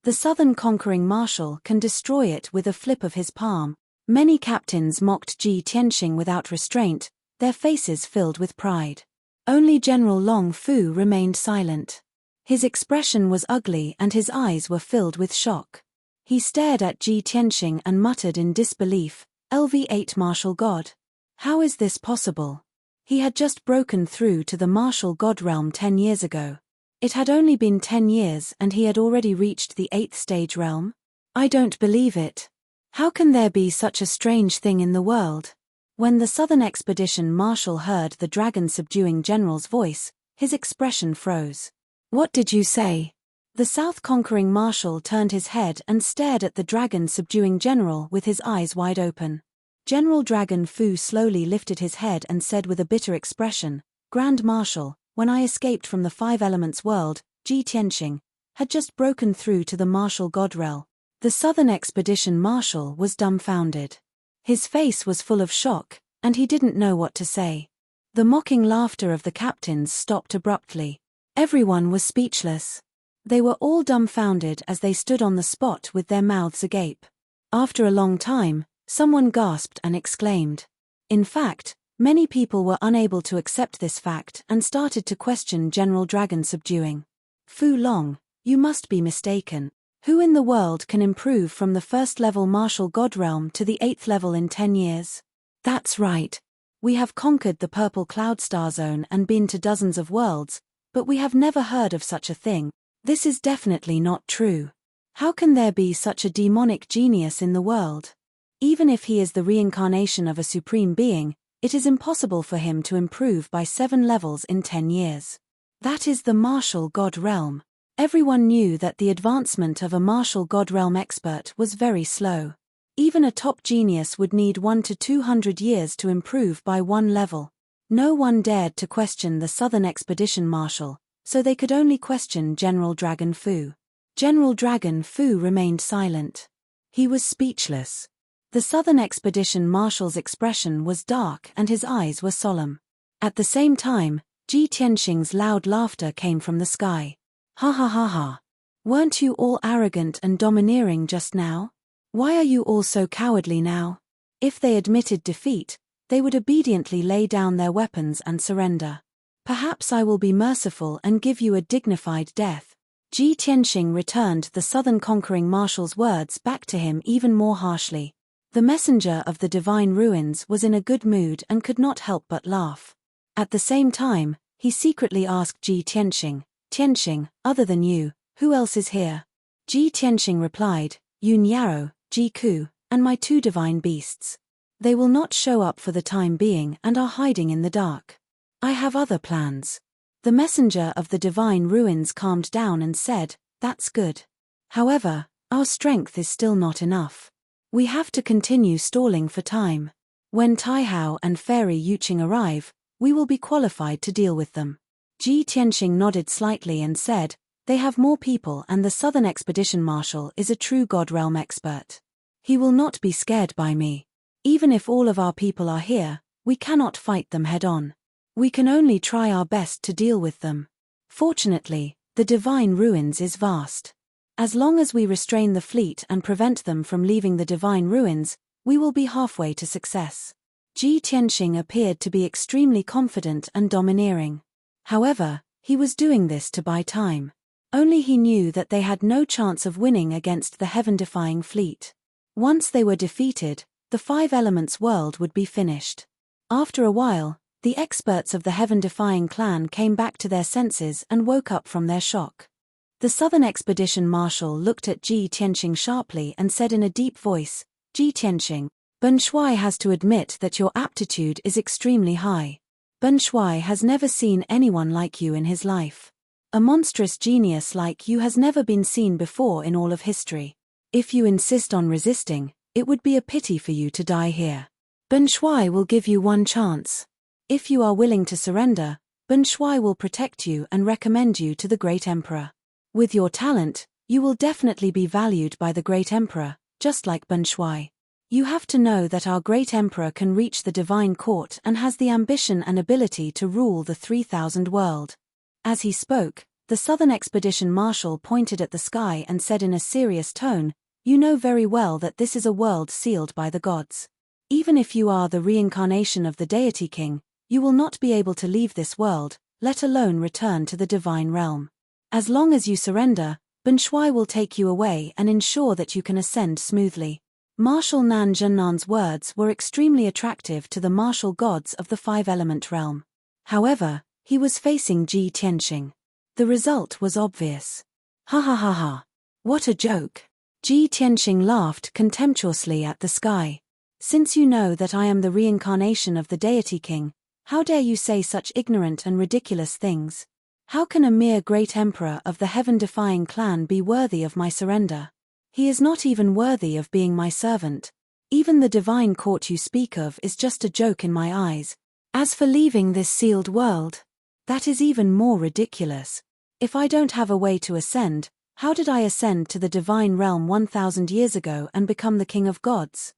The Southern Conquering Marshal can destroy it with a flip of his palm. Many captains mocked Ji Tianxing without restraint, their faces filled with pride. Only General Long Fu remained silent. His expression was ugly and his eyes were filled with shock. He stared at Ji Tianxing and muttered in disbelief, "LV8 martial god? How is this possible?" He had just broken through to the martial god realm 10 years ago. It had only been 10 years and he had already reached the 8th stage realm? I don't believe it. How can there be such a strange thing in the world? When the Southern Expedition Marshal heard the dragon-subduing general's voice, his expression froze. What did you say? The South-conquering Marshal turned his head and stared at the dragon-subduing general with his eyes wide open. General Dragon Fu slowly lifted his head and said with a bitter expression, "Grand Marshal, when I escaped from the Five Elements world, Ji Tianxing had just broken through to the martial god realm." The Southern Expedition Marshal was dumbfounded. His face was full of shock, and he didn't know what to say. The mocking laughter of the captains stopped abruptly. Everyone was speechless. They were all dumbfounded as they stood on the spot with their mouths agape. After a long time, someone gasped and exclaimed. In fact, many people were unable to accept this fact and started to question General Dragon Subduing. Fu Long, you must be mistaken. Who in the world can improve from the first-level martial god realm to the 8th level in 10 years? That's right. We have conquered the Purple Cloud Star Zone and been to dozens of worlds, but we have never heard of such a thing. This is definitely not true. How can there be such a demonic genius in the world? Even if he is the reincarnation of a supreme being, it is impossible for him to improve by 7 levels in 10 years. That is the martial god realm. Everyone knew that the advancement of a martial god realm expert was very slow. Even a top genius would need 100 to 200 years to improve by 1 level. No one dared to question the Southern Expedition Marshal, so they could only question General Dragon Fu. General Dragon Fu remained silent. He was speechless. The Southern Expedition Marshal's expression was dark and his eyes were solemn. At the same time, Ji Tianxing's loud laughter came from the sky. Ha ha ha ha. Weren't you all arrogant and domineering just now? Why are you all so cowardly now? If they admitted defeat, they would obediently lay down their weapons and surrender. Perhaps I will be merciful and give you a dignified death. Ji Tianxing returned the Southern conquering Marshal's words back to him even more harshly. The messenger of the divine ruins was in a good mood and could not help but laugh. At the same time, he secretly asked Ji Tianxing, "Tianxing, other than you, who else is here?" Ji Tianxing replied, "Yun Yaro, Ji Ku, and my 2 divine beasts. They will not show up for the time being and are hiding in the dark. I have other plans." The messenger of the divine ruins calmed down and said, "That's good. However, our strength is still not enough. We have to continue stalling for time. When Taihao and Fairy Yuqing arrive, we will be qualified to deal with them." Ji Tianxing nodded slightly and said, "They have more people and the Southern Expedition Marshal is a true God Realm expert. He will not be scared by me. Even if all of our people are here, we cannot fight them head-on. We can only try our best to deal with them. Fortunately, the Divine Ruins is vast. As long as we restrain the fleet and prevent them from leaving the Divine Ruins, we will be halfway to success." Ji Tianxing appeared to be extremely confident and domineering. However, he was doing this to buy time. Only he knew that they had no chance of winning against the heaven-defying fleet. Once they were defeated, the Five Elements world would be finished. After a while, the experts of the heaven-defying clan came back to their senses and woke up from their shock. The Southern Expedition Marshal looked at Ji Tianxing sharply and said in a deep voice, "Ji Tianxing, Ben Shuai has to admit that your aptitude is extremely high. Ben Shuai has never seen anyone like you in his life. A monstrous genius like you has never been seen before in all of history. If you insist on resisting, it would be a pity for you to die here. Ben Shuai will give you 1 chance. If you are willing to surrender, Ben Shuai will protect you and recommend you to the Great Emperor. With your talent, you will definitely be valued by the Great Emperor, just like Ben Shuai. You have to know that our Great Emperor can reach the Divine Court and has the ambition and ability to rule the 3000 world." As he spoke, the Southern Expedition Marshal pointed at the sky and said in a serious tone, "You know very well that this is a world sealed by the gods. Even if you are the reincarnation of the Deity King, you will not be able to leave this world, let alone return to the divine realm. As long as you surrender, Ben Shui will take you away and ensure that you can ascend smoothly. Martial Nan Zhennan's words were extremely attractive to the martial gods of the five-element realm. However, he was facing Ji Tianxing. The result was obvious. Ha ha ha ha. What a joke. Ji Tianxing laughed contemptuously at the sky. Since you know that I am the reincarnation of the deity king, how dare you say such ignorant and ridiculous things? How can a mere great emperor of the heaven-defying clan be worthy of my surrender? He is not even worthy of being my servant. Even the divine court you speak of is just a joke in my eyes. As for leaving this sealed world, that is even more ridiculous. If I don't have a way to ascend, how did I ascend to the divine realm 1,000 years ago and become the king of gods?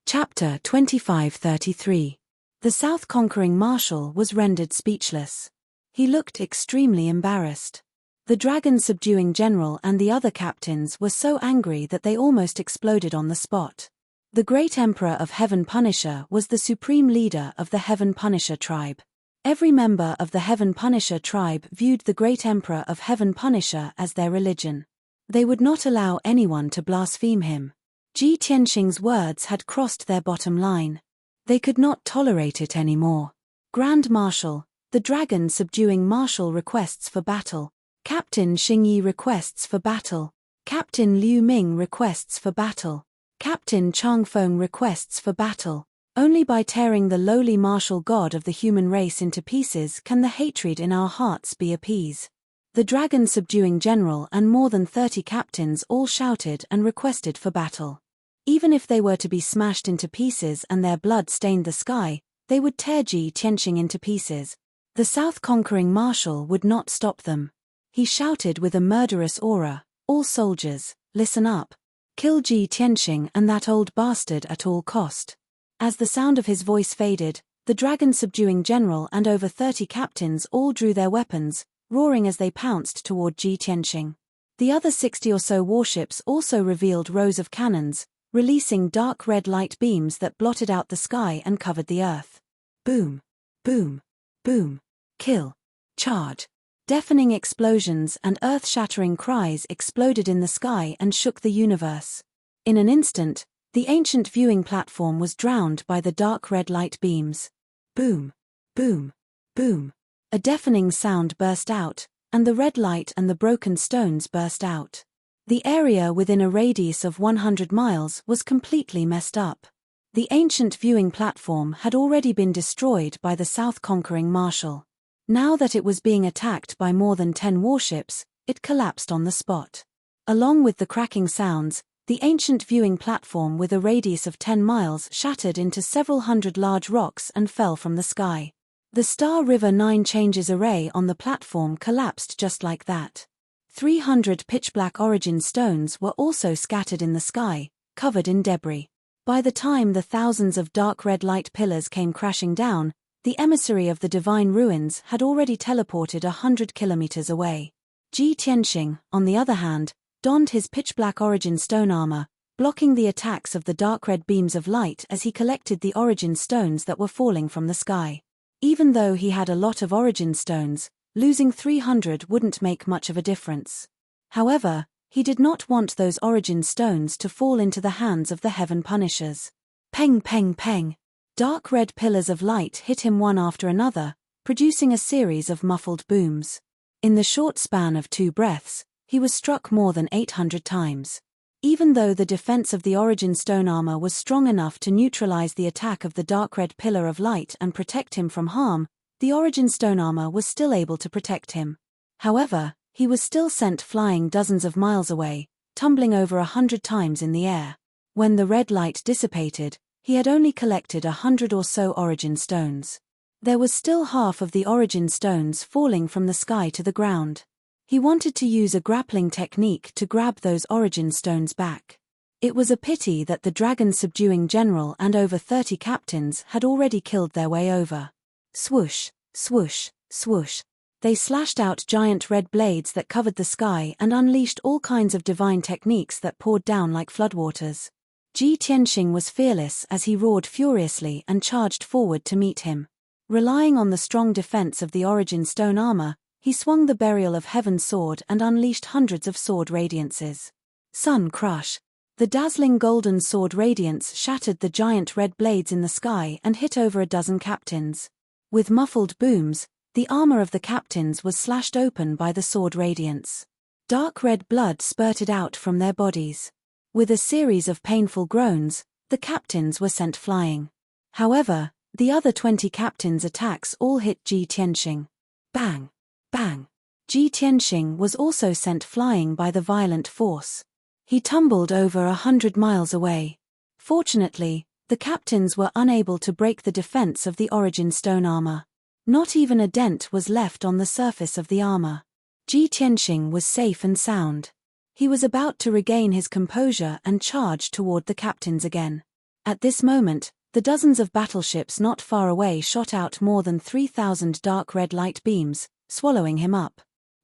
Chapter 25:33. The South conquering marshal was rendered speechless. He looked extremely embarrassed. The dragon subduing general and the other captains were so angry that they almost exploded on the spot. The great emperor of Heaven Punisher was the supreme leader of the Heaven Punisher tribe. Every member of the Heaven Punisher tribe viewed the great emperor of Heaven Punisher as their religion. They would not allow anyone to blaspheme him. Ji Tianxing's words had crossed their bottom line. They could not tolerate it anymore. Grand Marshal, the dragon subduing marshal requests for battle. Captain Xingyi requests for battle. Captain Liu Ming requests for battle. Captain Changfeng requests for battle. Only by tearing the lowly martial god of the human race into pieces can the hatred in our hearts be appeased. The dragon subduing general and more than 30 captains all shouted and requested for battle. Even if they were to be smashed into pieces and their blood stained the sky, they would tear Ji Tianxing into pieces. The South conquering marshal would not stop them. He shouted with a murderous aura, "All soldiers, listen up. Kill Ji Tianxing and that old bastard at all cost." As the sound of his voice faded, the dragon subduing general and over 30 captains all drew their weapons, roaring as they pounced toward Ji Tianxing. The other 60 or so warships also revealed rows of cannons, releasing dark red light beams that blotted out the sky and covered the earth. Boom! Boom! Boom! Kill! Charge! Deafening explosions and earth-shattering cries exploded in the sky and shook the universe. In an instant, the ancient viewing platform was drowned by the dark red light beams. Boom! Boom! Boom! A deafening sound burst out, and the red light and the broken stones burst out. The area within a radius of 100 miles was completely messed up. The ancient viewing platform had already been destroyed by the South conquering marshal. Now that it was being attacked by more than 10 warships, it collapsed on the spot. Along with the cracking sounds, the ancient viewing platform with a radius of 10 miles shattered into several hundred large rocks and fell from the sky. The Star River 9 changes array on the platform collapsed just like that. 300 pitch-black origin stones were also scattered in the sky, covered in debris. By the time the thousands of dark red light pillars came crashing down, the emissary of the divine ruins had already teleported 100 kilometers away. Ji Tianxing, on the other hand, donned his pitch-black origin stone armor, blocking the attacks of the dark red beams of light as he collected the origin stones that were falling from the sky. Even though he had a lot of origin stones, losing 300 wouldn't make much of a difference. However, he did not want those origin stones to fall into the hands of the Heaven Punishers. Peng peng peng. Dark red pillars of light hit him one after another, producing a series of muffled booms. In the short span of 2 breaths, he was struck more than 800 times. Even though the defense of the origin stone armor was strong enough to neutralize the attack of the dark red pillar of light and protect him from harm, the origin stone armor was still able to protect him. However, he was still sent flying dozens of miles away, tumbling over 100 times in the air. When the red light dissipated, he had only collected 100 or so origin stones. There was still half of the origin stones falling from the sky to the ground. He wanted to use a grappling technique to grab those origin stones back. It was a pity that the dragon subduing general and over 30 captains had already killed their way over. Swoosh, swoosh, swoosh. They slashed out giant red blades that covered the sky and unleashed all kinds of divine techniques that poured down like floodwaters. Ji Tianxing was fearless as he roared furiously and charged forward to meet him. Relying on the strong defense of the origin stone armor, He swung the burial of heaven sword and unleashed hundreds of sword radiances. Sun crush. The dazzling golden sword radiance shattered the giant red blades in the sky and hit over a dozen captains. With muffled booms, the armor of the captains was slashed open by the sword radiance. Dark red blood spurted out from their bodies. With a series of painful groans, the captains were sent flying. However, the other 20 captains' attacks all hit Ji Tianxing. Bang! Bang! Ji Tianxing was also sent flying by the violent force. He tumbled over 100 miles away. Fortunately, the captains were unable to break the defense of the origin stone armor. Not even a dent was left on the surface of the armor. Ji Tianxing was safe and sound. He was about to regain his composure and charge toward the captains again. At this moment, the dozens of battleships not far away shot out more than 3,000 dark red light beams, swallowing him up.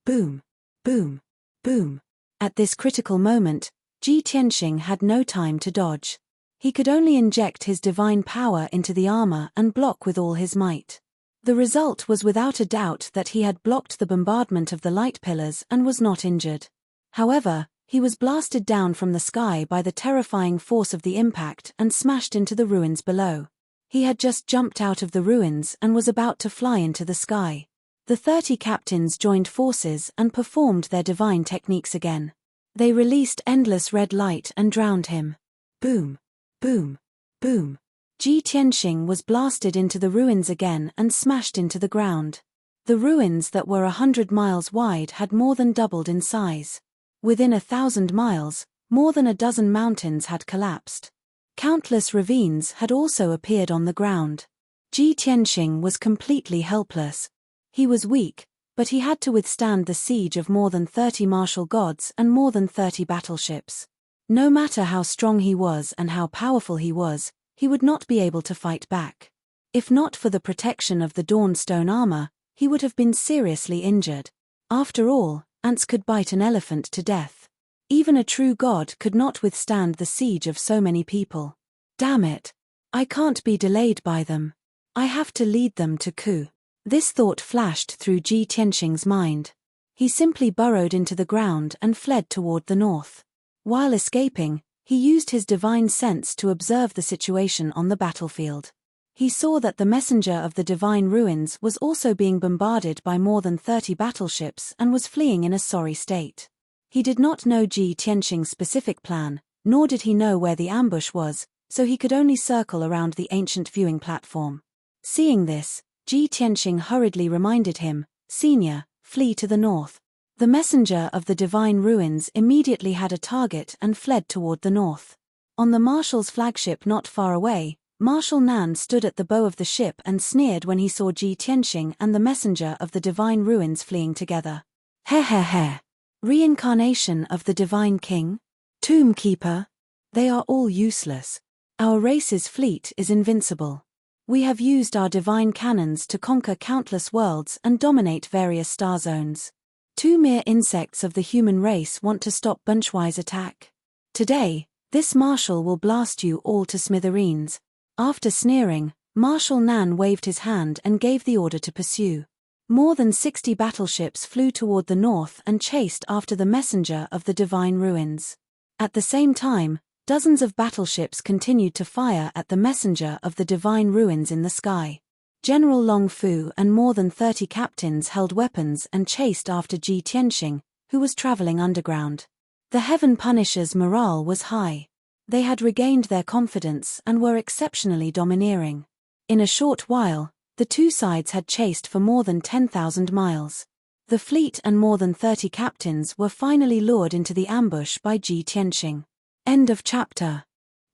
Boom! Boom! Boom! At this critical moment, Ji Tianxing had no time to dodge. He could only inject his divine power into the armor and block with all his might. The result was without a doubt that he had blocked the bombardment of the light pillars and was not injured. However, he was blasted down from the sky by the terrifying force of the impact and smashed into the ruins below. He had just jumped out of the ruins and was about to fly into the sky. The 30 captains joined forces and performed their divine techniques again. They released endless red light and drowned him. Boom! Boom! Boom! Ji Tianxing was blasted into the ruins again and smashed into the ground. The ruins that were 100 miles wide had more than doubled in size. Within 1,000 miles, more than a dozen mountains had collapsed. Countless ravines had also appeared on the ground. Ji Tianxing was completely helpless. He was weak, but he had to withstand the siege of more than 30 martial gods and more than 30 battleships. No matter how strong he was and how powerful he would not be able to fight back. If not for the protection of the Dawn Stone armor, he would have been seriously injured. After all, ants could bite an elephant to death. Even a true god could not withstand the siege of so many people. Damn it! I can't be delayed by them. I have to lead them to Ku. This thought flashed through Ji Tianxing's mind. He simply burrowed into the ground and fled toward the north. While escaping, he used his divine sense to observe the situation on the battlefield. He saw that the messenger of the divine ruins was also being bombarded by more than 30 battleships and was fleeing in a sorry state. He did not know Ji Tianxing's specific plan, nor did he know where the ambush was, so he could only circle around the ancient viewing platform. Seeing this, Ji Tianxing hurriedly reminded him, "Senior, flee to the north." The messenger of the divine ruins immediately had a target and fled toward the north. On the Marshal's flagship not far away, Marshal Nan stood at the bow of the ship and sneered when he saw Ji Tianxing and the messenger of the divine ruins fleeing together. He he he. Reincarnation of the divine king? Tomb keeper? They are all useless. Our race's fleet is invincible. We have used our divine cannons to conquer countless worlds and dominate various star zones. 2 mere insects of the human race want to stop Bunchwise attack. Today, this Marshal will blast you all to smithereens. After sneering, Marshal Nan waved his hand and gave the order to pursue. More than 60 battleships flew toward the north and chased after the messenger of the divine ruins. At the same time, dozens of battleships continued to fire at the messenger of the divine ruins in the sky. General Long Fu and more than 30 captains held weapons and chased after Ji Tianxing, who was traveling underground. The Heaven Punisher's morale was high. They had regained their confidence and were exceptionally domineering. In a short while, the two sides had chased for more than 10,000 miles. The fleet and more than 30 captains were finally lured into the ambush by Ji Tianxing. End of chapter.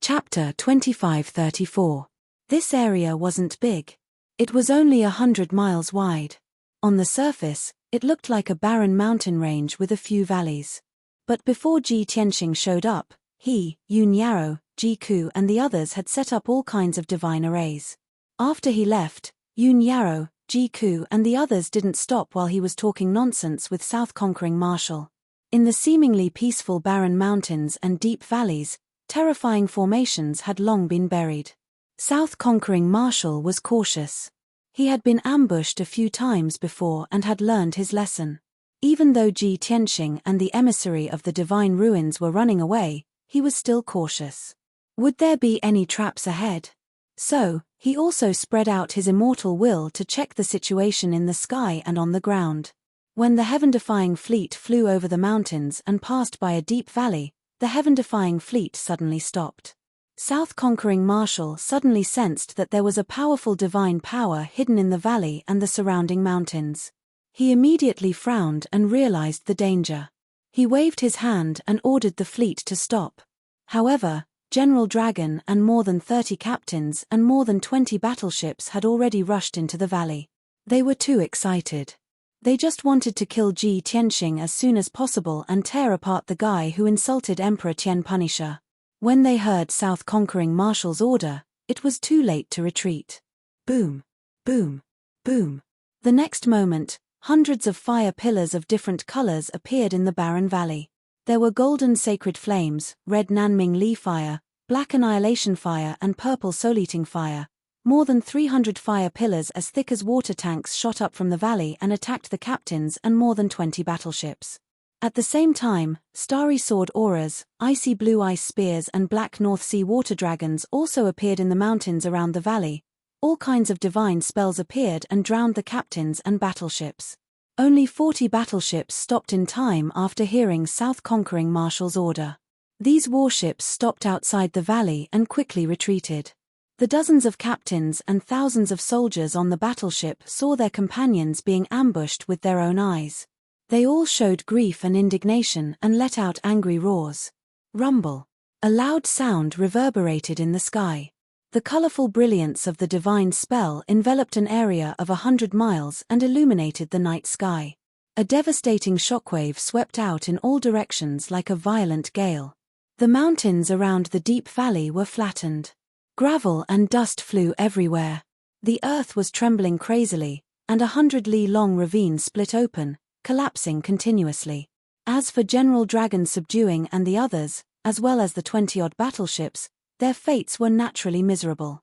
Chapter 2534. This area wasn't big. It was only 100 miles wide. On the surface, it looked like a barren mountain range with a few valleys. But before Ji Tianxing showed up, he, Yun Yarrow, Ji Ku and the others had set up all kinds of divine arrays. After he left, Yun Yarrow, Ji Ku and the others didn't stop while he was talking nonsense with South Conquering Marshal. In the seemingly peaceful barren mountains and deep valleys, terrifying formations had long been buried. South Conquering Marshal was cautious. He had been ambushed a few times before and had learned his lesson. Even though Ji Tianxing and the emissary of the divine ruins were running away, he was still cautious. Would there be any traps ahead? So, he also spread out his immortal will to check the situation in the sky and on the ground. When the heaven-defying fleet flew over the mountains and passed by a deep valley, the heaven-defying fleet suddenly stopped. South Conquering Marshal suddenly sensed that there was a powerful divine power hidden in the valley and the surrounding mountains. He immediately frowned and realized the danger. He waved his hand and ordered the fleet to stop. However, General Dragon and more than 30 captains and more than 20 battleships had already rushed into the valley. They were too excited. They just wanted to kill Ji Tianxing as soon as possible and tear apart the guy who insulted Emperor Tian Punisher. When they heard South Conquering Marshal's order, it was too late to retreat. Boom! Boom! Boom! The next moment, hundreds of fire pillars of different colors appeared in the barren valley. There were golden sacred flames, red Nanming Li fire, black annihilation fire and purple soul-eating fire. More than 300 fire pillars as thick as water tanks shot up from the valley and attacked the captains and more than 20 battleships. At the same time, starry sword auras, icy blue ice spears and black North Sea water dragons also appeared in the mountains around the valley. All kinds of divine spells appeared and drowned the captains and battleships. Only 40 battleships stopped in time after hearing South Conquering Marshal's order. These warships stopped outside the valley and quickly retreated. The dozens of captains and thousands of soldiers on the battleship saw their companions being ambushed with their own eyes. They all showed grief and indignation and let out angry roars. Rumble. A loud sound reverberated in the sky. The colorful brilliance of the divine spell enveloped an area of 100 miles and illuminated the night sky. A devastating shockwave swept out in all directions like a violent gale. The mountains around the deep valley were flattened. Gravel and dust flew everywhere. The earth was trembling crazily, and 100-li-long ravine split open, collapsing continuously. As for General Dragon subduing and the others, as well as the 20-odd battleships, their fates were naturally miserable.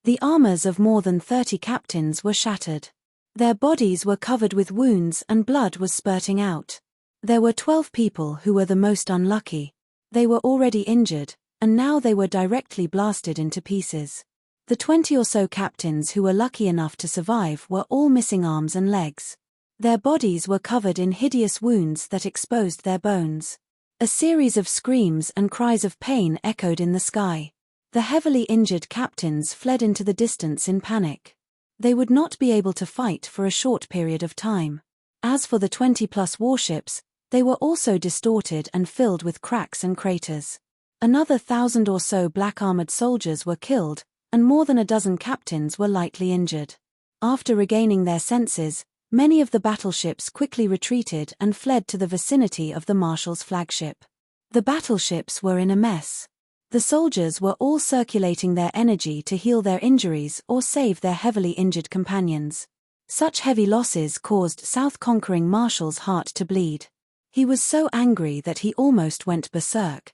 The armors of more than 30 captains were shattered. Their bodies were covered with wounds and blood was spurting out. There were 12 people who were the most unlucky. They were already injured, and now they were directly blasted into pieces. The 20 or so captains who were lucky enough to survive were all missing arms and legs. Their bodies were covered in hideous wounds that exposed their bones. A series of screams and cries of pain echoed in the sky. The heavily injured captains fled into the distance in panic. They would not be able to fight for a short period of time. As for the 20-plus warships, they were also distorted and filled with cracks and craters. Another 1,000 or so black-armored soldiers were killed, and more than a dozen captains were lightly injured. After regaining their senses, many of the battleships quickly retreated and fled to the vicinity of the Marshal's flagship. The battleships were in a mess. The soldiers were all circulating their energy to heal their injuries or save their heavily injured companions. Such heavy losses caused South Conquering Marshal's heart to bleed. He was so angry that he almost went berserk.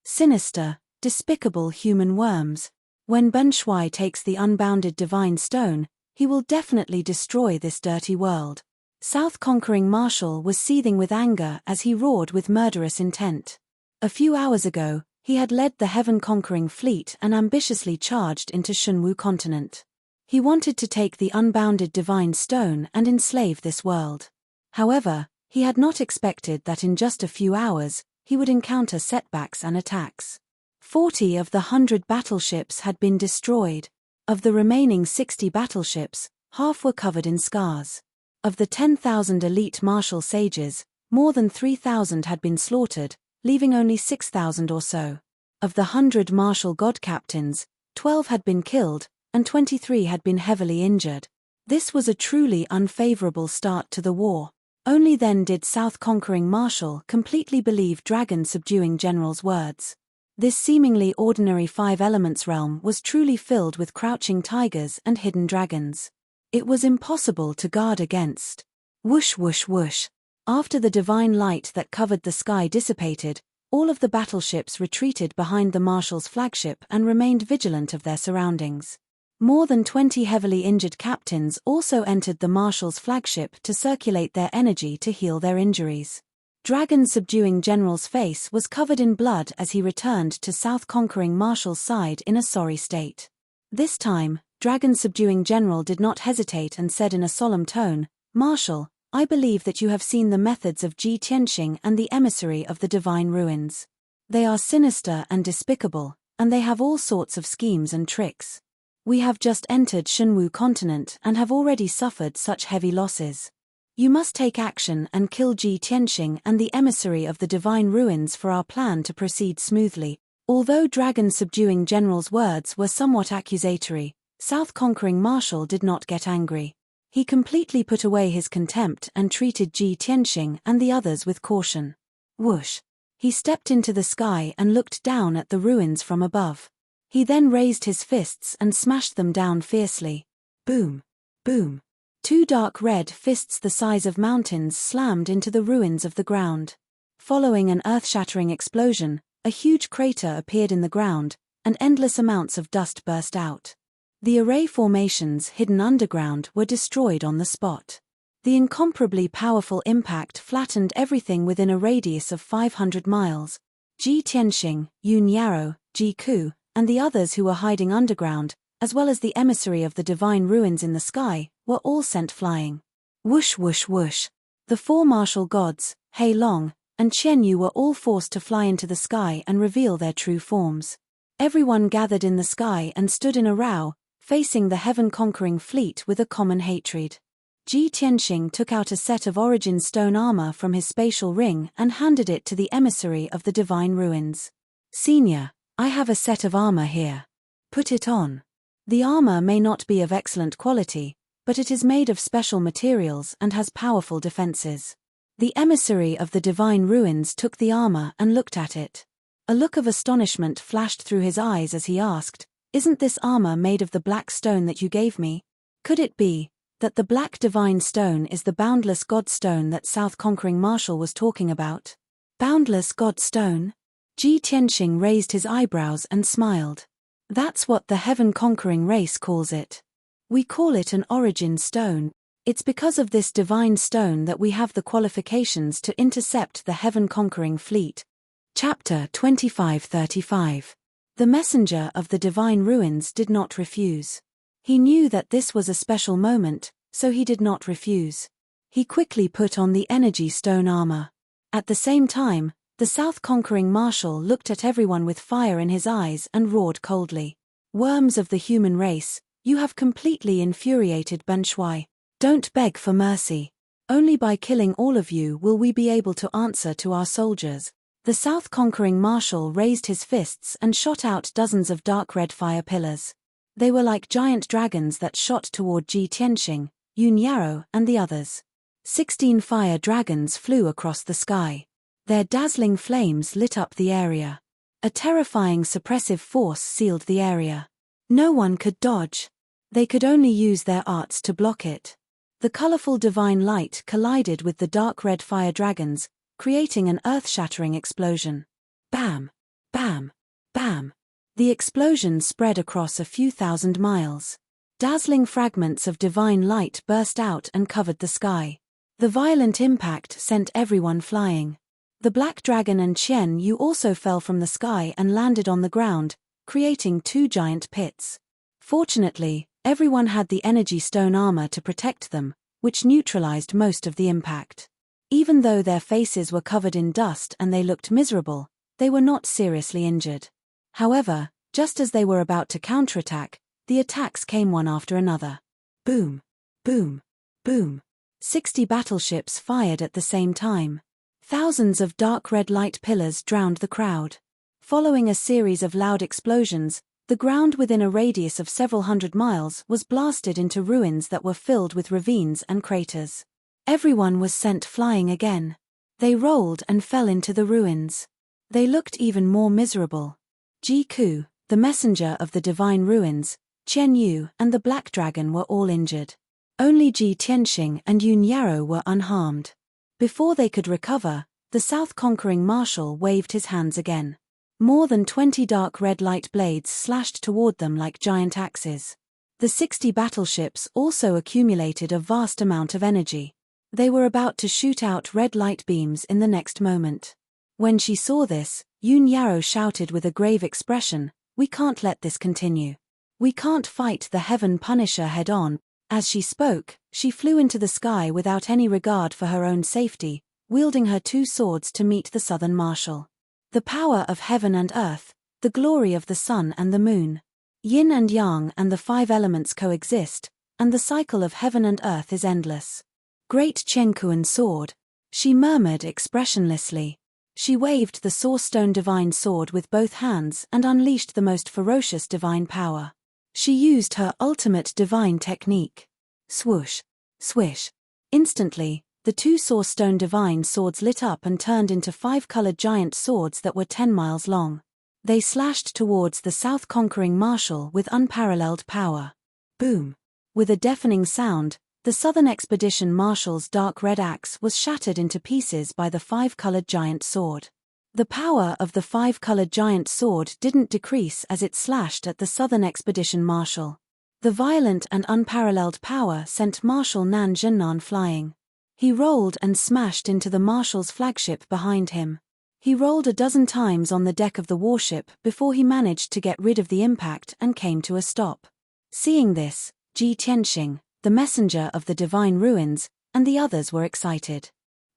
Sinister, despicable human worms. When Ben Shui takes the unbounded divine stone, he will definitely destroy this dirty world. South Conquering Marshal was seething with anger as he roared with murderous intent. A few hours ago, he had led the heaven-conquering fleet and ambitiously charged into Shunwu continent. He wanted to take the unbounded divine stone and enslave this world. However, he had not expected that in just a few hours, he would encounter setbacks and attacks. 40 of the 100 battleships had been destroyed. Of the remaining 60 battleships, half were covered in scars. Of the 10,000 elite martial sages, more than 3,000 had been slaughtered, leaving only 6,000 or so. Of the 100 martial god captains, 12 had been killed, and 23 had been heavily injured. This was a truly unfavorable start to the war. Only then did South Conquering Marshal completely believe Dragon subduing General's words. This seemingly ordinary Five Elements realm was truly filled with crouching tigers and hidden dragons. It was impossible to guard against. Whoosh whoosh whoosh. After the divine light that covered the sky dissipated, all of the battleships retreated behind the Marshal's flagship and remained vigilant of their surroundings. More than 20 heavily injured captains also entered the Marshal's flagship to circulate their energy to heal their injuries. Dragon Subduing General's face was covered in blood as he returned to South Conquering Marshal's side in a sorry state. This time, Dragon Subduing General did not hesitate and said in a solemn tone, "Marshal, I believe that you have seen the methods of Ji Tianxing and the emissary of the divine ruins. They are sinister and despicable, and they have all sorts of schemes and tricks. We have just entered Shenwu continent and have already suffered such heavy losses. You must take action and kill Ji Tianxing and the emissary of the divine ruins for our plan to proceed smoothly." Although Dragon Subduing General's words were somewhat accusatory, South Conquering Marshal did not get angry. He completely put away his contempt and treated Ji Tianxing and the others with caution. Whoosh! He stepped into the sky and looked down at the ruins from above. He then raised his fists and smashed them down fiercely. Boom! Boom! 2 dark red fists the size of mountains slammed into the ruins of the ground. Following an earth-shattering explosion, a huge crater appeared in the ground, and endless amounts of dust burst out. The array formations hidden underground were destroyed on the spot. The incomparably powerful impact flattened everything within a radius of 500 miles. Ji Tianxing, Yun Yarrow, Ji Ku, and the others who were hiding underground, as well as the emissary of the divine ruins in the sky, were all sent flying. Whoosh whoosh whoosh! The 4 martial gods, Hei Long, and Qian Yu were all forced to fly into the sky and reveal their true forms. Everyone gathered in the sky and stood in a row, facing the heaven-conquering fleet with a common hatred. Ji Tianxing took out a set of origin stone armor from his spatial ring and handed it to the emissary of the divine ruins. "Senior, I have a set of armor here. Put it on. The armor may not be of excellent quality, but it is made of special materials and has powerful defenses." The emissary of the divine ruins took the armor and looked at it. A look of astonishment flashed through his eyes as he asked, "Isn't this armor made of the black stone that you gave me? Could it be that the black divine stone is the boundless god stone that South Conquering Marshal was talking about?" "Boundless god stone?" Ji Tianxing raised his eyebrows and smiled. "That's what the heaven-conquering race calls it. We call it an origin stone. It's because of this divine stone that we have the qualifications to intercept the heaven-conquering fleet." Chapter 2535. The messenger of the divine ruins did not refuse. He knew that this was a special moment, so he did not refuse. He quickly put on the energy stone armor. At the same time, the South Conquering Marshal looked at everyone with fire in his eyes and roared coldly. "Worms of the human race, you have completely infuriated Ben Shui. Don't beg for mercy. Only by killing all of you will we be able to answer to our soldiers." The South Conquering Marshal raised his fists and shot out dozens of dark red fire pillars. They were like giant dragons that shot toward Ji Tianxing, Yun Yarrow, and the others. 16 fire dragons flew across the sky. Their dazzling flames lit up the area. A terrifying suppressive force sealed the area. No one could dodge. They could only use their arts to block it. The colorful divine light collided with the dark red fire dragons, creating an earth-shattering explosion. Bam! Bam! Bam! The explosion spread across a few thousand miles. Dazzling fragments of divine light burst out and covered the sky. The violent impact sent everyone flying. The black dragon and Qian Yu also fell from the sky and landed on the ground, creating 2 giant pits. Fortunately, everyone had the energy stone armor to protect them, which neutralized most of the impact. Even though their faces were covered in dust and they looked miserable, they were not seriously injured. However, just as they were about to counterattack, the attacks came one after another. Boom! Boom! Boom! 60 battleships fired at the same time. Thousands of dark red light pillars drowned the crowd. Following a series of loud explosions, the ground within a radius of several hundred miles was blasted into ruins that were filled with ravines and craters. Everyone was sent flying again. They rolled and fell into the ruins. They looked even more miserable. Ji Ku, the messenger of the divine ruins, Qian Yu, and the black dragon were all injured. Only Ji Tianxing and Yun Yarrow were unharmed. Before they could recover, the South Conquering Marshal waved his hands again. More than 20 dark red light blades slashed toward them like giant axes. The 60 battleships also accumulated a vast amount of energy. They were about to shoot out red light beams in the next moment. When she saw this, Yoon Yarrow shouted with a grave expression, "We can't let this continue. We can't fight the Heaven Punisher head-on." As she spoke, she flew into the sky without any regard for her own safety, wielding her 2 swords to meet the Southern Marshal. The power of heaven and earth, the glory of the sun and the moon. Yin and yang and the 5 elements coexist, and the cycle of heaven and earth is endless. Great Chengkuan sword, she murmured expressionlessly. She waved the source-stone divine sword with both hands and unleashed the most ferocious divine power. She used her ultimate divine technique. Swoosh, swish. Instantly, the 2 source-stone divine swords lit up and turned into 5-colored giant swords that were 10 miles long. They slashed towards the south-conquering marshal with unparalleled power. Boom! With a deafening sound, the Southern Expedition Marshal's dark red axe was shattered into pieces by the 5-colored giant sword. The power of the 5-colored giant sword didn't decrease as it slashed at the Southern Expedition Marshal. The violent and unparalleled power sent Marshal Nan Zhennan flying. He rolled and smashed into the Marshal's flagship behind him. He rolled a dozen times on the deck of the warship before he managed to get rid of the impact and came to a stop. Seeing this, Ji Tianxing, the messenger of the divine ruins, and the others were excited.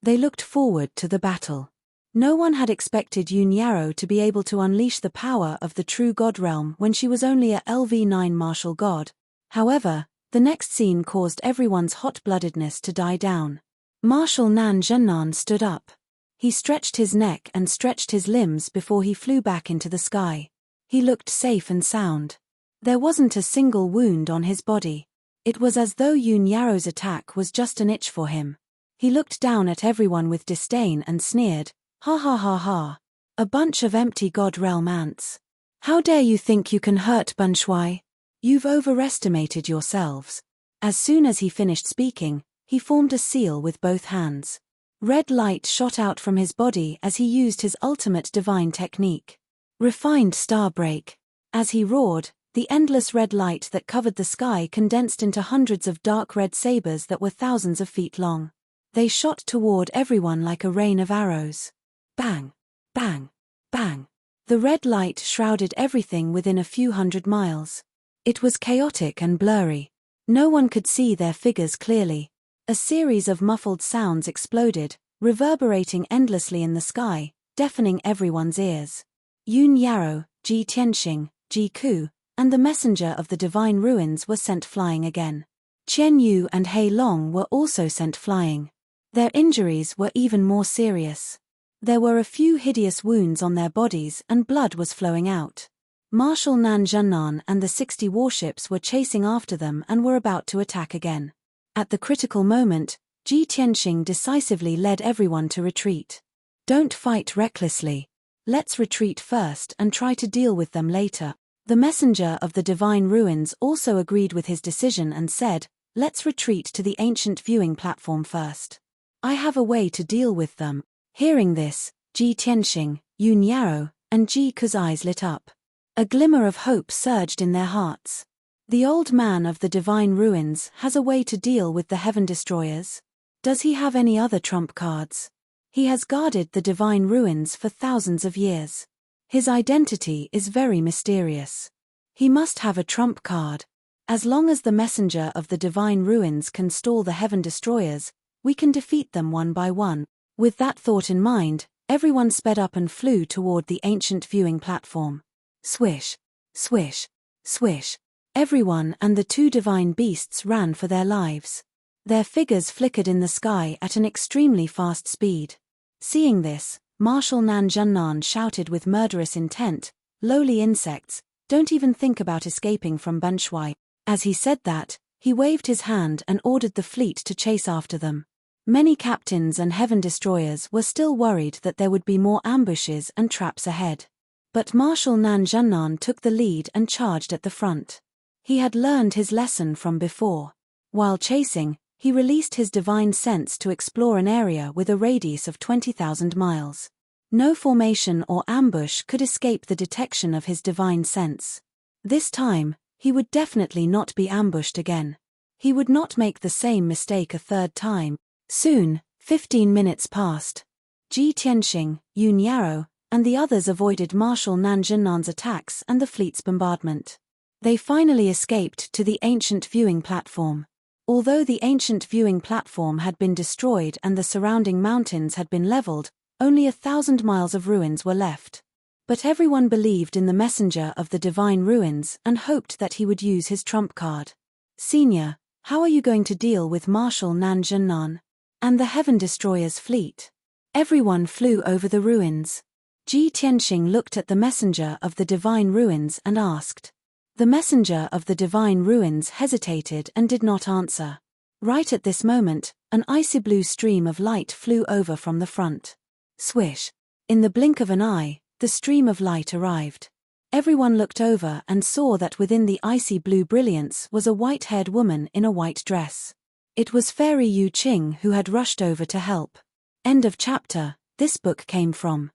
They looked forward to the battle. No one had expected Yoon Yarrow to be able to unleash the power of the true god realm when she was only a LV9 martial god. However, the next scene caused everyone's hot-bloodedness to die down. Marshal Nan Zhennan stood up. He stretched his neck and stretched his limbs before he flew back into the sky. He looked safe and sound. There wasn't a single wound on his body. It was as though Yoon Yarrow's attack was just an itch for him. He looked down at everyone with disdain and sneered, "Ha ha ha ha. A bunch of empty god realm ants. How dare you think you can hurt Bunshui? You've overestimated yourselves." As soon as he finished speaking, he formed a seal with both hands. Red light shot out from his body as he used his ultimate divine technique. Refined star break. As he roared, the endless red light that covered the sky condensed into hundreds of dark red sabers that were thousands of feet long. They shot toward everyone like a rain of arrows. Bang! Bang! Bang! The red light shrouded everything within a few hundred miles. It was chaotic and blurry. No one could see their figures clearly. A series of muffled sounds exploded, reverberating endlessly in the sky, deafening everyone's ears. Yoon Yarrow, Ji Tianxing, Ji Ku, and the messenger of the divine ruins were sent flying again. Qian Yu and Hei Long were also sent flying. Their injuries were even more serious. There were a few hideous wounds on their bodies and blood was flowing out. Marshal Nan Zhennan and the 60 warships were chasing after them and were about to attack again. At the critical moment, Ji Tianxing decisively led everyone to retreat. "Don't fight recklessly. Let's retreat first and try to deal with them later." The messenger of the divine ruins also agreed with his decision and said, "Let's retreat to the ancient viewing platform first. I have a way to deal with them." Hearing this, Ji Tianxing, Yoon Yarrow, and Ji Ku's eyes lit up. A glimmer of hope surged in their hearts. The old man of the divine ruins has a way to deal with the heaven destroyers. Does he have any other trump cards? He has guarded the divine ruins for thousands of years. His identity is very mysterious. He must have a trump card. As long as the messenger of the divine ruins can stall the heaven destroyers, we can defeat them one by one. With that thought in mind, everyone sped up and flew toward the ancient viewing platform. Swish, swish, swish. Everyone and the 2 divine beasts ran for their lives. Their figures flickered in the sky at an extremely fast speed. Seeing this, Marshal Nan Zhennan shouted with murderous intent, "Lowly insects, don't even think about escaping from Bunshui." As he said that, he waved his hand and ordered the fleet to chase after them. Many captains and heaven destroyers were still worried that there would be more ambushes and traps ahead. But Marshal Nan Zhennan took the lead and charged at the front. He had learned his lesson from before. While chasing, he released his divine sense to explore an area with a radius of 20,000 miles. No formation or ambush could escape the detection of his divine sense. This time, He would definitely not be ambushed again. He would not make the same mistake a third time. Soon, 15 minutes passed. Ji Tianxing, Yun Yarrow, and the others avoided Marshal Nan Zhennan's attacks and the fleet's bombardment. They finally escaped to the ancient viewing platform. Although the ancient viewing platform had been destroyed and the surrounding mountains had been leveled, only 1,000 miles of ruins were left. But everyone believed in the messenger of the divine ruins and hoped that he would use his trump card. Senior, how are you going to deal with Marshal Nan Zhennan and the Heaven Destroyer's fleet? Everyone flew over the ruins. Ji Tianxing looked at the messenger of the divine ruins and asked. The messenger of the divine ruins hesitated and did not answer. Right at this moment, an icy blue stream of light flew over from the front. Swish! In the blink of an eye, the stream of light arrived. Everyone looked over and saw that within the icy blue brilliance was a white-haired woman in a white dress. It was Fairy Yu Qing who had rushed over to help. End of chapter. This book came from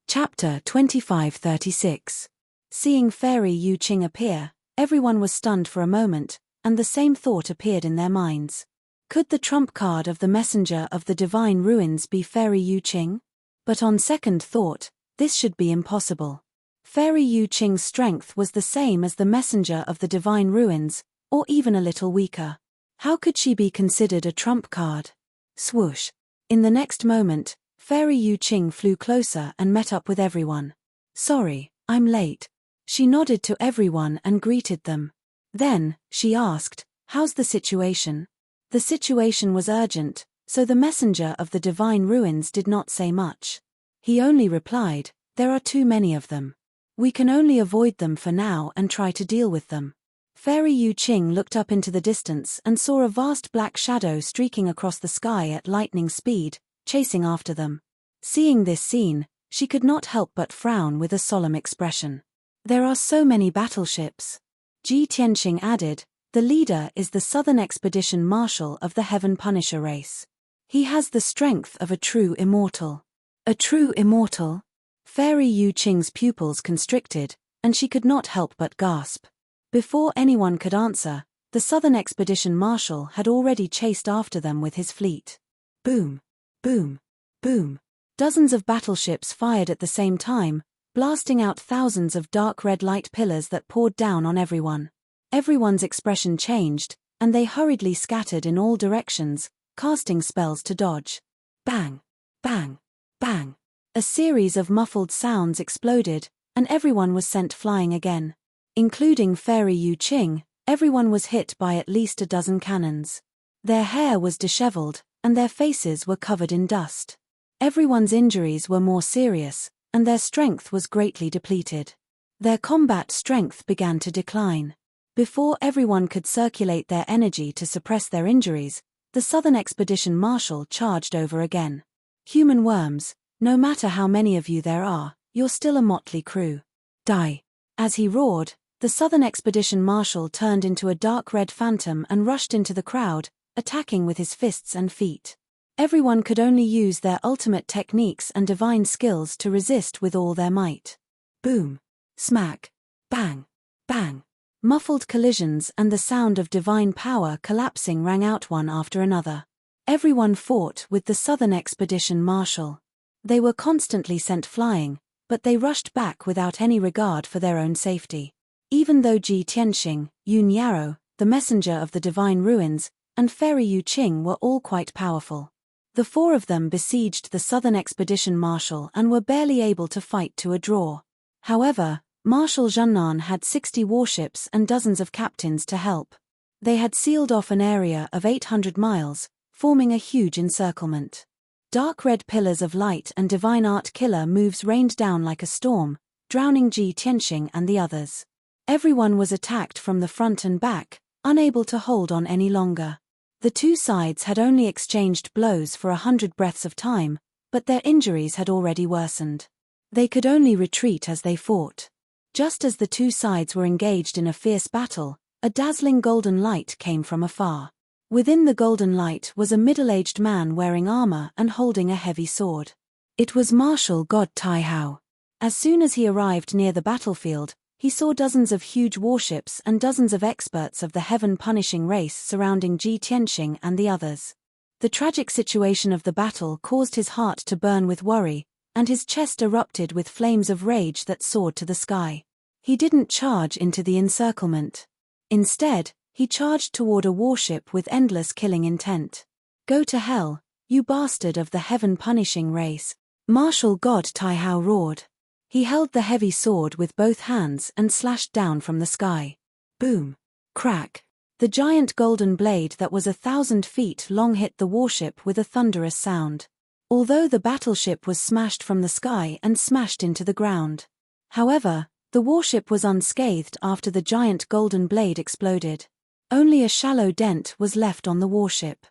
Chapter 2536. Seeing Fairy Yu Qing appear, everyone was stunned for a moment, and the same thought appeared in their minds. Could the trump card of the messenger of the divine ruins be Fairy Yu Qing? But on second thought, this should be impossible. Fairy Yu Qing's strength was the same as the messenger of the divine ruins, or even a little weaker. How could she be considered a trump card? Swoosh! In the next moment, Fairy Yu Qing flew closer and met up with everyone. Sorry, I'm late. She nodded to everyone and greeted them. Then, she asked, how's the situation? The situation was urgent, so the messenger of the divine ruins did not say much. He only replied, there are too many of them. We can only avoid them for now and try to deal with them. Fairy Yu Qing looked up into the distance and saw a vast black shadow streaking across the sky at lightning speed, chasing after them. Seeing this scene, she could not help but frown with a solemn expression. There are so many battleships. Ji Tianxing added, the leader is the Southern Expedition Marshal of the Heaven Punisher race. He has the strength of a true immortal. A true immortal? Fairy Yu Qing's pupils constricted, and she could not help but gasp. Before anyone could answer, the Southern Expedition Marshal had already chased after them with his fleet. Boom! Boom! Boom! Dozens of battleships fired at the same time, blasting out thousands of dark red light pillars that poured down on everyone. Everyone's expression changed, and they hurriedly scattered in all directions, casting spells to dodge. Bang! Bang! Bang! A series of muffled sounds exploded, and everyone was sent flying again. Including Fairy Yu Qing, everyone was hit by at least a dozen cannons. Their hair was disheveled, and their faces were covered in dust. Everyone's injuries were more serious, and their strength was greatly depleted. Their combat strength began to decline. Before everyone could circulate their energy to suppress their injuries, the Southern Expedition Marshal charged over again. Human worms, no matter how many of you there are, you're still a motley crew. Die! As he roared, the Southern Expedition Marshal turned into a dark red phantom and rushed into the crowd, attacking with his fists and feet. Everyone could only use their ultimate techniques and divine skills to resist with all their might. Boom! Smack! Bang! Bang! Muffled collisions and the sound of divine power collapsing rang out one after another. Everyone fought with the Southern Expedition Marshal. They were constantly sent flying, but they rushed back without any regard for their own safety. Even though Ji Tianxing, Yun Yarrow, the messenger of the divine ruins, and Fairy Yu Qing were all quite powerful. The four of them besieged the Southern Expedition Marshal and were barely able to fight to a draw. However, Marshal Zhennan had 60 warships and dozens of captains to help. They had sealed off an area of 800 miles, forming a huge encirclement. Dark red pillars of light and divine art killer moves rained down like a storm, drowning Ji Tianxing and the others. Everyone was attacked from the front and back, unable to hold on any longer. The two sides had only exchanged blows for 100 breaths of time, but their injuries had already worsened. They could only retreat as they fought. Just as the two sides were engaged in a fierce battle, a dazzling golden light came from afar. Within the golden light was a middle-aged man wearing armor and holding a heavy sword. It was Marshal God Tai Hao. As soon as he arrived near the battlefield, He saw dozens of huge warships and dozens of experts of the heaven-punishing race surrounding Ji Tianxing and the others. The tragic situation of the battle caused his heart to burn with worry, and his chest erupted with flames of rage that soared to the sky. He didn't charge into the encirclement. Instead, he charged toward a warship with endless killing intent. "Go to hell, you bastard of the heaven-punishing race," Martial God Taihao roared. He held the heavy sword with both hands and slashed down from the sky. Boom! Crack! The giant golden blade that was 1,000 feet long hit the warship with a thunderous sound. Although the battleship was smashed from the sky and smashed into the ground. However, the warship was unscathed after the giant golden blade exploded. Only a shallow dent was left on the warship.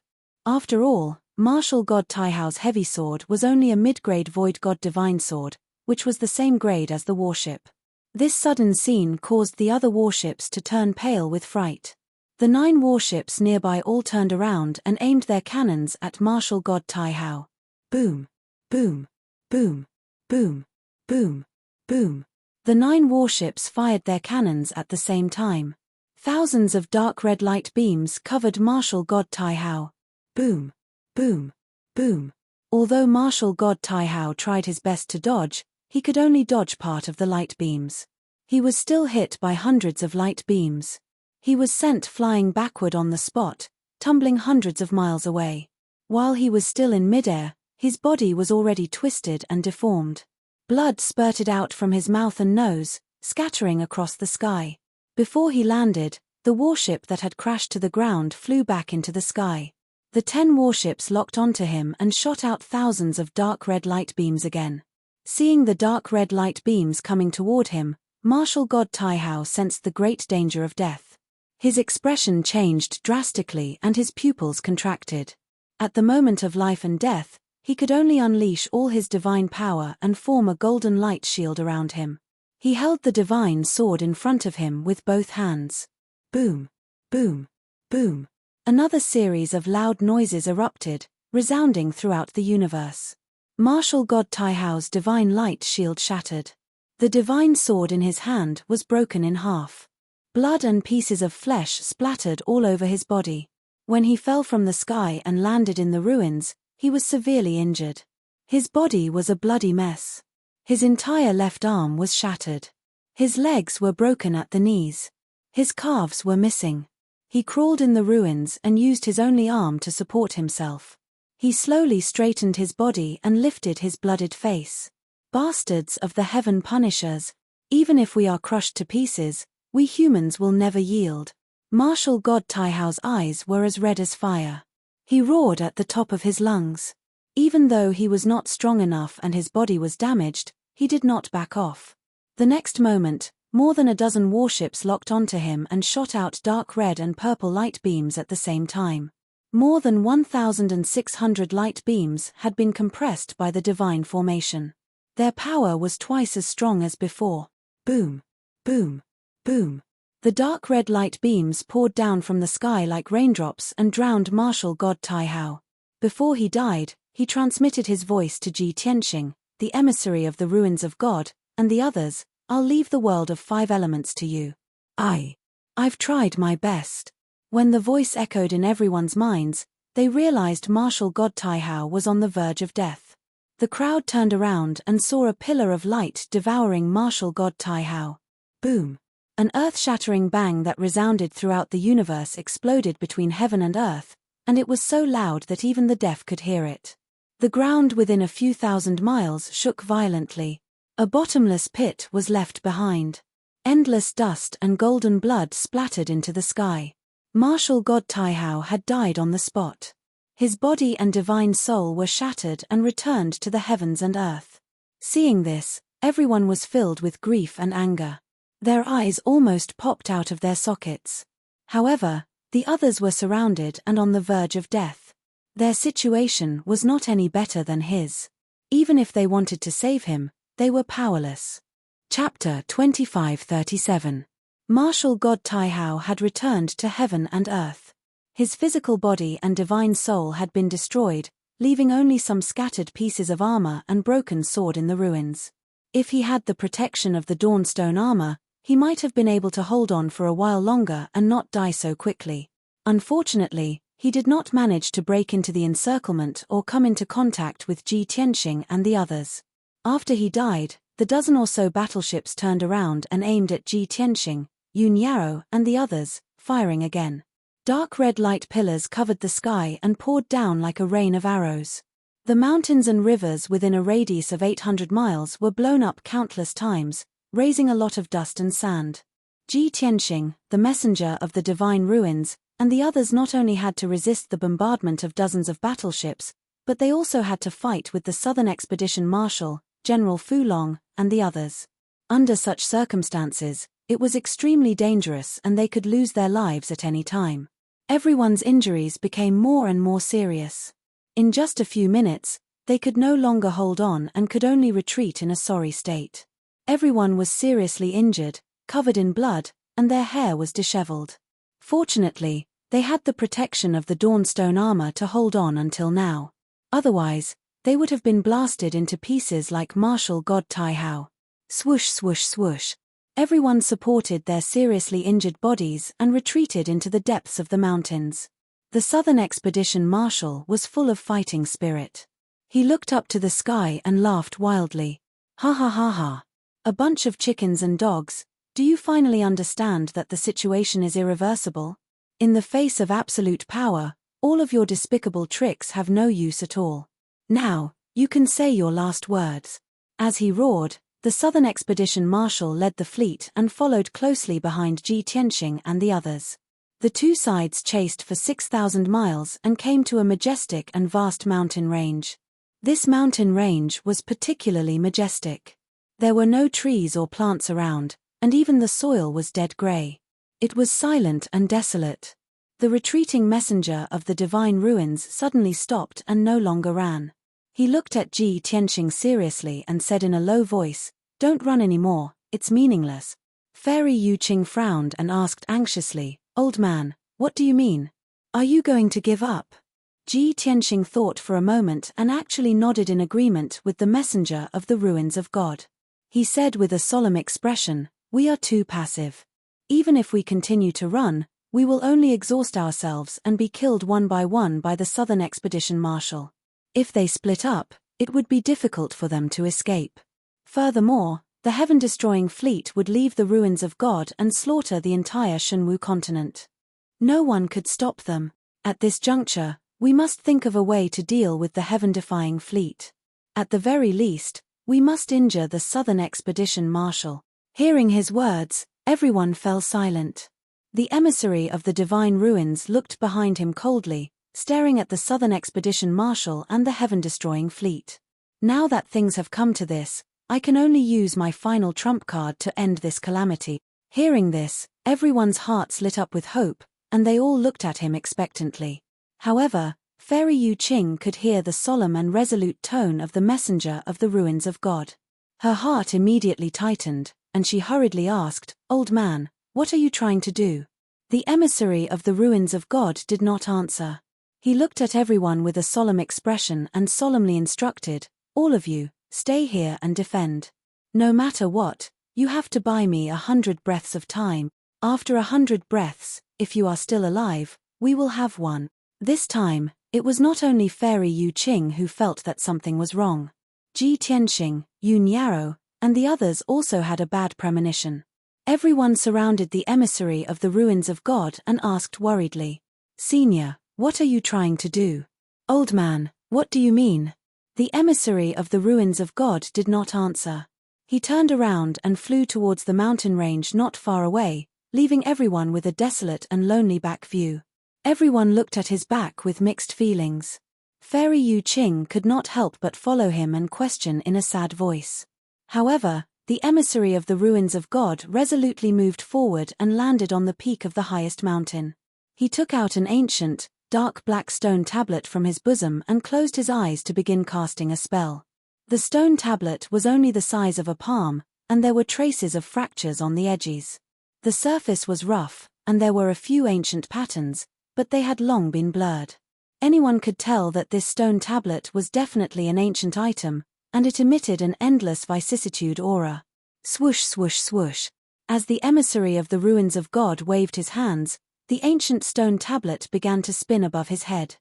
After all, Martial God Taihao's heavy sword was only a mid-grade Void God Divine sword, which was the same grade as the warship. This sudden scene caused the other warships to turn pale with fright. The 9 warships nearby all turned around and aimed their cannons at Martial God Taihao. Boom! Boom! Boom! Boom! Boom! Boom! The 9 warships fired their cannons at the same time. Thousands of dark red light beams covered Martial God Taihao. Boom! Boom! Boom! Although Martial God Taihao tried his best to dodge, he could only dodge part of the light beams. He was still hit by hundreds of light beams. He was sent flying backward on the spot, tumbling hundreds of miles away. While he was still in midair, his body was already twisted and deformed. Blood spurted out from his mouth and nose, scattering across the sky. Before he landed, the warship that had crashed to the ground flew back into the sky. The 10 warships locked onto him and shot out thousands of dark red light beams again. Seeing the dark red light beams coming toward him, Martial God Taihao sensed the great danger of death. His expression changed drastically and his pupils contracted. At the moment of life and death, he could only unleash all his divine power and form a golden light shield around him. He held the divine sword in front of him with both hands. Boom! Boom! Boom! Another series of loud noises erupted, resounding throughout the universe. Martial God Taihao's divine light shield shattered. The divine sword in his hand was broken in half. Blood and pieces of flesh splattered all over his body. When he fell from the sky and landed in the ruins, he was severely injured. His body was a bloody mess. His entire left arm was shattered. His legs were broken at the knees. His calves were missing. He crawled in the ruins and used his only arm to support himself. He slowly straightened his body and lifted his blooded face. Bastards of the heaven punishers, even if we are crushed to pieces, we humans will never yield. Martial God Taihao's eyes were as red as fire. He roared at the top of his lungs. Even though he was not strong enough and his body was damaged, he did not back off. The next moment, more than a dozen warships locked onto him and shot out dark red and purple light beams at the same time. More than 1,600 light beams had been compressed by the divine formation. Their power was twice as strong as before. Boom! Boom! Boom! The dark red light beams poured down from the sky like raindrops and drowned Martial God Taihao. Before he died, he transmitted his voice to Ji Tianxing, the emissary of the ruins of God, and the others. "I'll leave the world of 5 elements to you. I've tried my best." When the voice echoed in everyone's minds, they realized Martial God Taihao was on the verge of death. The crowd turned around and saw a pillar of light devouring Martial God Taihao. Boom! An earth-shattering bang that resounded throughout the universe exploded between heaven and earth, and it was so loud that even the deaf could hear it. The ground within a few thousand miles shook violently. A bottomless pit was left behind. Endless dust and golden blood splattered into the sky. Martial God Taihao had died on the spot. His body and divine soul were shattered and returned to the heavens and earth. Seeing this, everyone was filled with grief and anger. Their eyes almost popped out of their sockets. However, the others were surrounded and on the verge of death. Their situation was not any better than his. Even if they wanted to save him, they were powerless. Chapter 2537. Martial God Taihao had returned to heaven and earth. His physical body and divine soul had been destroyed, leaving only some scattered pieces of armor and broken sword in the ruins. If he had the protection of the Dawnstone armor, He might have been able to hold on for a while longer and not die so quickly. Unfortunately, he did not manage to break into the encirclement or come into contact with Ji Tianxing and the others. After he died, the dozen or so battleships turned around and aimed at Ji Tianxing, Yun Yaro, and the others, firing again. Dark red light pillars covered the sky and poured down like a rain of arrows. The mountains and rivers within a radius of 800 miles were blown up countless times, raising a lot of dust and sand. Ji Tianxing, the messenger of the divine ruins, and the others not only had to resist the bombardment of dozens of battleships, but they also had to fight with the Southern Expedition Marshal, General Fu Long, and the others. Under such circumstances, it was extremely dangerous and they could lose their lives at any time. Everyone's injuries became more and more serious. In just a few minutes, they could no longer hold on and could only retreat in a sorry state. Everyone was seriously injured, covered in blood, and their hair was disheveled. Fortunately, they had the protection of the Dawnstone armor to hold on until now. Otherwise, they would have been blasted into pieces like martial god Tai Hao. Swoosh swoosh swoosh. Everyone supported their seriously injured bodies and retreated into the depths of the mountains. The Southern Expedition Marshal was full of fighting spirit. He looked up to the sky and laughed wildly. Ha ha ha ha. A bunch of chickens and dogs, do you finally understand that the situation is irreversible? In the face of absolute power, all of your despicable tricks have no use at all. Now, you can say your last words. As he roared, the Southern Expedition Marshal led the fleet and followed closely behind Ji Tianxing and the others. The two sides chased for 6,000 miles and came to a majestic and vast mountain range. This mountain range was particularly majestic. There were no trees or plants around, and even the soil was dead gray. It was silent and desolate. The retreating messenger of the divine ruins suddenly stopped and no longer ran. He looked at Ji Tianxing seriously and said in a low voice, "Don't run anymore, it's meaningless." Fairy Yu Qing frowned and asked anxiously, "Old man, what do you mean? Are you going to give up?" Ji Tianxing thought for a moment and actually nodded in agreement with the messenger of the ruins of God. He said with a solemn expression, "We are too passive. Even if we continue to run, we will only exhaust ourselves and be killed one by the Southern Expedition Marshal. If they split up, it would be difficult for them to escape. Furthermore, the heaven-destroying fleet would leave the ruins of God and slaughter the entire Shenwu continent. No one could stop them. At this juncture, we must think of a way to deal with the heaven-defying fleet. At the very least, we must injure the Southern Expedition Marshal." Hearing his words, everyone fell silent. The emissary of the divine ruins looked behind him coldly, staring at the Southern Expedition Marshal and the heaven-destroying fleet. "Now that things have come to this, I can only use my final trump card to end this calamity." Hearing this, everyone's hearts lit up with hope, and they all looked at him expectantly. However, Fairy Yu Qing could hear the solemn and resolute tone of the messenger of the ruins of God. Her heart immediately tightened, and she hurriedly asked, "Old man, what are you trying to do?" The emissary of the ruins of God did not answer. He looked at everyone with a solemn expression and solemnly instructed, "All of you, stay here and defend. No matter what, you have to buy me 100 breaths of time. After 100 breaths, if you are still alive, we will have one." This time, it was not only Fairy Yu Qing who felt that something was wrong. Ji Tianxing, Yun Yaro, and the others also had a bad premonition. Everyone surrounded the emissary of the ruins of God and asked worriedly, "Senior, what are you trying to do?" "Old man, what do you mean?" The emissary of the ruins of God did not answer. He turned around and flew towards the mountain range not far away, leaving everyone with a desolate and lonely back view. Everyone looked at his back with mixed feelings. Fairy Yu Qing could not help but follow him and question in a sad voice. However, the emissary of the ruins of God resolutely moved forward and landed on the peak of the highest mountain. He took out an ancient, dark black stone tablet from his bosom and closed his eyes to begin casting a spell. The stone tablet was only the size of a palm, and there were traces of fractures on the edges. The surface was rough, and there were a few ancient patterns, but they had long been blurred. Anyone could tell that this stone tablet was definitely an ancient item, and it emitted an endless vicissitude aura. Swoosh swoosh swoosh. As the emissary of the ruins of God waved his hands, the ancient stone tablet began to spin above his head.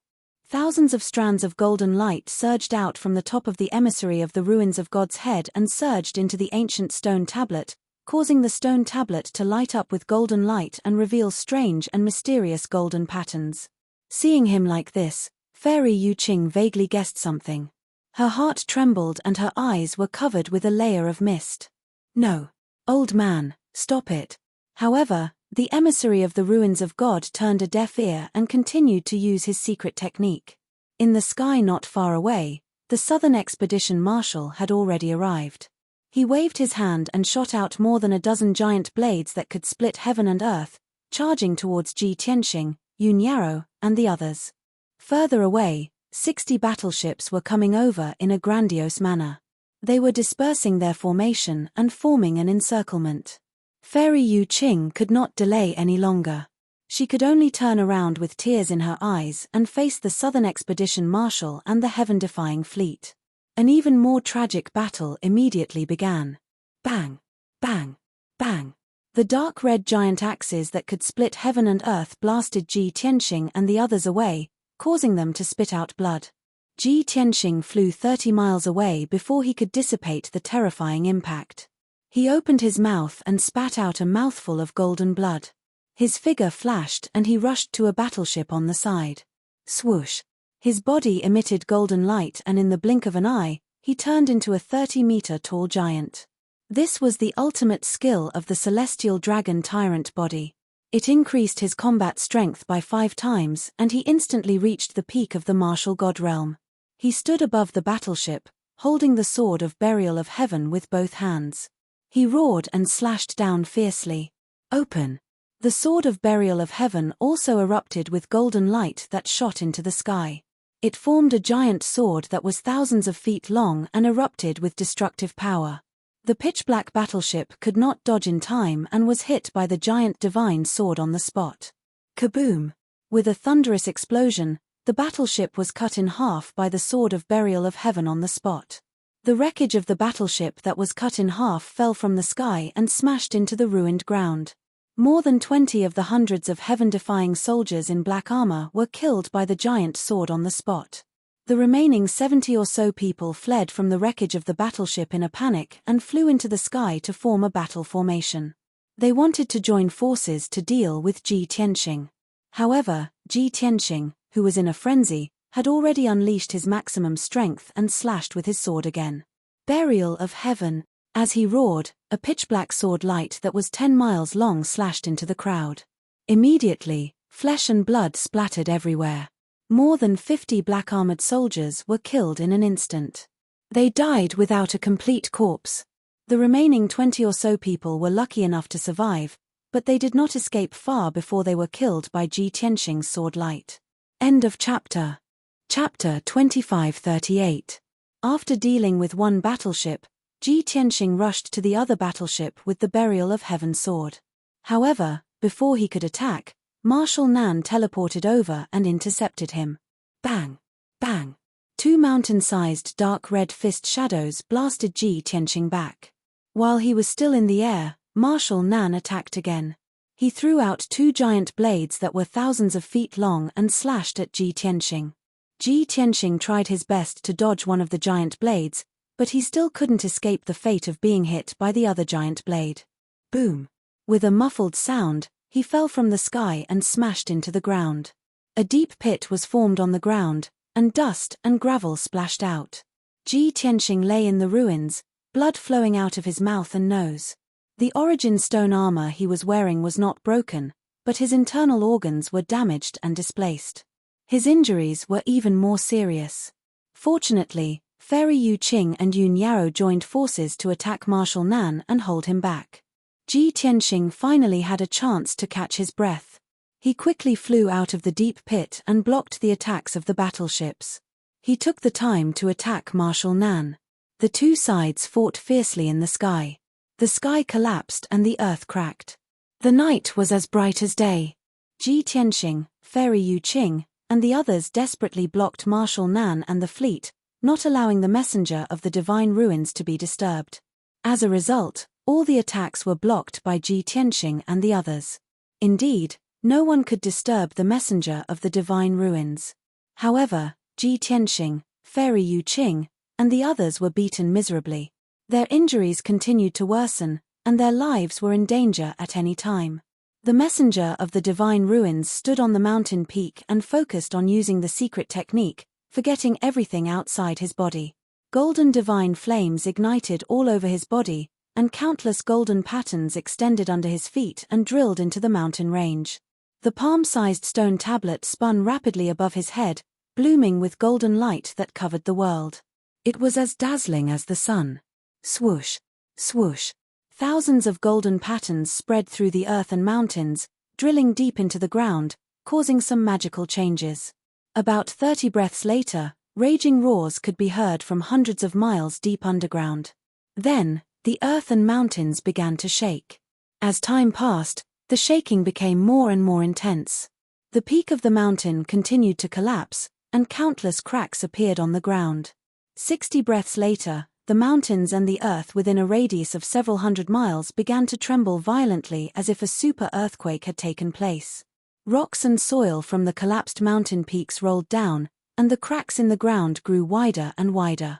Thousands of strands of golden light surged out from the top of the emissary of the ruins of God's head and surged into the ancient stone tablet, causing the stone tablet to light up with golden light and reveal strange and mysterious golden patterns. Seeing him like this, Fairy Yu Qing vaguely guessed something. Her heart trembled and her eyes were covered with a layer of mist. "No. Old man, stop it." However, the emissary of the ruins of God turned a deaf ear and continued to use his secret technique. In the sky not far away, the Southern Expedition Marshal had already arrived. He waved his hand and shot out more than a dozen giant blades that could split heaven and earth, charging towards Ji Tianxing, Yun Yarrow, and the others. Further away, 60 battleships were coming over in a grandiose manner. They were dispersing their formation and forming an encirclement. Fairy Yu Qing could not delay any longer. She could only turn around with tears in her eyes and face the Southern Expedition Marshal and the heaven-defying fleet. An even more tragic battle immediately began. Bang! Bang! Bang! The dark red giant axes that could split heaven and earth blasted Ji Tianxing and the others away, causing them to spit out blood. Ji Tianxing flew 30 miles away before he could dissipate the terrifying impact. He opened his mouth and spat out a mouthful of golden blood. His figure flashed and he rushed to a battleship on the side. Swoosh! His body emitted golden light and in the blink of an eye, he turned into a 30-meter-tall giant. This was the ultimate skill of the celestial dragon tyrant body. It increased his combat strength by 5 times and he instantly reached the peak of the martial god realm. He stood above the battleship, holding the sword of burial of heaven with both hands. He roared and slashed down fiercely. Open! The sword of burial of heaven also erupted with golden light that shot into the sky. It formed a giant sword that was thousands of feet long and erupted with destructive power. The pitch-black battleship could not dodge in time and was hit by the giant divine sword on the spot. Kaboom! With a thunderous explosion, the battleship was cut in half by the sword of burial of heaven on the spot. The wreckage of the battleship that was cut in half fell from the sky and smashed into the ruined ground. More than 20 of the hundreds of heaven-defying soldiers in black armor were killed by the giant sword on the spot. The remaining 70 or so people fled from the wreckage of the battleship in a panic and flew into the sky to form a battle formation. They wanted to join forces to deal with Ji Tianxing. However, Ji Tianxing, who was in a frenzy, had already unleashed his maximum strength and slashed with his sword again. Burial of heaven! As he roared, a pitch-black sword light that was 10 miles long slashed into the crowd. Immediately, flesh and blood splattered everywhere. More than 50 black-armored soldiers were killed in an instant. They died without a complete corpse. The remaining 20 or so people were lucky enough to survive, but they did not escape far before they were killed by Ji Tianxing's sword light. End of chapter. Chapter 2538. After dealing with one battleship, Ji Tianxing rushed to the other battleship with the burial of heaven sword. However, before he could attack, Marshal Nan teleported over and intercepted him. Bang! Bang! 2 mountain-sized dark red fist shadows blasted Ji Tianxing back. While he was still in the air, Marshal Nan attacked again. He threw out 2 giant blades that were thousands of feet long and slashed at Ji Tianxing. Ji Tianxing tried his best to dodge one of the giant blades, but he still couldn't escape the fate of being hit by the other giant blade. Boom! With a muffled sound, he fell from the sky and smashed into the ground. A deep pit was formed on the ground, and dust and gravel splashed out. Ji Tianxing lay in the ruins, blood flowing out of his mouth and nose. The origin stone armor he was wearing was not broken, but his internal organs were damaged and displaced. His injuries were even more serious. Fortunately, Fairy Yu Qing and Yun Yarrow joined forces to attack Marshal Nan and hold him back. Ji Tianxing finally had a chance to catch his breath. He quickly flew out of the deep pit and blocked the attacks of the battleships. He took the time to attack Marshal Nan. The 2 sides fought fiercely in the sky. The sky collapsed and the earth cracked. The night was as bright as day. Ji Tianxing, Fairy Yu Qing, and the others desperately blocked Marshal Nan and the fleet, not allowing the messenger of the divine ruins to be disturbed. As a result, All the attacks were blocked by Ji Tianxing and the others. Indeed, no one could disturb the messenger of the divine ruins. However, Ji Tianxing, Fairy Yu Qing, and the others were beaten miserably. Their injuries continued to worsen, and their lives were in danger at any time. The messenger of the divine ruins stood on the mountain peak and focused on using the secret technique, forgetting everything outside his body. Golden divine flames ignited all over his body, and countless golden patterns extended under his feet and drilled into the mountain range. The palm-sized stone tablet spun rapidly above his head, blooming with golden light that covered the world. It was as dazzling as the sun. Swoosh, swoosh. Thousands of golden patterns spread through the earth and mountains, drilling deep into the ground, causing some magical changes. About 30 breaths later, raging roars could be heard from hundreds of miles deep underground. Then, the earth and mountains began to shake. As time passed, the shaking became more and more intense. The peak of the mountain continued to collapse, and countless cracks appeared on the ground. 60 breaths later, the mountains and the earth within a radius of several hundred miles began to tremble violently as if a super earthquake had taken place. Rocks and soil from the collapsed mountain peaks rolled down, and the cracks in the ground grew wider and wider.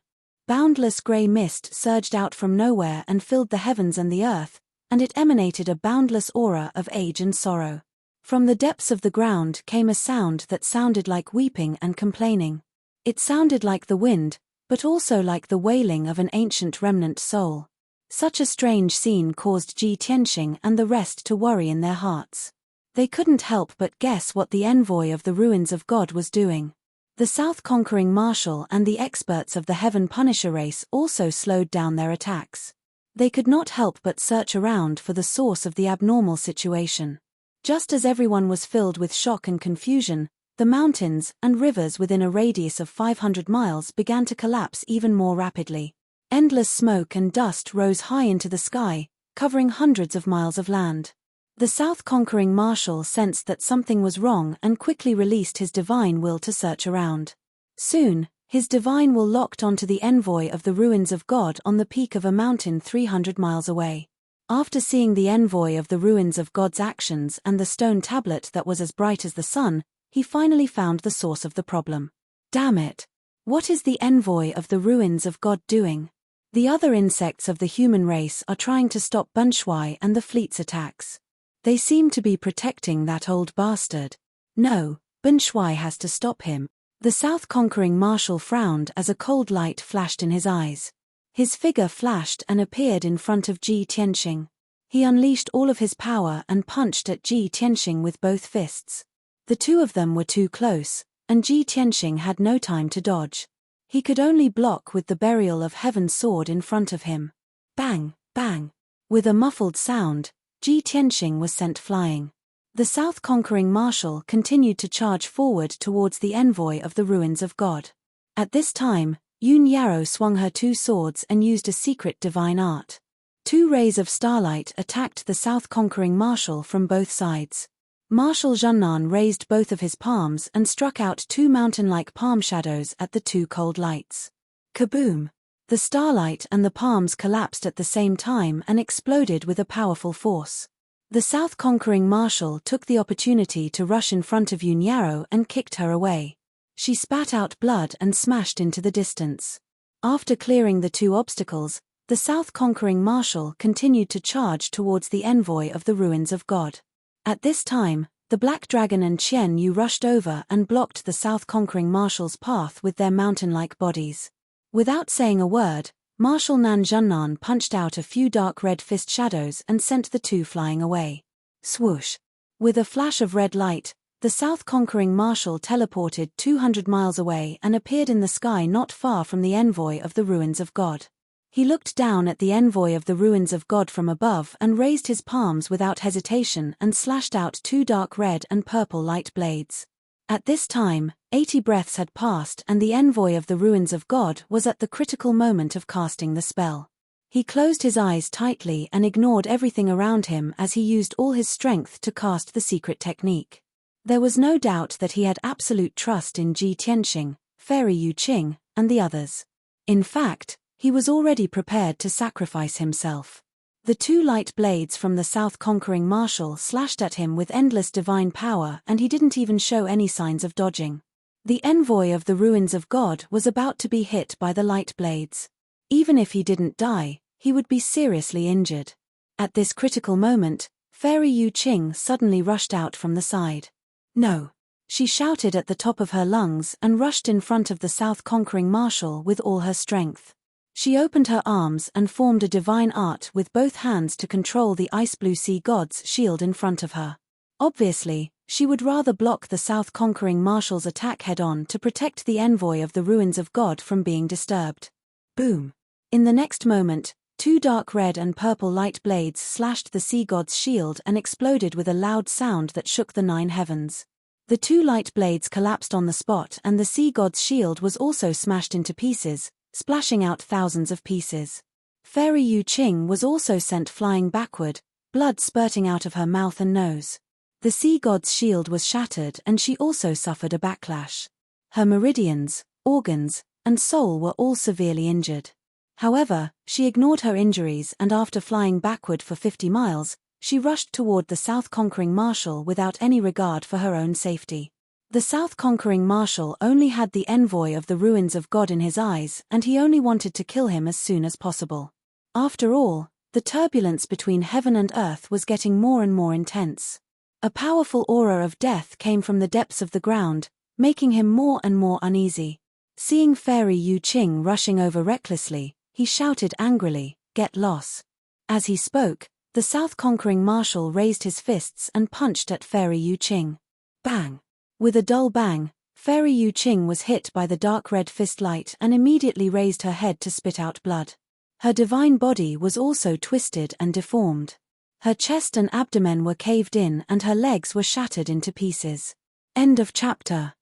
Boundless grey mist surged out from nowhere and filled the heavens and the earth, and it emanated a boundless aura of age and sorrow. From the depths of the ground came a sound that sounded like weeping and complaining. It sounded like the wind, but also like the wailing of an ancient remnant soul. Such a strange scene caused Ji Tianxing and the rest to worry in their hearts. They couldn't help but guess what the envoy of the ruins of God was doing. The South Conquering Marshal and the experts of the Heaven Punisher race also slowed down their attacks. They could not help but search around for the source of the abnormal situation. Just as everyone was filled with shock and confusion, the mountains and rivers within a radius of 500 miles began to collapse even more rapidly. Endless smoke and dust rose high into the sky, covering hundreds of miles of land. The South Conquering Marshal sensed that something was wrong and quickly released his divine will to search around. Soon, his divine will locked onto the envoy of the ruins of God on the peak of a mountain 300 miles away. After seeing the envoy of the ruins of God's actions and the stone tablet that was as bright as the sun, he finally found the source of the problem. Damn it! What is the envoy of the ruins of God doing? The other insects of the human race are trying to stop Bunshui and the fleet's attacks. They seem to be protecting that old bastard. No, Bunshui has to stop him. The South Conquering Marshal frowned as a cold light flashed in his eyes. His figure flashed and appeared in front of Ji Tianxing. He unleashed all of his power and punched at Ji Tianxing with both fists. The two of them were too close, and Ji Tianxing had no time to dodge. He could only block with the burial of Heaven's sword in front of him. Bang, bang. With a muffled sound, Ji Tianxing was sent flying. The South Conquering Marshal continued to charge forward towards the envoy of the ruins of God. At this time, Yun Yarrow swung her two swords and used a secret divine art. Two rays of starlight attacked the South Conquering Marshal from both sides. Marshal Zhennan raised both of his palms and struck out two mountain-like palm shadows at the two cold lights. Kaboom! The starlight and the palms collapsed at the same time and exploded with a powerful force. The South Conquering Marshal took the opportunity to rush in front of Yun Yarrow and kicked her away. She spat out blood and smashed into the distance. After clearing the two obstacles, the South Conquering Marshal continued to charge towards the envoy of the ruins of God. At this time, the Black Dragon and Qian Yu rushed over and blocked the South Conquering Marshal's path with their mountain-like bodies. Without saying a word, Marshal Nan Zhennan punched out a few dark red fist shadows and sent the two flying away. Swoosh! With a flash of red light, the South Conquering Marshal teleported 200 miles away and appeared in the sky not far from the envoy of the ruins of God. He looked down at the envoy of the ruins of God from above and raised his palms without hesitation and slashed out two dark red and purple light blades. At this time, 80 breaths had passed and the envoy of the ruins of God was at the critical moment of casting the spell. He closed his eyes tightly and ignored everything around him as he used all his strength to cast the secret technique. There was no doubt that he had absolute trust in Ji Tianxing, Fairy Yu Qing, and the others. In fact, he was already prepared to sacrifice himself. The two light blades from the south conquering marshal slashed at him with endless divine power, and he didn't even show any signs of dodging. The envoy of the ruins of God was about to be hit by the light blades. Even if he didn't die, he would be seriously injured. At this critical moment, Fairy Yu Qing suddenly rushed out from the side. "No!" she shouted at the top of her lungs and rushed in front of the south conquering marshal with all her strength. She opened her arms and formed a divine art with both hands to control the ice blue sea god's shield in front of her. Obviously, she would rather block the south conquering marshal's attack head-on to protect the envoy of the ruins of God from being disturbed. Boom! In the next moment, two dark red and purple light blades slashed the sea god's shield and exploded with a loud sound that shook the 9 heavens. The two light blades collapsed on the spot, and the sea god's shield was also smashed into pieces, splashing out thousands of pieces. Fairy Yu Qing was also sent flying backward, blood spurting out of her mouth and nose. The sea god's shield was shattered, and she also suffered a backlash. Her meridians, organs, and soul were all severely injured. However, she ignored her injuries, and after flying backward for 50 miles, she rushed toward the south conquering marshal without any regard for her own safety. The south conquering marshal only had the envoy of the ruins of God in his eyes, and he only wanted to kill him as soon as possible. After all, the turbulence between heaven and earth was getting more and more intense. A powerful aura of death came from the depths of the ground, making him more and more uneasy. Seeing Fairy Yu Qing rushing over recklessly, he shouted angrily, "Get lost!" As he spoke, the south conquering marshal raised his fists and punched at Fairy Yu Qing. Bang! With a dull bang, Fairy Yu Qing was hit by the dark red fist light and immediately raised her head to spit out blood. Her divine body was also twisted and deformed. Her chest and abdomen were caved in and her legs were shattered into pieces. End of chapter.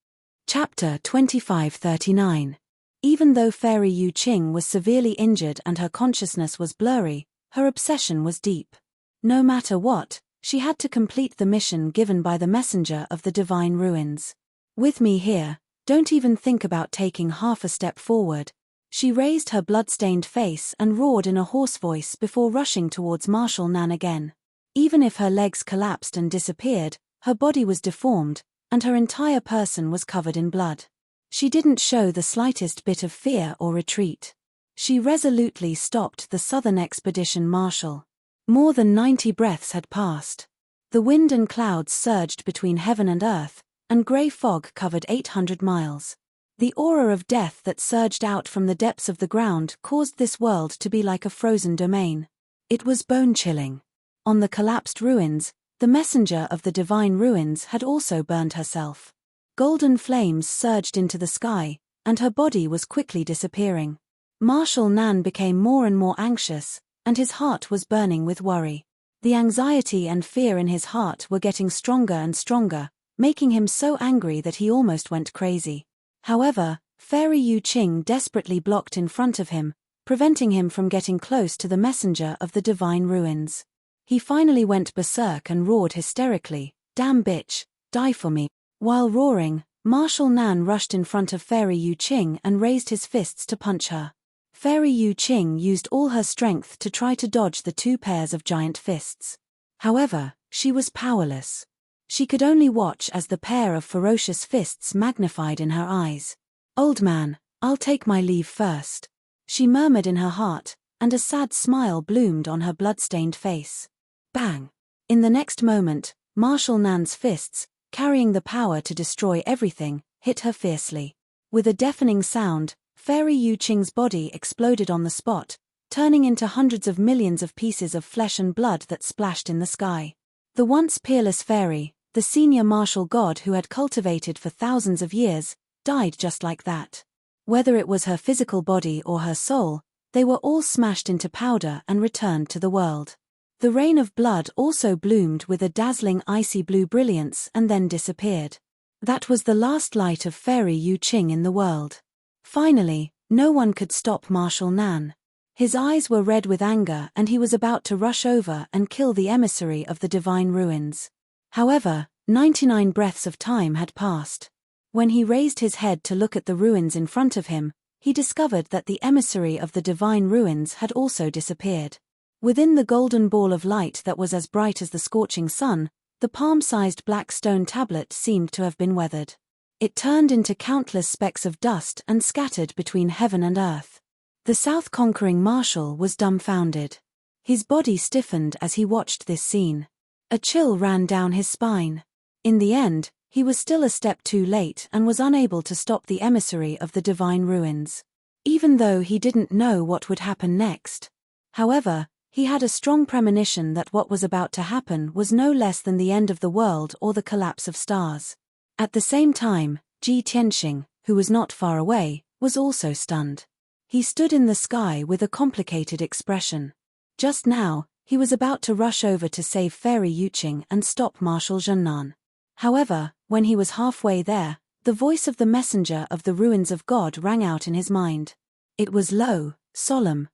Chapter 2539. Even though Fairy Yu Qing was severely injured and her consciousness was blurry, her obsession was deep. No matter what, she had to complete the mission given by the messenger of the divine ruins. "With me here, don't even think about taking half a step forward." She raised her blood-stained face and roared in a hoarse voice before rushing towards Marshal Nan again. Even if her legs collapsed and disappeared, her body was deformed, and her entire person was covered in blood. She didn't show the slightest bit of fear or retreat. She resolutely stopped the Southern Expedition Marshal. More than 90 breaths had passed. The wind and clouds surged between heaven and earth, and grey fog covered 800 miles. The aura of death that surged out from the depths of the ground caused this world to be like a frozen domain. It was bone-chilling. On the collapsed ruins, the messenger of the divine ruins had also burned herself. Golden flames surged into the sky, and her body was quickly disappearing. Marshal Nan became more and more anxious, and his heart was burning with worry. The anxiety and fear in his heart were getting stronger and stronger, making him so angry that he almost went crazy. However, Fairy Yu Qing desperately blocked in front of him, preventing him from getting close to the messenger of the divine ruins. He finally went berserk and roared hysterically, "Damn bitch, die for me." While roaring, Marshal Nan rushed in front of Fairy Yu Qing and raised his fists to punch her. Fairy Yu Qing used all her strength to try to dodge the two pairs of giant fists. However, she was powerless. She could only watch as the pair of ferocious fists magnified in her eyes. "Old man, I'll take my leave first," she murmured in her heart, and a sad smile bloomed on her blood-stained face. Bang! In the next moment, Marshal Nan's fists, carrying the power to destroy everything, hit her fiercely. With a deafening sound, Fairy Yu Qing's body exploded on the spot, turning into hundreds of millions of pieces of flesh and blood that splashed in the sky. The once peerless fairy, the senior martial god who had cultivated for thousands of years, died just like that. Whether it was her physical body or her soul, they were all smashed into powder and returned to the world. The rain of blood also bloomed with a dazzling icy blue brilliance and then disappeared. That was the last light of Fairy Yu Qing in the world. Finally, no one could stop Marshal Nan. His eyes were red with anger and he was about to rush over and kill the emissary of the divine ruins. However, 99 breaths of time had passed. When he raised his head to look at the ruins in front of him, he discovered that the emissary of the divine ruins had also disappeared. Within the golden ball of light that was as bright as the scorching sun, the palm-sized black stone tablet seemed to have been weathered. It turned into countless specks of dust and scattered between heaven and earth. The South-conquering marshal was dumbfounded. His body stiffened as he watched this scene. A chill ran down his spine. In the end, he was still a step too late and was unable to stop the emissary of the divine ruins. Even though he didn't know what would happen next. However, he had a strong premonition that what was about to happen was no less than the end of the world or the collapse of stars. At the same time, Ji Tianxing, who was not far away, was also stunned. He stood in the sky with a complicated expression. Just now, he was about to rush over to save Fairy Yuqing and stop Marshal Zhennan. However, when he was halfway there, the voice of the messenger of the ruins of God rang out in his mind. It was low, solemn,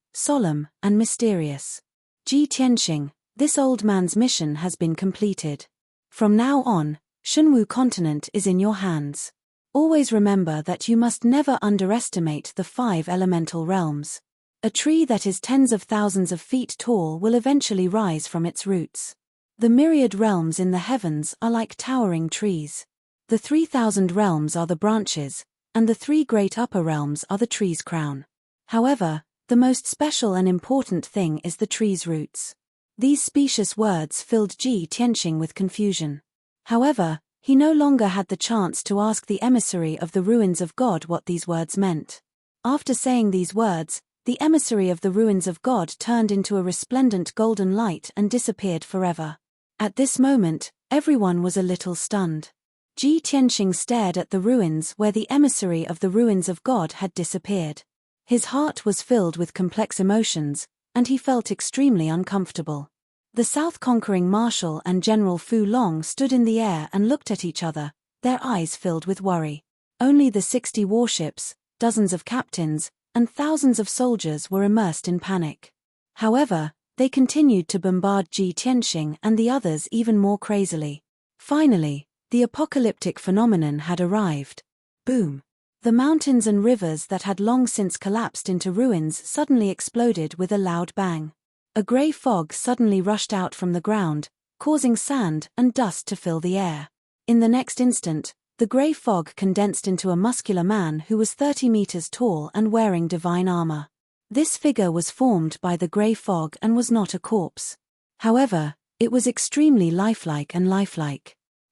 and mysterious. Ji Tianxing, this old man's mission has been completed. From now on, Shenwu continent is in your hands. Always remember that you must never underestimate the 5 elemental realms. A tree that is tens of thousands of feet tall will eventually rise from its roots. The myriad realms in the heavens are like towering trees. The 3,000 realms are the branches, and the 3 great upper realms are the tree's crown. However, the most special and important thing is the tree's roots. These specious words filled Ji Tianxing with confusion. However, he no longer had the chance to ask the emissary of the ruins of God what these words meant. After saying these words, the emissary of the ruins of God turned into a resplendent golden light and disappeared forever. At this moment, everyone was a little stunned. Ji Tianxing stared at the ruins where the emissary of the ruins of God had disappeared. His heart was filled with complex emotions, and he felt extremely uncomfortable. The South-conquering marshal and General Fu Long stood in the air and looked at each other, their eyes filled with worry. Only the 60 warships, dozens of captains, and thousands of soldiers were immersed in panic. However, they continued to bombard Ji Tianxing and the others even more crazily. Finally, the apocalyptic phenomenon had arrived. Boom! The mountains and rivers that had long since collapsed into ruins suddenly exploded with a loud bang. A grey fog suddenly rushed out from the ground, causing sand and dust to fill the air. In the next instant, the grey fog condensed into a muscular man who was 30 meters tall and wearing divine armor. This figure was formed by the grey fog and was not a corpse. However, it was extremely lifelike.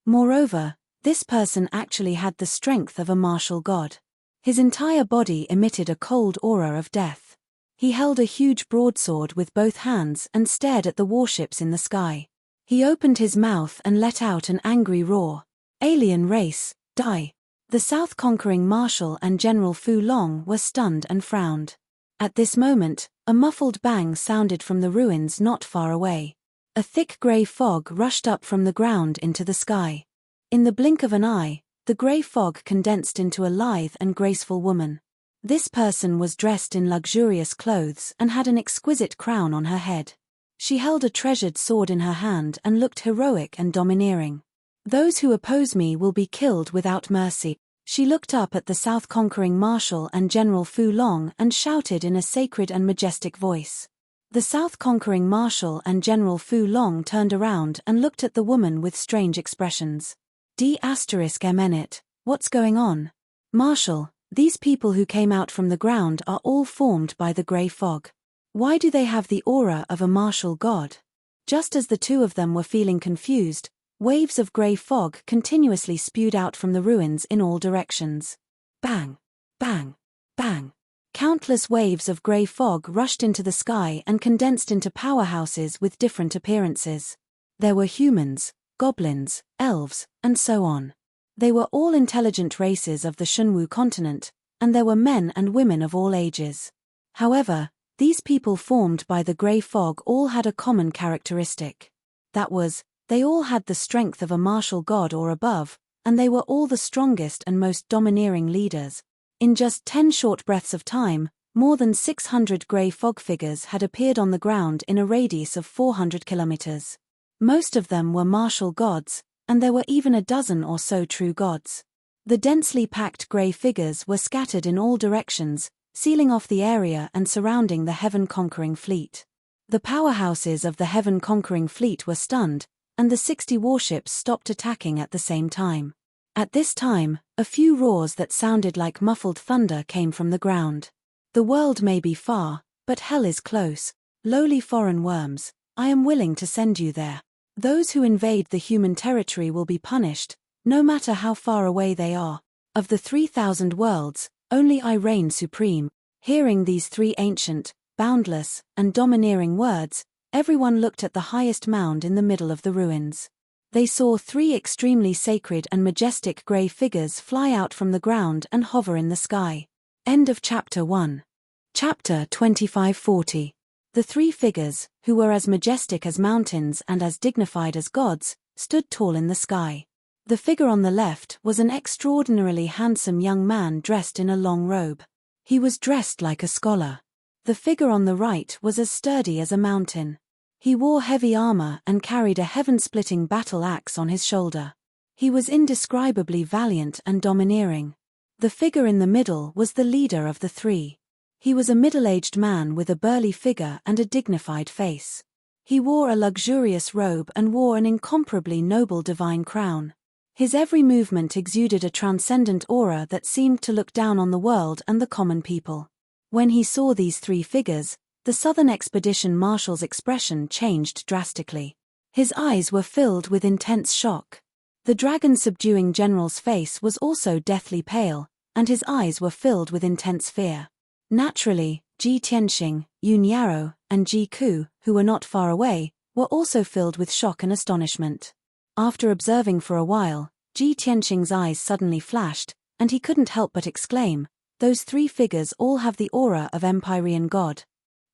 Moreover, this person actually had the strength of a martial god. His entire body emitted a cold aura of death. He held a huge broadsword with both hands and stared at the warships in the sky. He opened his mouth and let out an angry roar. Alien race, die! The South-conquering marshal and General Fu Long were stunned and frowned. At this moment, a muffled bang sounded from the ruins not far away. A thick grey fog rushed up from the ground into the sky. In the blink of an eye, the grey fog condensed into a lithe and graceful woman. This person was dressed in luxurious clothes and had an exquisite crown on her head. She held a treasured sword in her hand and looked heroic and domineering. Those who oppose me will be killed without mercy. She looked up at the South-conquering marshal and General Fu Long and shouted in a sacred and majestic voice. The South-conquering marshal and General Fu Long turned around and looked at the woman with strange expressions. D***MN, what's going on? Marshal, these people who came out from the ground are all formed by the grey fog. Why do they have the aura of a martial god? Just as the two of them were feeling confused, waves of grey fog continuously spewed out from the ruins in all directions. Bang! Bang! Bang! Countless waves of grey fog rushed into the sky and condensed into powerhouses with different appearances. There were humans, goblins, elves, and so on. They were all intelligent races of the Shenwu continent, and there were men and women of all ages. However, these people formed by the grey fog all had a common characteristic. That was, they all had the strength of a martial god or above, and they were all the strongest and most domineering leaders. In just 10 short breaths of time, more than 600 grey fog figures had appeared on the ground in a radius of 400 kilometers. Most of them were martial gods, and there were even a dozen or so true gods. The densely packed grey figures were scattered in all directions, sealing off the area and surrounding the heaven-conquering fleet. The powerhouses of the heaven-conquering fleet were stunned, and the 60 warships stopped attacking at the same time. At this time, a few roars that sounded like muffled thunder came from the ground. The world may be far, but hell is close. Lowly foreign worms, I am willing to send you there. Those who invade the human territory will be punished, no matter how far away they are. Of the 3,000 worlds, only I reign supreme. Hearing these three ancient, boundless, and domineering words, everyone looked at the highest mound in the middle of the ruins. They saw three extremely sacred and majestic grey figures fly out from the ground and hover in the sky. End of Chapter 1. Chapter 2540. The three figures, who were as majestic as mountains and as dignified as gods, stood tall in the sky. The figure on the left was an extraordinarily handsome young man dressed in a long robe. He was dressed like a scholar. The figure on the right was as sturdy as a mountain. He wore heavy armor and carried a heaven-splitting battle axe on his shoulder. He was indescribably valiant and domineering. The figure in the middle was the leader of the three. He was a middle-aged man with a burly figure and a dignified face. He wore a luxurious robe and wore an incomparably noble divine crown. His every movement exuded a transcendent aura that seemed to look down on the world and the common people. When he saw these three figures, the Southern Expedition Marshal's expression changed drastically. His eyes were filled with intense shock. The dragon-subduing general's face was also deathly pale, and his eyes were filled with intense fear. Naturally, Ji Tianxing, Yun Yarrow, and Ji Ku, who were not far away, were also filled with shock and astonishment. After observing for a while, Ji Tianxing's eyes suddenly flashed, and he couldn't help but exclaim, "Those three figures all have the aura of Empyrean God."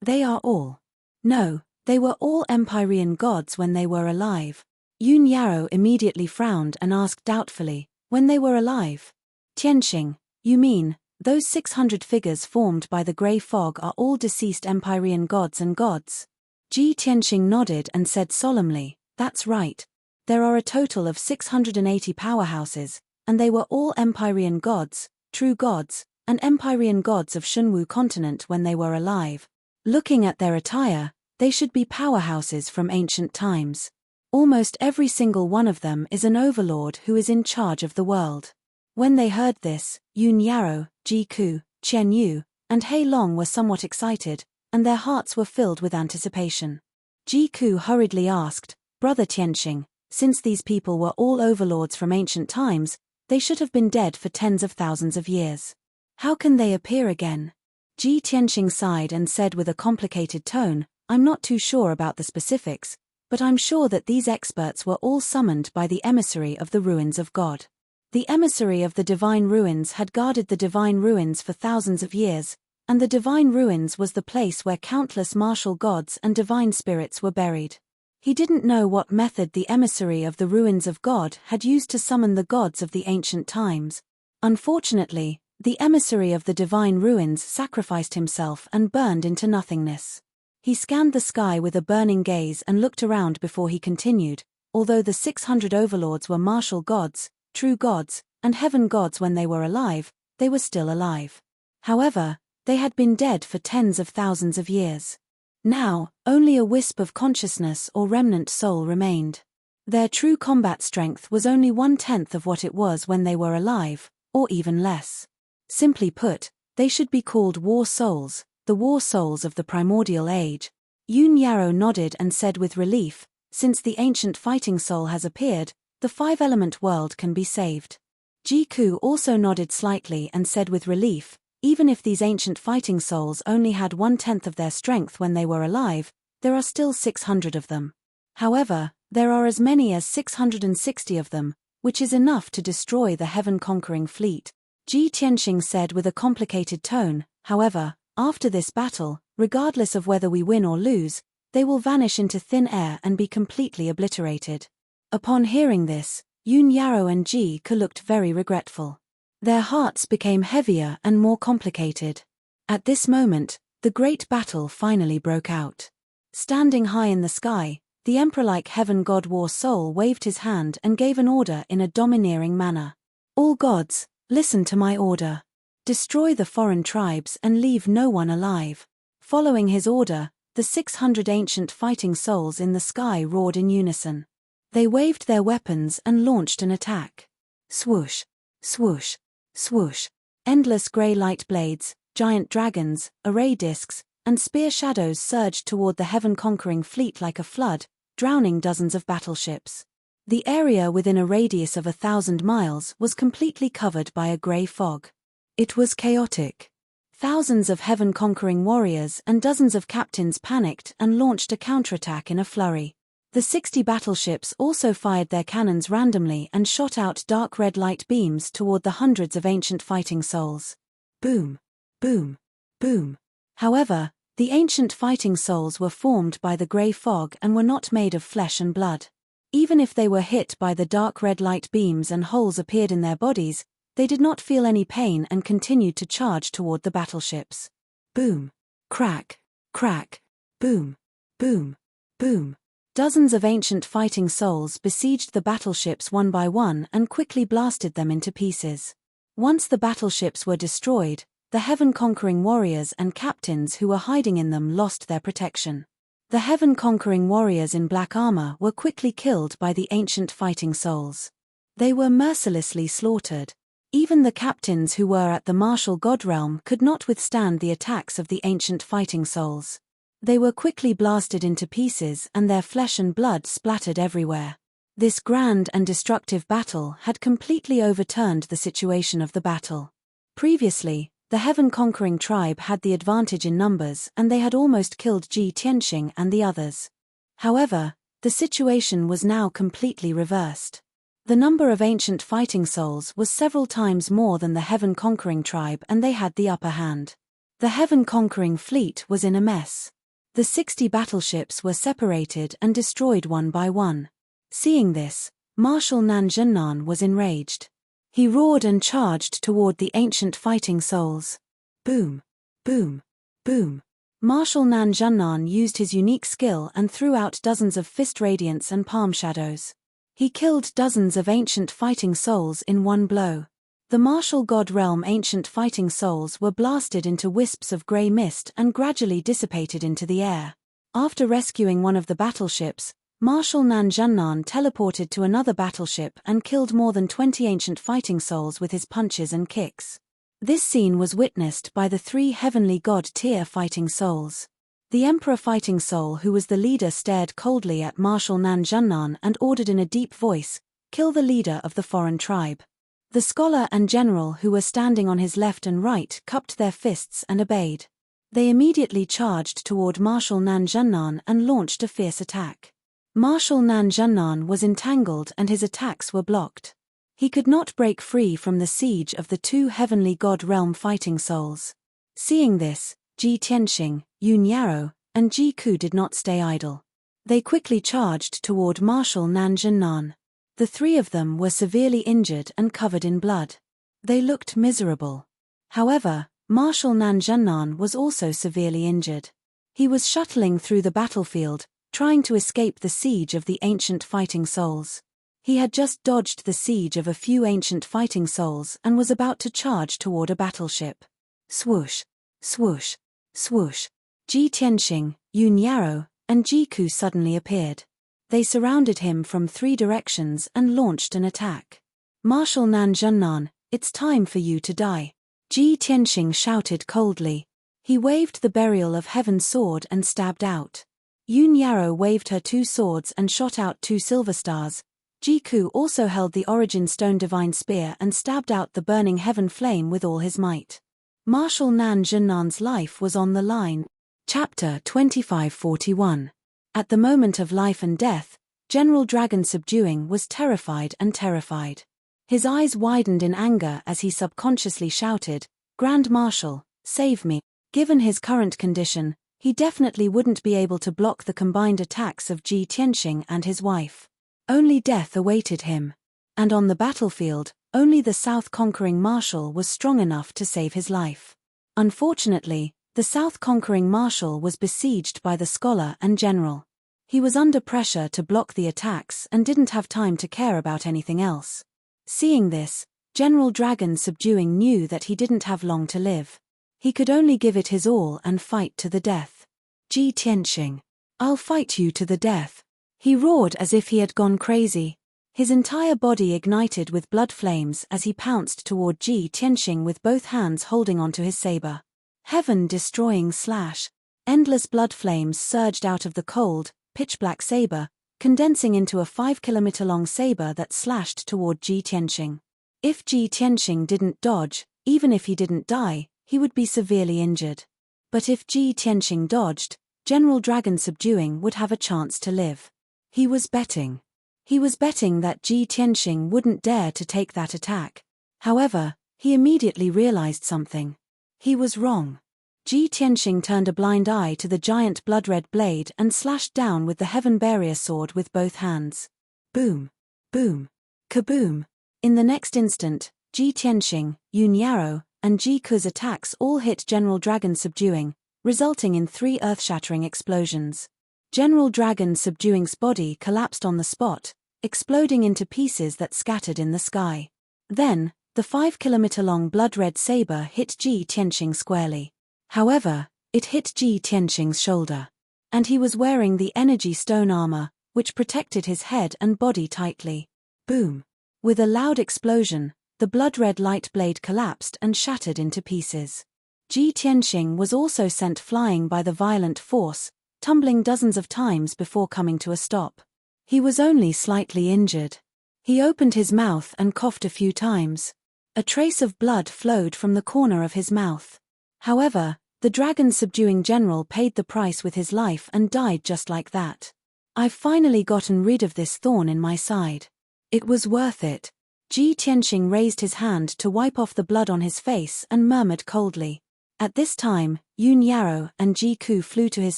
They are all. No, they were all Empyrean gods when they were alive. Yun Yarrow immediately frowned and asked doubtfully, "When they were alive?" "Tianxing, you mean, those 600 figures formed by the grey fog are all deceased Empyrean gods and gods?" Ji Tianxing nodded and said solemnly, "That's right. There are a total of 680 powerhouses, and they were all Empyrean gods, true gods, and Empyrean gods of Shunwu continent when they were alive. Looking at their attire, they should be powerhouses from ancient times. Almost every single one of them is an overlord who is in charge of the world." When they heard this, Yun Yarrow, Ji Ku, Chen Yu, and Hei Long were somewhat excited, and their hearts were filled with anticipation. Ji Ku hurriedly asked, "Brother Tianxing, since these people were all overlords from ancient times, they should have been dead for tens of thousands of years. How can they appear again?" Ji Tianxing sighed and said with a complicated tone, "I'm not too sure about the specifics, but I'm sure that these experts were all summoned by the emissary of the ruins of God. The emissary of the divine ruins had guarded the divine ruins for thousands of years, and the divine ruins was the place where countless martial gods and divine spirits were buried. He didn't know what method the emissary of the ruins of God had used to summon the gods of the ancient times. Unfortunately, the emissary of the divine ruins sacrificed himself and burned into nothingness." He scanned the sky with a burning gaze and looked around before he continued, "Although the 600 overlords were martial gods, true gods, and heaven gods when they were alive, they were still alive. However, they had been dead for tens of thousands of years. Now, only a wisp of consciousness or remnant soul remained. Their true combat strength was only 1/10 of what it was when they were alive, or even less. Simply put, they should be called war souls, the war souls of the primordial age." Yun Yarrow nodded and said with relief, "Since the ancient fighting soul has appeared, the five-element world can be saved." Ji Ku also nodded slightly and said with relief, "Even if these ancient fighting souls only had 1/10 of their strength when they were alive, there are still 600 of them. However, there are as many as 660 of them, which is enough to destroy the heaven-conquering fleet." Ji Tianxing said with a complicated tone, "However, after this battle, regardless of whether we win or lose, they will vanish into thin air and be completely obliterated." Upon hearing this, Yun Yarrow and Ji Ku looked very regretful. Their hearts became heavier and more complicated. At this moment, the great battle finally broke out. Standing high in the sky, the emperor-like heaven god War Soul waved his hand and gave an order in a domineering manner. "All gods, listen to my order. Destroy the foreign tribes and leave no one alive." Following his order, the 600 ancient fighting souls in the sky roared in unison. They waved their weapons and launched an attack. Swoosh, swoosh, swoosh. Endless grey light blades, giant dragons, array discs, and spear shadows surged toward the heaven-conquering fleet like a flood, drowning dozens of battleships. The area within a radius of 1,000 miles was completely covered by a grey fog. It was chaotic. Thousands of heaven-conquering warriors and dozens of captains panicked and launched a counterattack in a flurry. The 60 battleships also fired their cannons randomly and shot out dark red light beams toward the hundreds of ancient fighting souls. Boom, boom, boom. However, the ancient fighting souls were formed by the grey fog and were not made of flesh and blood. Even if they were hit by the dark red light beams and holes appeared in their bodies, they did not feel any pain and continued to charge toward the battleships. Boom, crack, crack, boom, boom, boom. Dozens of ancient fighting souls besieged the battleships one by one and quickly blasted them into pieces. Once the battleships were destroyed, the heaven-conquering warriors and captains who were hiding in them lost their protection. The heaven-conquering warriors in black armor were quickly killed by the ancient fighting souls. They were mercilessly slaughtered. Even the captains who were at the martial god realm could not withstand the attacks of the ancient fighting souls. They were quickly blasted into pieces and their flesh and blood splattered everywhere. This grand and destructive battle had completely overturned the situation of the battle. Previously, the heaven-conquering tribe had the advantage in numbers and they had almost killed Ji Tianxing and the others. However, the situation was now completely reversed. The number of ancient fighting souls was several times more than the heaven-conquering tribe and they had the upper hand. The heaven-conquering fleet was in a mess. The 60 battleships were separated and destroyed one by one. Seeing this, Marshal Nan Zhennan was enraged. He roared and charged toward the ancient fighting souls. Boom, boom, boom. Marshal Nan Zhennan used his unique skill and threw out dozens of fist radiance and palm shadows. He killed dozens of ancient fighting souls in one blow. The martial god realm ancient fighting souls were blasted into wisps of grey mist and gradually dissipated into the air. After rescuing one of the battleships, Marshal Nan Zhennan teleported to another battleship and killed more than 20 ancient fighting souls with his punches and kicks. This scene was witnessed by the 3 heavenly god tier fighting souls. The Emperor fighting soul who was the leader stared coldly at Marshal Nan Zhennan and ordered in a deep voice, "Kill the leader of the foreign tribe." The scholar and general who were standing on his left and right cupped their fists and obeyed. They immediately charged toward Marshal Nan Zhennan and launched a fierce attack. Marshal Nan Zhennan was entangled and his attacks were blocked. He could not break free from the siege of the 2 heavenly god realm fighting souls. Seeing this, Ji Tianxing, Yun Yarrow, and Ji Ku did not stay idle. They quickly charged toward Marshal Nan Zhennan. The 3 of them were severely injured and covered in blood. They looked miserable. However, Marshal Nan Zhennan was also severely injured. He was shuttling through the battlefield, trying to escape the siege of the ancient fighting souls. He had just dodged the siege of a few ancient fighting souls and was about to charge toward a battleship. Swoosh, swoosh, swoosh. Ji Tianxing, Yun Yarrow, and Ji Ku suddenly appeared. They surrounded him from 3 directions and launched an attack. Marshal Nan Zhennan, it's time for you to die. Ji Tianxing shouted coldly. He waved the Burial of Heaven sword and stabbed out. Yun Yarrow waved her 2 swords and shot out 2 silver stars. Ji Ku also held the Origin Stone Divine Spear and stabbed out the burning heaven flame with all his might. Marshal Nan Zhennan's life was on the line. Chapter 2541. At the moment of life and death, General Dragon Subduing was terrified and terrified. His eyes widened in anger as he subconsciously shouted, "Grand Marshal, save me." Given his current condition, he definitely wouldn't be able to block the combined attacks of Ji Tianxing and his wife. Only death awaited him. And on the battlefield, only the South-conquering Marshal was strong enough to save his life. Unfortunately, the South-conquering Marshal was besieged by the scholar and general. He was under pressure to block the attacks and didn't have time to care about anything else. Seeing this, General Dragon Subduing knew that he didn't have long to live. He could only give it his all and fight to the death. Ji Tianxing. I'll fight you to the death. He roared as if he had gone crazy. His entire body ignited with blood flames as he pounced toward Ji Tianxing with both hands holding onto his saber. Heaven-destroying slash. Endless blood flames surged out of the cold, pitch-black saber, condensing into a 5-kilometer-long saber that slashed toward Ji Tianxing. If Ji Tianxing didn't dodge, even if he didn't die, he would be severely injured. But if Ji Tianxing dodged, General Dragon Subduing would have a chance to live. He was betting. He was betting that Ji Tianxing wouldn't dare to take that attack. However, he immediately realized something. He was wrong. Ji Tianxing turned a blind eye to the giant blood-red blade and slashed down with the Heavenpiercer sword with both hands. Boom. Boom. Kaboom. In the next instant, Ji Tianxing, Yun Yarrow, and Ji Ku's attacks all hit General Dragon Subduing, resulting in 3 earth-shattering explosions. General Dragon Subduing's body collapsed on the spot, exploding into pieces that scattered in the sky. Then, the 5-kilometer-long blood-red saber hit Ji Tianxing squarely. However, it hit Ji Tianxing's shoulder. And he was wearing the energy stone armor, which protected his head and body tightly. Boom. With a loud explosion, the blood-red light blade collapsed and shattered into pieces. Ji Tianxing was also sent flying by the violent force, tumbling dozens of times before coming to a stop. He was only slightly injured. He opened his mouth and coughed a few times. A trace of blood flowed from the corner of his mouth. However, the dragon-subduing general paid the price with his life and died just like that. I've finally gotten rid of this thorn in my side. It was worth it. Ji Tianxing raised his hand to wipe off the blood on his face and murmured coldly. At this time, Yun Yarrow and Ji Ku flew to his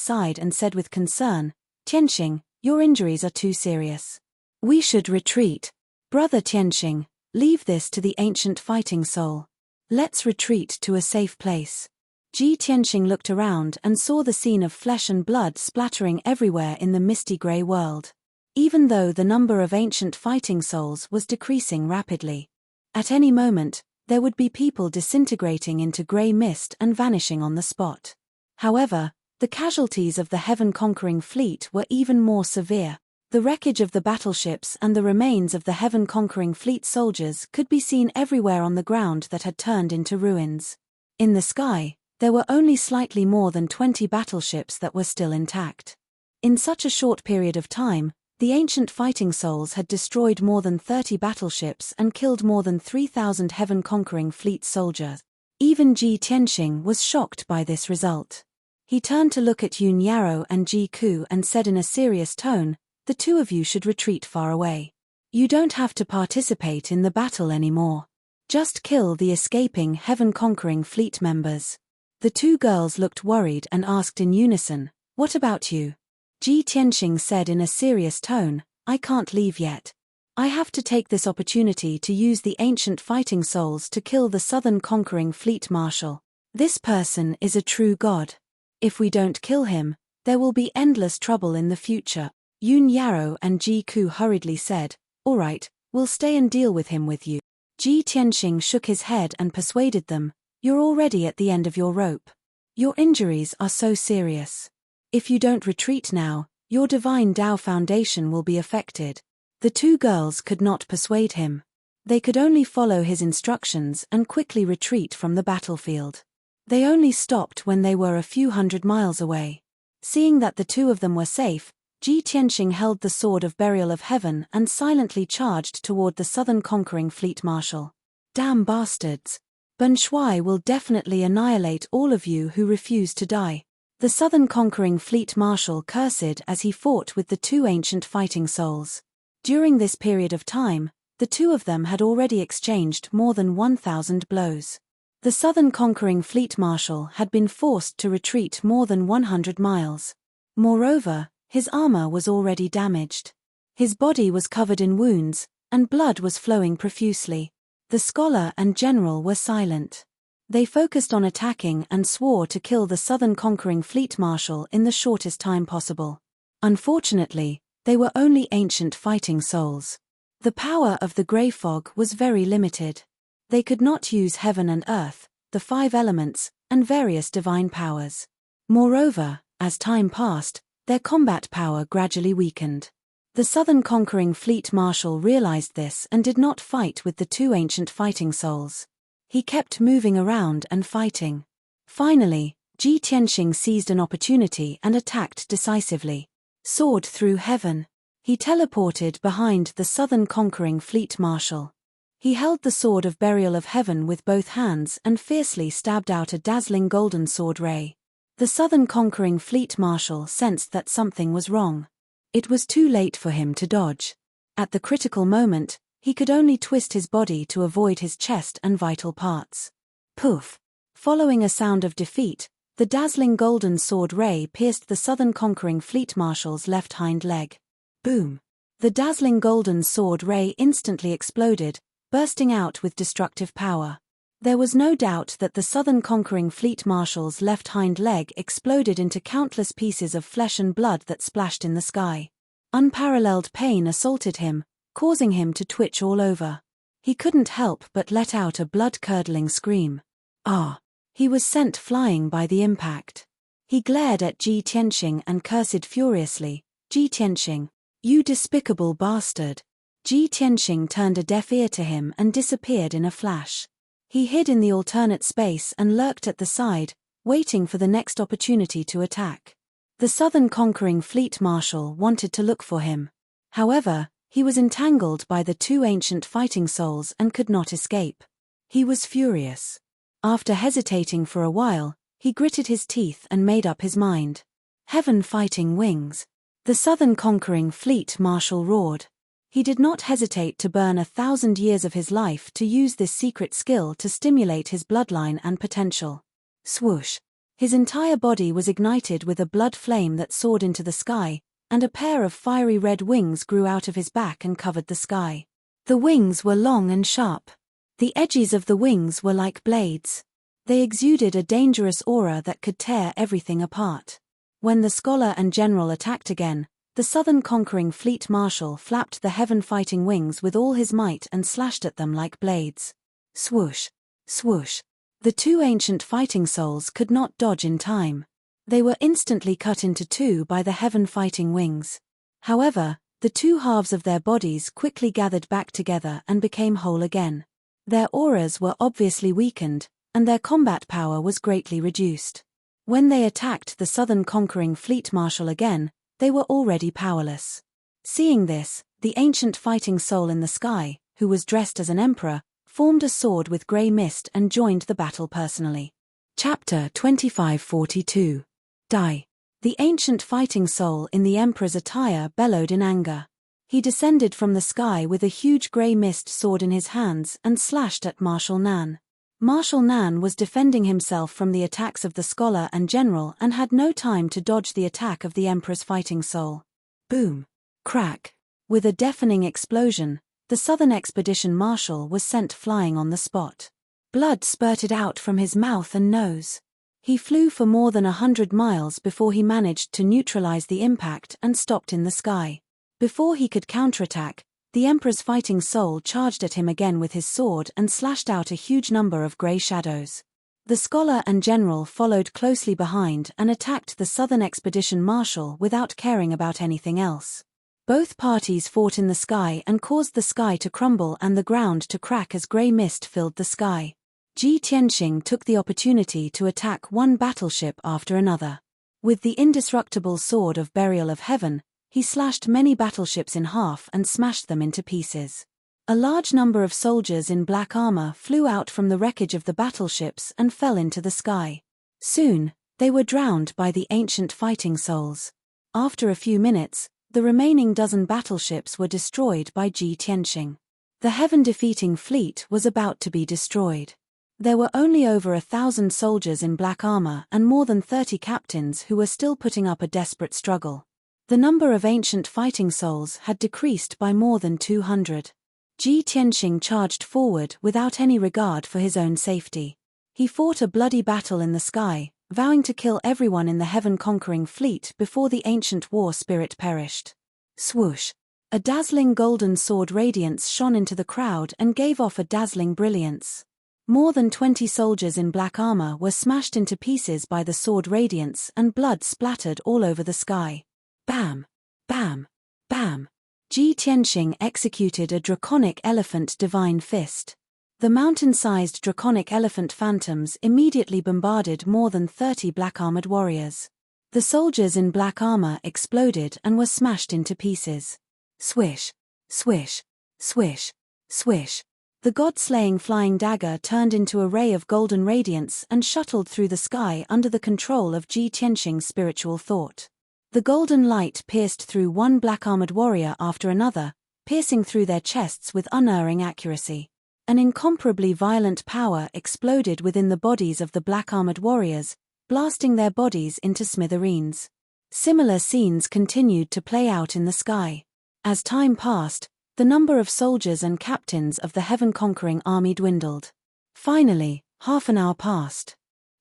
side and said with concern, "Tianxing, your injuries are too serious. We should retreat. Brother Tianxing, leave this to the ancient fighting soul. Let's retreat to a safe place." Ji Tianxing looked around and saw the scene of flesh and blood splattering everywhere in the misty grey world. Even though the number of ancient fighting souls was decreasing rapidly. At any moment, there would be people disintegrating into grey mist and vanishing on the spot. However, the casualties of the heaven-conquering fleet were even more severe. The wreckage of the battleships and the remains of the heaven-conquering fleet soldiers could be seen everywhere on the ground that had turned into ruins. In the sky, there were only slightly more than 20 battleships that were still intact. In such a short period of time, the ancient fighting souls had destroyed more than 30 battleships and killed more than 3,000 heaven-conquering fleet soldiers. Even Ji Tianxing was shocked by this result. He turned to look at Yun Yarrow and Ji Ku and said in a serious tone, "The two of you should retreat far away. You don't have to participate in the battle anymore. Just kill the escaping heaven-conquering fleet members." The 2 girls looked worried and asked in unison, "What about you?" Ji Tianxing said in a serious tone, "I can't leave yet. I have to take this opportunity to use the ancient fighting souls to kill the southern conquering fleet marshal. This person is a true god. If we don't kill him, there will be endless trouble in the future." Yun Yarrow and Ji Ku hurriedly said, "All right, we'll stay and deal with him with you." Ji Tianxing shook his head and persuaded them, "You're already at the end of your rope. Your injuries are so serious. If you don't retreat now, your divine Tao foundation will be affected." The 2 girls could not persuade him. They could only follow his instructions and quickly retreat from the battlefield. They only stopped when they were a few hundred miles away. Seeing that the 2 of them were safe, Ji Tianxing held the Sword of Burial of Heaven and silently charged toward the southern conquering fleet marshal. "Damn bastards. Ben Shui will definitely annihilate all of you who refuse to die." The southern conquering fleet marshal cursed as he fought with the 2 ancient fighting souls. During this period of time, the 2 of them had already exchanged more than 1,000 blows. The southern conquering fleet marshal had been forced to retreat more than 100 miles. Moreover, his armor was already damaged. His body was covered in wounds, and blood was flowing profusely. The scholar and general were silent. They focused on attacking and swore to kill the southern conquering fleet marshal in the shortest time possible. Unfortunately, they were only ancient fighting souls. The power of the grey fog was very limited. They could not use heaven and earth, the 5 elements, and various divine powers. Moreover, As time passed, their combat power gradually weakened. The Southern conquering fleet marshal realized this and did not fight with the two ancient fighting souls. He kept moving around and fighting. Finally, Ji Tianxing seized an opportunity and attacked decisively. Sword through heaven. He teleported behind the Southern conquering fleet marshal. He held the sword of burial of heaven with both hands and fiercely stabbed out a dazzling golden sword ray. The Southern conquering fleet marshal sensed that something was wrong. It was too late for him to dodge. At the critical moment, he could only twist his body to avoid his chest and vital parts. Poof! Following a sound of defeat, the dazzling golden sword ray pierced the Southern conquering fleet marshal's left hind leg. Boom! The dazzling golden sword ray instantly exploded, bursting out with destructive power. There was no doubt that the Southern conquering fleet marshal's left hind leg exploded into countless pieces of flesh and blood that splashed in the sky. Unparalleled pain assaulted him, causing him to twitch all over. He couldn't help but let out a blood-curdling scream. Ah! He was sent flying by the impact. He glared at Ji Tianxing and cursed furiously, "Ji Tianxing, you despicable bastard!" Ji Tianxing turned a deaf ear to him and disappeared in a flash. He hid in the alternate space and lurked at the side, waiting for the next opportunity to attack. The Southern conquering fleet marshal wanted to look for him. However, he was entangled by the two ancient fighting souls and could not escape. He was furious. After hesitating for a while, he gritted his teeth and made up his mind. Heaven fighting wings. The Southern conquering fleet marshal roared. He did not hesitate to burn 1,000 years of his life to use this secret skill to stimulate his bloodline and potential. Swoosh! His entire body was ignited with a blood flame that soared into the sky, and a pair of fiery red wings grew out of his back and covered the sky. The wings were long and sharp. The edges of the wings were like blades. They exuded a dangerous aura that could tear everything apart. When the scholar and general attacked again, the Southern conquering fleet marshal flapped the heaven-fighting wings with all his might and slashed at them like blades. Swoosh! Swoosh! The two ancient fighting souls could not dodge in time. They were instantly cut into two by the heaven-fighting wings. However, the two halves of their bodies quickly gathered back together and became whole again. Their auras were obviously weakened, and their combat power was greatly reduced. When they attacked the Southern conquering fleet marshal again, they were already powerless. Seeing this, the ancient fighting soul in the sky, who was dressed as an emperor, formed a sword with grey mist and joined the battle personally. Chapter 2542. Die. The ancient fighting soul in the emperor's attire bellowed in anger. He descended from the sky with a huge grey mist sword in his hands and slashed at Marshal Nan. Marshal Nan was defending himself from the attacks of the scholar and general and had no time to dodge the attack of the emperor's fighting soul. Boom! Crack! With a deafening explosion, the Southern Expedition Marshal was sent flying on the spot. Blood spurted out from his mouth and nose. He flew for more than 100 miles before he managed to neutralize the impact and stopped in the sky. Before he could counterattack, the Emperor's fighting soul charged at him again with his sword and slashed out a huge number of grey shadows. The scholar and general followed closely behind and attacked the Southern Expedition Marshal without caring about anything else. Both parties fought in the sky and caused the sky to crumble and the ground to crack as grey mist filled the sky. Ji Tianxing took the opportunity to attack one battleship after another. With the indestructible sword of burial of heaven, he slashed many battleships in half and smashed them into pieces. A large number of soldiers in black armor flew out from the wreckage of the battleships and fell into the sky. Soon, they were drowned by the ancient fighting souls. After a few minutes, the remaining dozen battleships were destroyed by Ji Tianxing. The heaven-defeating fleet was about to be destroyed. There were only over 1,000 soldiers in black armor and more than 30 captains who were still putting up a desperate struggle. The number of ancient fighting souls had decreased by more than 200. Ji Tianxing charged forward without any regard for his own safety. He fought a bloody battle in the sky, vowing to kill everyone in the heaven-conquering fleet before the ancient war spirit perished. Swoosh! A dazzling golden sword radiance shone into the crowd and gave off a dazzling brilliance. More than 20 soldiers in black armor were smashed into pieces by the sword radiance and blood splattered all over the sky. Bam! Bam! Bam! Ji Tianxing executed a draconic elephant divine fist. The mountain-sized draconic elephant phantoms immediately bombarded more than 30 black-armored warriors. The soldiers in black armor exploded and were smashed into pieces. Swish! Swish! Swish! Swish! The god-slaying flying dagger turned into a ray of golden radiance and shuttled through the sky under the control of Ji Tianxing's spiritual thought. The golden light pierced through one black-armored warrior after another, piercing through their chests with unerring accuracy. An incomparably violent power exploded within the bodies of the black-armored warriors, blasting their bodies into smithereens. Similar scenes continued to play out in the sky. As time passed, the number of soldiers and captains of the heaven-conquering army dwindled. Finally, half an hour passed.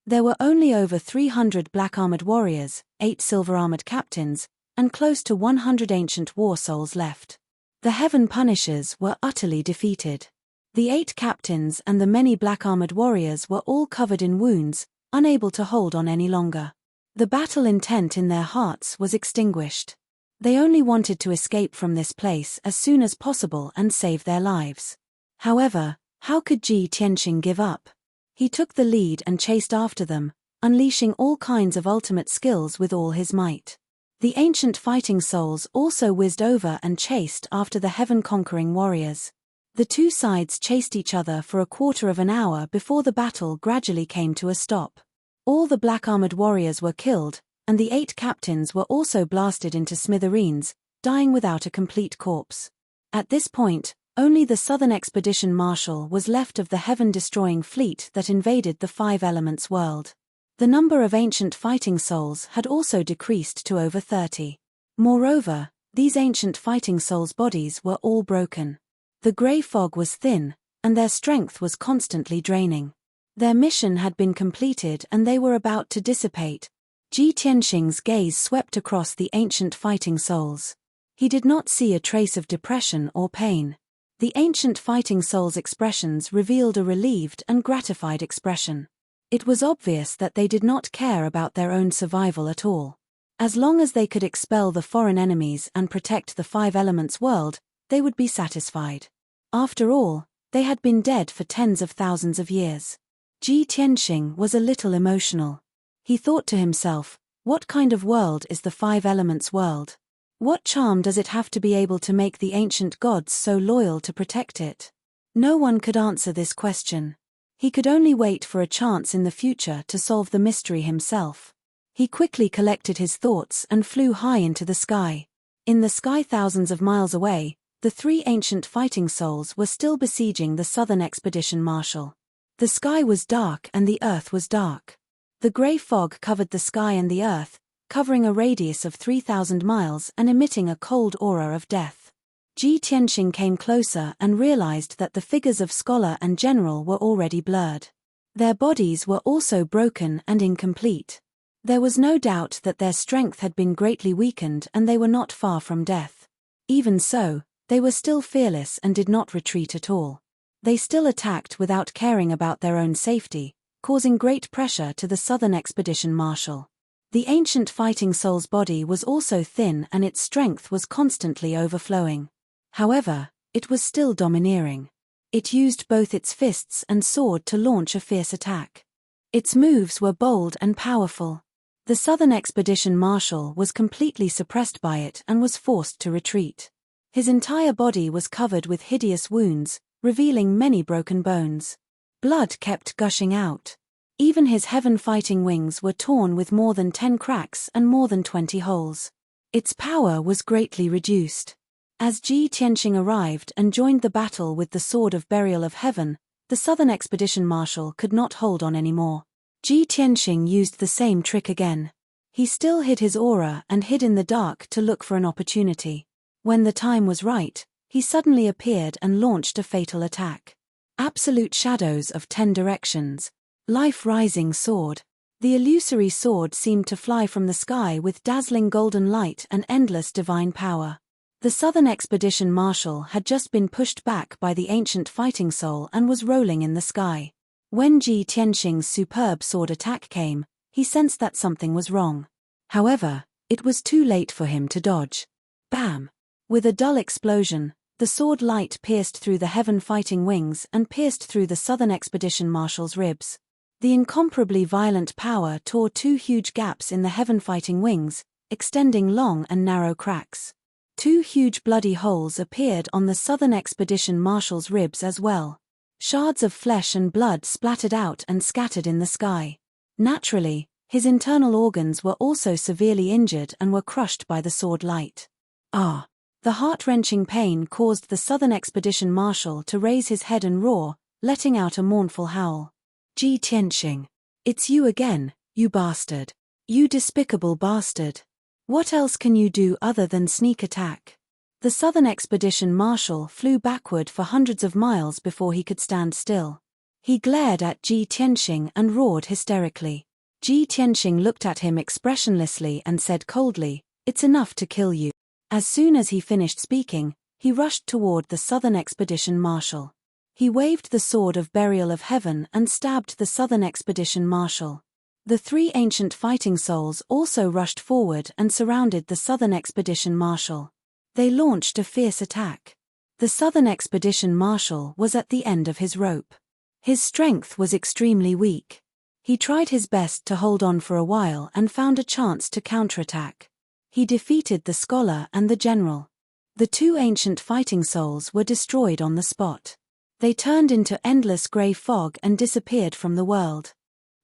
There were only over 300 black-armored warriors, 8 silver-armored captains, and close to 100 ancient war souls left. The Heaven Punishers were utterly defeated. The 8 captains and the many black-armored warriors were all covered in wounds, unable to hold on any longer. The battle intent in their hearts was extinguished. They only wanted to escape from this place as soon as possible and save their lives. However, how could Ji Tianxing give up? He took the lead and chased after them, unleashing all kinds of ultimate skills with all his might. The ancient fighting souls also whizzed over and chased after the heaven-conquering warriors. The two sides chased each other for a quarter of an hour before the battle gradually came to a stop. All the black-armored warriors were killed, and the 8 captains were also blasted into smithereens, dying without a complete corpse. At this point, only the Southern Expedition Marshal was left of the heaven-destroying fleet that invaded the Five Elements world. The number of ancient fighting souls had also decreased to over 30. Moreover, these ancient fighting souls' bodies were all broken. The grey fog was thin, and their strength was constantly draining. Their mission had been completed and they were about to dissipate. Ji Tianxing's gaze swept across the ancient fighting souls. He did not see a trace of depression or pain. The ancient fighting souls' expressions revealed a relieved and gratified expression. It was obvious that they did not care about their own survival at all. As long as they could expel the foreign enemies and protect the Five Elements world, they would be satisfied. After all, they had been dead for tens of thousands of years. Ji Tianxing was a little emotional. He thought to himself, what kind of world is the Five Elements world? What charm does it have to be able to make the ancient gods so loyal to protect it? No one could answer this question. He could only wait for a chance in the future to solve the mystery himself. He quickly collected his thoughts and flew high into the sky. In the sky thousands of miles away, the 3 ancient fighting souls were still besieging the Southern Expedition Marshal. The sky was dark and the earth was dark. The grey fog covered the sky and the earth, covering a radius of 3,000 miles and emitting a cold aura of death. Ji Tianxing came closer and realized that the figures of scholar and general were already blurred. Their bodies were also broken and incomplete. There was no doubt that their strength had been greatly weakened and they were not far from death. Even so, they were still fearless and did not retreat at all. They still attacked without caring about their own safety, causing great pressure to the Southern Expedition Marshal. The ancient fighting soul's body was also thin and its strength was constantly overflowing. However, it was still domineering. It used both its fists and sword to launch a fierce attack. Its moves were bold and powerful. The Southern Expedition Marshal was completely suppressed by it and was forced to retreat. His entire body was covered with hideous wounds, revealing many broken bones. Blood kept gushing out. Even his heaven-fighting wings were torn with more than 10 cracks and more than 20 holes. Its power was greatly reduced. As Ji Tianxing arrived and joined the battle with the Sword of Burial of Heaven, the Southern Expedition Marshal could not hold on anymore. Ji Tianxing used the same trick again. He still hid his aura and hid in the dark to look for an opportunity. When the time was right, he suddenly appeared and launched a fatal attack. Absolute shadows of 10 directions. Life-rising sword. The illusory sword seemed to fly from the sky with dazzling golden light and endless divine power. The Southern Expedition Marshal had just been pushed back by the ancient fighting soul and was rolling in the sky. When Ji Tianxing's superb sword attack came, he sensed that something was wrong. However, it was too late for him to dodge. Bam! With a dull explosion, the sword light pierced through the heaven fighting wings and pierced through the Southern Expedition Marshal's ribs. The incomparably violent power tore two huge gaps in the heaven fighting wings, extending long and narrow cracks. Two huge bloody holes appeared on the Southern Expedition Marshal's ribs as well. Shards of flesh and blood splattered out and scattered in the sky. Naturally, his internal organs were also severely injured and were crushed by the sword light. Ah! The heart-wrenching pain caused the Southern Expedition Marshal to raise his head and roar, letting out a mournful howl. Ji Tianxing. It's you again, you bastard. You despicable bastard. What else can you do other than sneak attack? The Southern Expedition Marshal flew backward for hundreds of miles before he could stand still. He glared at Ji Tianxing and roared hysterically. Ji Tianxing looked at him expressionlessly and said coldly, "It's enough to kill you." As soon as he finished speaking, he rushed toward the Southern Expedition Marshal. He waved the sword of burial of heaven and stabbed the Southern Expedition Marshal. The three ancient fighting souls also rushed forward and surrounded the Southern Expedition Marshal. They launched a fierce attack. The Southern Expedition Marshal was at the end of his rope. His strength was extremely weak. He tried his best to hold on for a while and found a chance to counterattack. He defeated the scholar and the general. The two ancient fighting souls were destroyed on the spot. They turned into endless grey fog and disappeared from the world.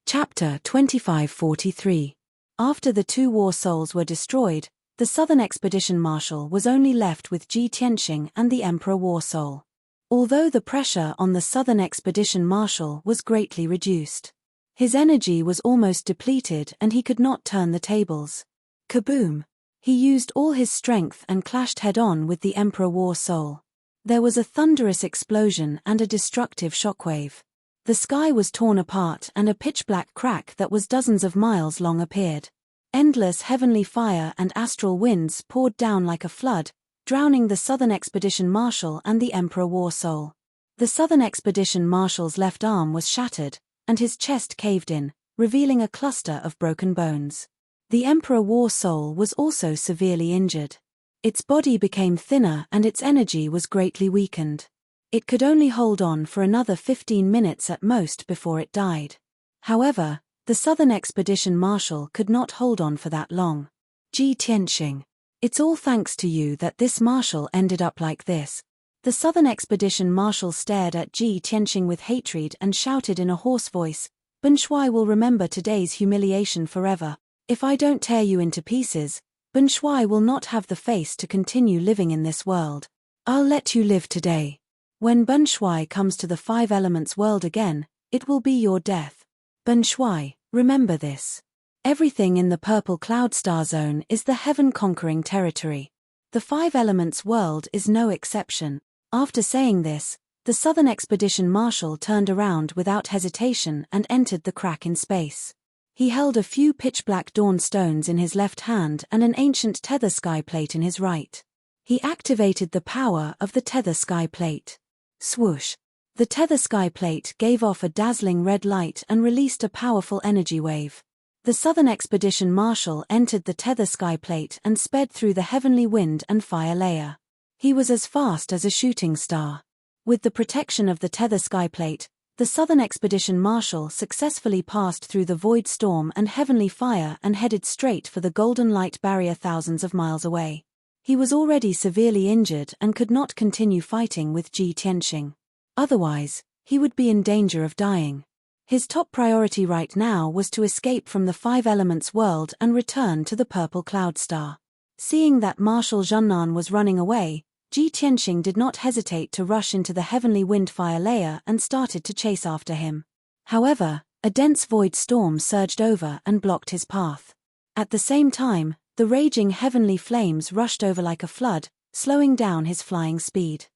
Chapter 2543. After the two war souls were destroyed, the Southern Expedition Marshal was only left with Ji Tianxing and the Emperor War Soul. Although the pressure on the Southern Expedition Marshal was greatly reduced. His energy was almost depleted and he could not turn the tables. Kaboom! He used all his strength and clashed head-on with the Emperor War Soul. There was a thunderous explosion and a destructive shockwave. The sky was torn apart and a pitch-black crack that was dozens of miles long appeared. Endless heavenly fire and astral winds poured down like a flood, drowning the Southern Expedition Marshal and the Emperor War Soul. The Southern Expedition Marshal's left arm was shattered, and his chest caved in, revealing a cluster of broken bones. The Emperor War Soul was also severely injured. Its body became thinner and its energy was greatly weakened. It could only hold on for another 15 minutes at most before it died. However, the Southern Expedition Marshal could not hold on for that long. Ji Tianxing. It's all thanks to you that this Marshal ended up like this. The Southern Expedition Marshal stared at Ji Tianxing with hatred and shouted in a hoarse voice, "Ben Shuai will remember today's humiliation forever. If I don't tear you into pieces, Ben Shuai will not have the face to continue living in this world. I'll let you live today. When Ben Shuai comes to the Five Elements world again, it will be your death. Ben Shuai, remember this. Everything in the purple cloud star zone is the heaven-conquering territory. The Five Elements world is no exception." After saying this, the Southern Expedition Marshal turned around without hesitation and entered the crack in space. He held a few pitch-black dawn stones in his left hand and an ancient tether sky plate in his right. He activated the power of the tether sky plate. Swoosh! The tether sky plate gave off a dazzling red light and released a powerful energy wave. The Southern Expedition Marshal entered the tether sky plate and sped through the heavenly wind and fire layer. He was as fast as a shooting star. With the protection of the tether sky plate, the Southern Expedition Marshal successfully passed through the void storm and heavenly fire and headed straight for the golden light barrier thousands of miles away. He was already severely injured and could not continue fighting with Ji Tianxing. Otherwise, he would be in danger of dying. His top priority right now was to escape from the Five Elements world and return to the purple cloud star. Seeing that Marshal Zhennan was running away, Ji Tianxing did not hesitate to rush into the heavenly wind fire layer and started to chase after him. However, a dense void storm surged over and blocked his path. At the same time, the raging heavenly flames rushed over like a flood, slowing down his flying speed.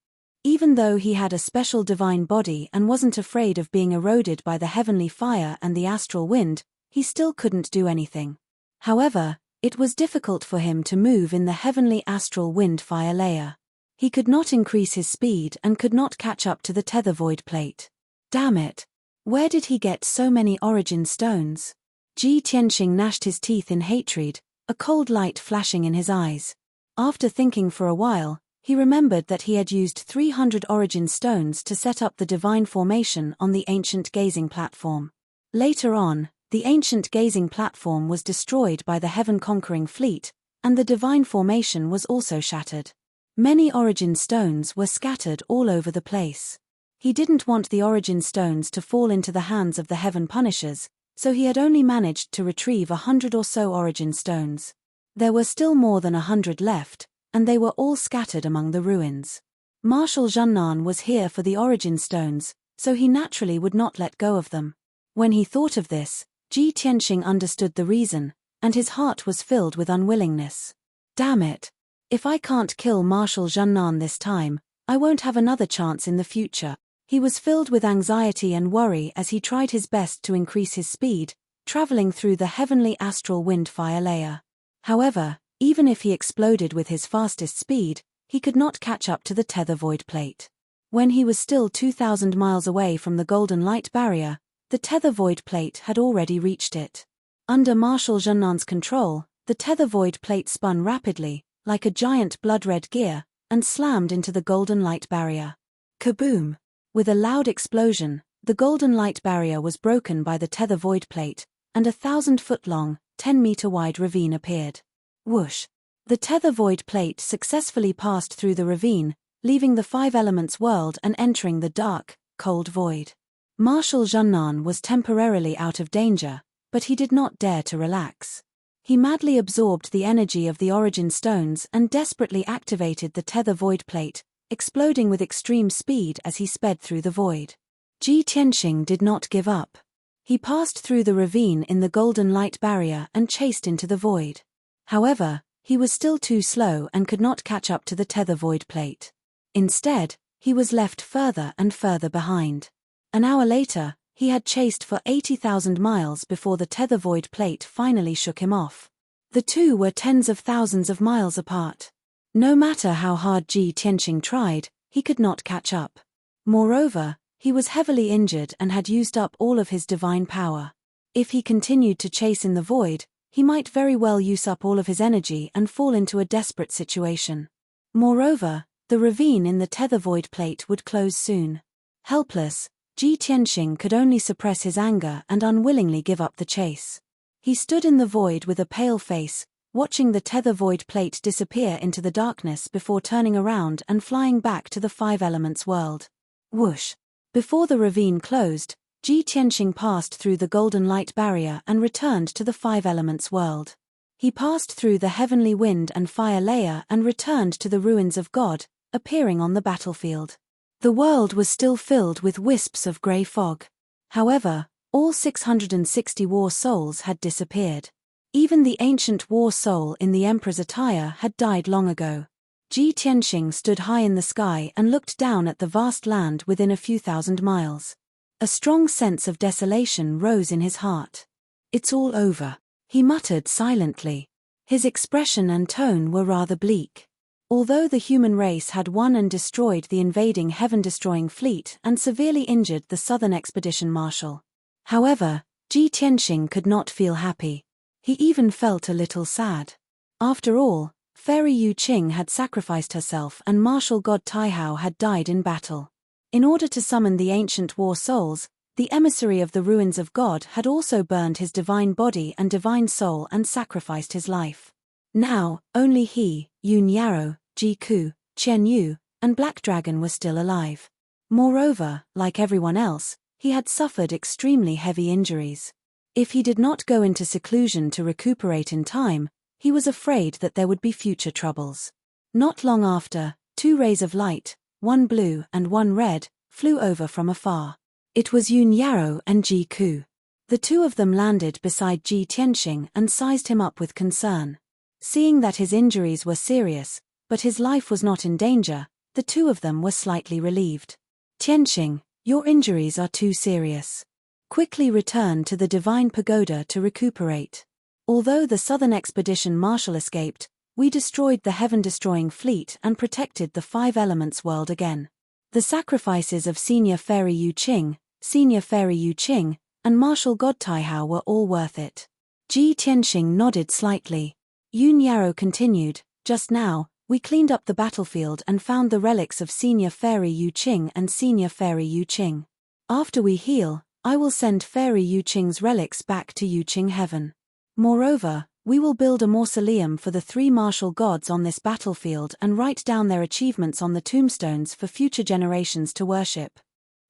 Even though he had a special divine body and wasn't afraid of being eroded by the heavenly fire and the astral wind, he still couldn't do anything. However, it was difficult for him to move in the heavenly astral wind fire layer. He could not increase his speed and could not catch up to the tether void plate. Damn it! Where did he get so many origin stones? Ji Tianxing gnashed his teeth in hatred, a cold light flashing in his eyes. After thinking for a while, he remembered that he had used 300 origin stones to set up the divine formation on the ancient gazing platform. Later on, the ancient gazing platform was destroyed by the heaven-conquering fleet, and the divine formation was also shattered. Many origin stones were scattered all over the place. He didn't want the origin stones to fall into the hands of the heaven punishers, so he had only managed to retrieve 100 or so origin stones. There were still more than 100 left, and they were all scattered among the ruins. Marshal Zhennan was here for the origin stones, so he naturally would not let go of them. When he thought of this, Ji Tianxing understood the reason, and his heart was filled with unwillingness. Damn it! If I can't kill Marshal Zhennan this time, I won't have another chance in the future. He was filled with anxiety and worry as he tried his best to increase his speed, traveling through the heavenly astral wind fire layer. However, even if he exploded with his fastest speed, he could not catch up to the tether void plate. When he was still 2,000 miles away from the golden light barrier, the tether void plate had already reached it. Under Marshal Zhennan's control, the tether void plate spun rapidly, like a giant blood-red gear, and slammed into the golden light barrier. Kaboom! With a loud explosion, the golden light barrier was broken by the tether void plate, and a 1,000-foot-long, 10-meter-wide ravine appeared. Whoosh! The tether void plate successfully passed through the ravine, leaving the five elements world and entering the dark, cold void. Marshal Zhennan was temporarily out of danger, but he did not dare to relax. He madly absorbed the energy of the origin stones and desperately activated the tether void plate, exploding with extreme speed as he sped through the void. Ji Tianxing did not give up. He passed through the ravine in the golden light barrier and chased into the void. However, he was still too slow and could not catch up to the tether void plate. Instead, he was left further and further behind. An hour later, he had chased for 80,000 miles before the tether void plate finally shook him off. The two were tens of thousands of miles apart. No matter how hard Ji Tianxing tried, he could not catch up. Moreover, he was heavily injured and had used up all of his divine power. If he continued to chase in the void, he might very well use up all of his energy and fall into a desperate situation. Moreover, the ravine in the tether void plate would close soon. Helpless, Ji Tianxing could only suppress his anger and unwillingly give up the chase. He stood in the void with a pale face, watching the tether void plate disappear into the darkness before turning around and flying back to the five elements world. Whoosh! Before the ravine closed, Ji Tianxing passed through the golden light barrier and returned to the five elements world. He passed through the heavenly wind and fire layer and returned to the ruins of God, appearing on the battlefield. The world was still filled with wisps of grey fog. However, all 660 war souls had disappeared. Even the ancient war soul in the emperor's attire had died long ago. Ji Tianxing stood high in the sky and looked down at the vast land within a few thousand miles. A strong sense of desolation rose in his heart. "It's all over," he muttered silently. His expression and tone were rather bleak. Although the human race had won and destroyed the invading heaven-destroying fleet and severely injured the Southern Expedition Marshal. However, Ji Tianxing could not feel happy. He even felt a little sad. After all, Fairy Yu Qing had sacrificed herself and Marshal God Taihao had died in battle. In order to summon the ancient war souls, the emissary of the ruins of God had also burned his divine body and divine soul and sacrificed his life. Now, only he, Yun Yarrow, Ji Ku, Chen Yu, and Black Dragon were still alive. Moreover, like everyone else, he had suffered extremely heavy injuries. If he did not go into seclusion to recuperate in time, he was afraid that there would be future troubles. Not long after, two rays of light, one blue and one red, flew over from afar. It was Yun Yarrow and Ji Ku. The two of them landed beside Ji Tianxing and sized him up with concern. Seeing that his injuries were serious, but his life was not in danger, the two of them were slightly relieved. "Tianxing, your injuries are too serious. Quickly return to the Divine Pagoda to recuperate. Although the Southern Expedition Marshal escaped, we destroyed the heaven-destroying fleet and protected the five elements world again. The sacrifices of Senior Fairy Yu Qing, Senior Fairy Yu Qing, and Martial God Taihao were all worth it. Ji Tianxing nodded slightly. Yun Yarrow continued, just now, we cleaned up the battlefield and found the relics of Senior Fairy Yu Qing and Senior Fairy Yu Qing. After we heal, I will send Fairy Yu Qing's relics back to Yu Qing Heaven. Moreover, we will build a mausoleum for the three martial gods on this battlefield and write down their achievements on the tombstones for future generations to worship.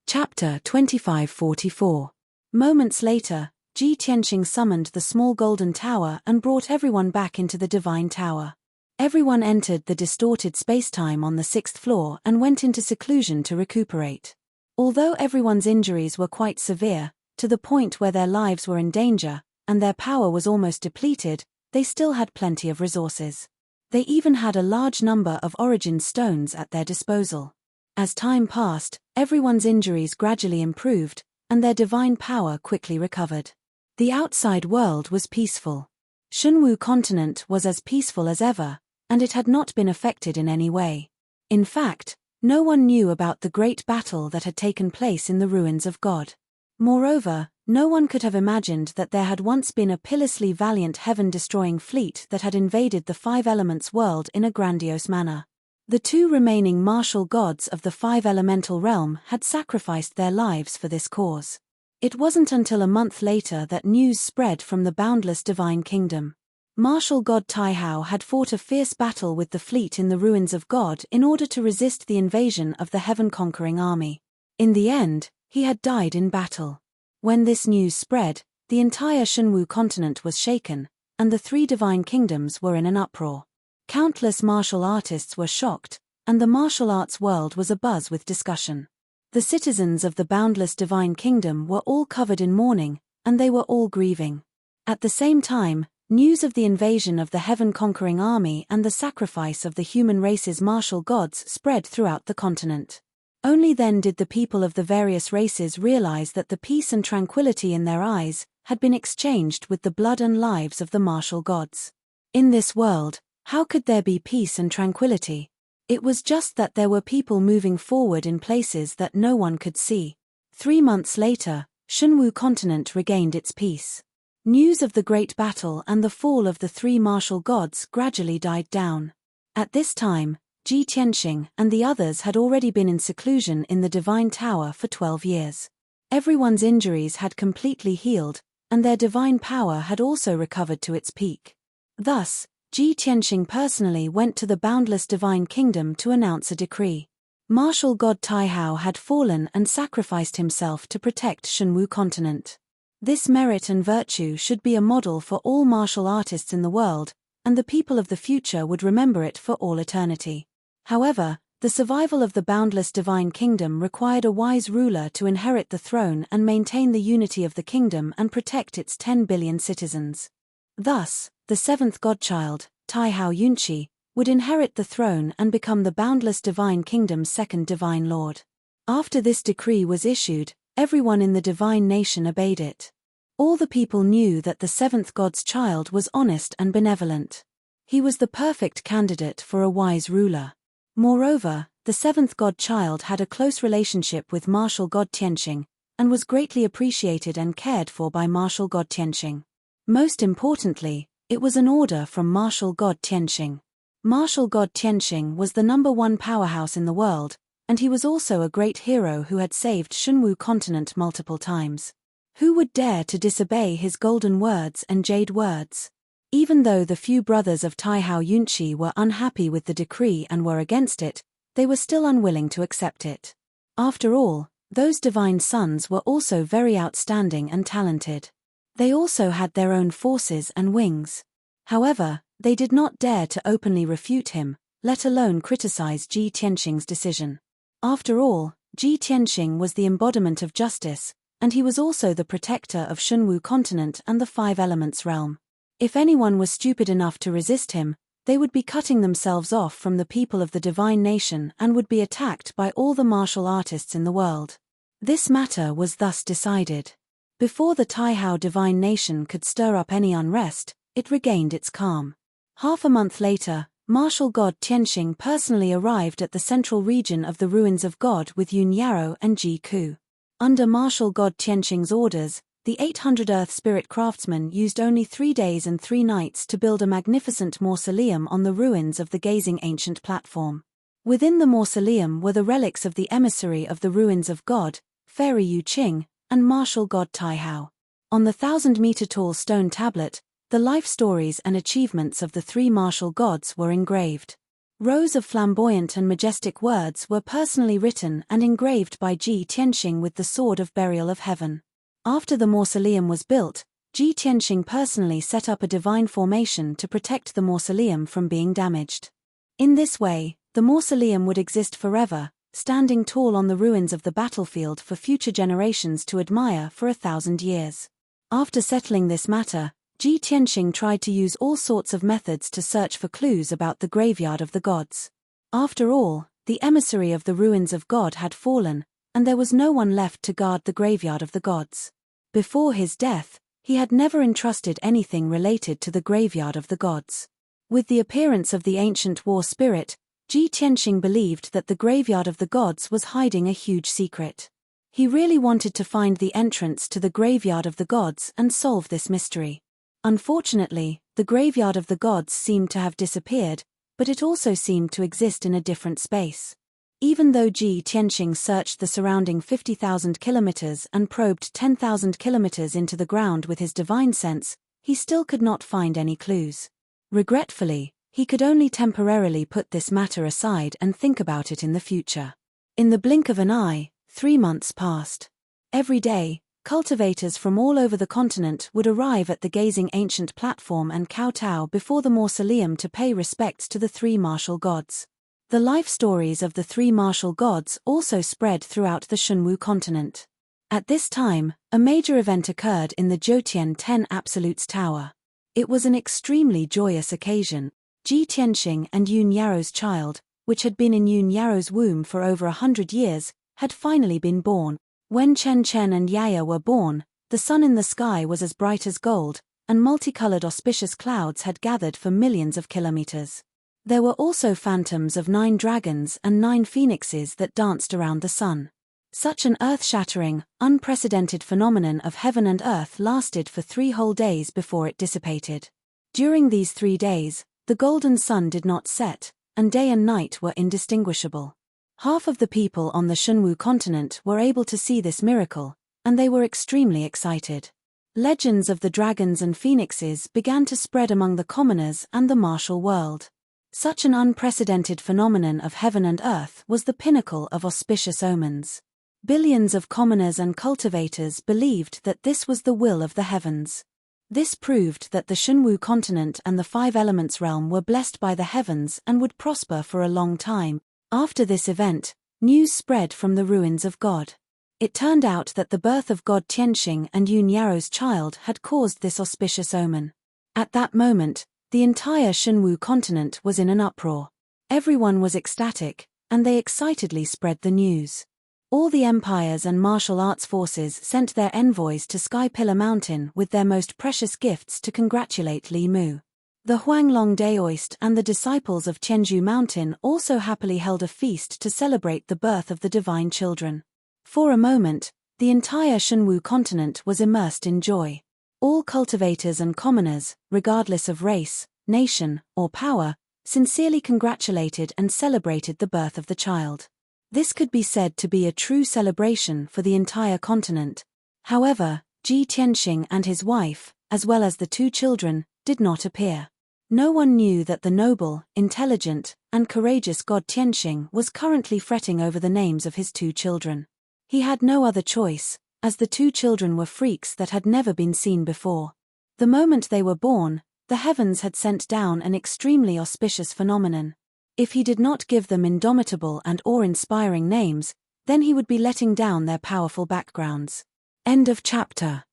Chapter 2544. Moments later, Ji Tianxing summoned the small golden tower and brought everyone back into the divine tower. Everyone entered the distorted spacetime on the 6th floor and went into seclusion to recuperate. Although everyone's injuries were quite severe, to the point where their lives were in danger, and their power was almost depleted, they still had plenty of resources. They even had a large number of origin stones at their disposal. As time passed, everyone's injuries gradually improved, and their divine power quickly recovered. The outside world was peaceful. Shunwu continent was as peaceful as ever, and it had not been affected in any way. In fact, no one knew about the great battle that had taken place in the ruins of God. Moreover, no one could have imagined that there had once been a pitilessly valiant heaven-destroying fleet that had invaded the Five Elements world in a grandiose manner. The two remaining martial gods of the Five Elemental realm had sacrificed their lives for this cause. It wasn't until a month later that news spread from the boundless divine kingdom. Martial God Taihao had fought a fierce battle with the fleet in the ruins of God in order to resist the invasion of the heaven-conquering army. In the end, he had died in battle. When this news spread, the entire Shunwu continent was shaken, and the three divine kingdoms were in an uproar. Countless martial artists were shocked, and the martial arts world was abuzz with discussion. The citizens of the boundless divine kingdom were all covered in mourning, and they were all grieving. At the same time, news of the invasion of the heaven-conquering army and the sacrifice of the human race's martial gods spread throughout the continent. Only then did the people of the various races realize that the peace and tranquility in their eyes had been exchanged with the blood and lives of the martial gods. In this world, how could there be peace and tranquility? It was just that there were people moving forward in places that no one could see. 3 months later, Shunwu continent regained its peace. News of the great battle and the fall of the three martial gods gradually died down. At this time, Ji Tianxing and the others had already been in seclusion in the divine tower for 12 years. Everyone's injuries had completely healed, and their divine power had also recovered to its peak. Thus, Ji Tianxing personally went to the boundless divine kingdom to announce a decree. Martial God Taihao had fallen and sacrificed himself to protect Shunwu continent. This merit and virtue should be a model for all martial artists in the world, and the people of the future would remember it for all eternity. However, the survival of the boundless divine kingdom required a wise ruler to inherit the throne and maintain the unity of the kingdom and protect its 10 billion citizens. Thus, the seventh godchild, Taihao Yunqi, would inherit the throne and become the boundless divine kingdom's second divine lord. After this decree was issued, everyone in the divine nation obeyed it. All the people knew that the seventh god's child was honest and benevolent. He was the perfect candidate for a wise ruler. Moreover, the seventh godchild had a close relationship with martial god Tianxing, and was greatly appreciated and cared for by martial god Tianxing. Most importantly, it was an order from martial god Tianxing. Martial god Tianxing was the #1 powerhouse in the world, and he was also a great hero who had saved Shunwu continent multiple times. Who would dare to disobey his golden words and jade words? Even though the few brothers of Taihao Yunqi were unhappy with the decree and were against it, they were still unwilling to accept it. After all, those divine sons were also very outstanding and talented. They also had their own forces and wings. However, they did not dare to openly refute him, let alone criticize Ji Tianxing's decision. After all, Ji Tianxing was the embodiment of justice, and he was also the protector of Shunwu continent and the Five Elements realm. If anyone was stupid enough to resist him, they would be cutting themselves off from the people of the divine nation and would be attacked by all the martial artists in the world. This matter was thus decided. Before the Taihao divine nation could stir up any unrest, it regained its calm. Half a month later, martial god Tianxing personally arrived at the central region of the ruins of God with Yun Yarrow and Ji Ku. Under martial god Tianqing's orders, the 800 Earth Spirit craftsmen used only 3 days and 3 nights to build a magnificent mausoleum on the ruins of the gazing ancient platform. Within the mausoleum were the relics of the emissary of the ruins of God, Fairy Yu Qing, and martial god Tai Hao. On the 1,000-meter-tall stone tablet, the life stories and achievements of the 3 martial gods were engraved. Rows of flamboyant and majestic words were personally written and engraved by Ji Tianqing with the Sword of Burial of Heaven. After the mausoleum was built, Ji Tianqing personally set up a divine formation to protect the mausoleum from being damaged. In this way, the mausoleum would exist forever, standing tall on the ruins of the battlefield for future generations to admire for 1,000 years. After settling this matter, Ji Tianqing tried to use all sorts of methods to search for clues about the graveyard of the gods. After all, the emissary of the ruins of God had fallen, and there was no one left to guard the graveyard of the gods. Before his death, he had never entrusted anything related to the graveyard of the gods. With the appearance of the ancient war spirit, Ji Tianqing believed that the graveyard of the gods was hiding a huge secret. He really wanted to find the entrance to the graveyard of the gods and solve this mystery. Unfortunately, the graveyard of the gods seemed to have disappeared, but it also seemed to exist in a different space. Even though Ji Tianqing searched the surrounding 50,000 kilometers and probed 10,000 kilometers into the ground with his divine sense, he still could not find any clues. Regretfully, he could only temporarily put this matter aside and think about it in the future. In the blink of an eye, 3 months passed. Every day, cultivators from all over the continent would arrive at the gazing ancient platform and kowtow before the mausoleum to pay respects to the 3 martial gods. The life stories of the 3 martial gods also spread throughout the Shunwu continent. At this time, a major event occurred in the Zhoutian 10 Absolutes Tower. It was an extremely joyous occasion. Ji Tianqing and Yun Yaro's child, which had been in Yun Yaro's womb for over 100 years, had finally been born. When Chen Chen and Yaya were born, the sun in the sky was as bright as gold, and multicolored auspicious clouds had gathered for millions of kilometers. There were also phantoms of 9 dragons and 9 phoenixes that danced around the sun. Such an earth-shattering, unprecedented phenomenon of heaven and earth lasted for 3 whole days before it dissipated. During these 3 days, the golden sun did not set, and day and night were indistinguishable. Half of the people on the Shunwu continent were able to see this miracle, and they were extremely excited. Legends of the dragons and phoenixes began to spread among the commoners and the martial world. Such an unprecedented phenomenon of heaven and earth was the pinnacle of auspicious omens. Billions of commoners and cultivators believed that this was the will of the heavens. This proved that the Shunwu continent and the 5 elements realm were blessed by the heavens and would prosper for a long time. After this event, news spread from the ruins of God. It turned out that the birth of God Tianqing and Yun Yaro's child had caused this auspicious omen. At that moment, the entire Shunwu continent was in an uproar. Everyone was ecstatic, and they excitedly spread the news. All the empires and martial arts forces sent their envoys to Sky Pillar Mountain with their most precious gifts to congratulate Li Mu. The Huanglong Daoist and the disciples of Tianzhu Mountain also happily held a feast to celebrate the birth of the divine children. For a moment, the entire Shunwu continent was immersed in joy. All cultivators and commoners, regardless of race, nation, or power, sincerely congratulated and celebrated the birth of the child. This could be said to be a true celebration for the entire continent. However, Ji Tianqing and his wife, as well as the 2 children, did not appear. No one knew that the noble, intelligent, and courageous god Tianqing was currently fretting over the names of his 2 children. He had no other choice, as the 2 children were freaks that had never been seen before. The moment they were born, the heavens had sent down an extremely auspicious phenomenon. If he did not give them indomitable and awe-inspiring names, then he would be letting down their powerful backgrounds. End of chapter.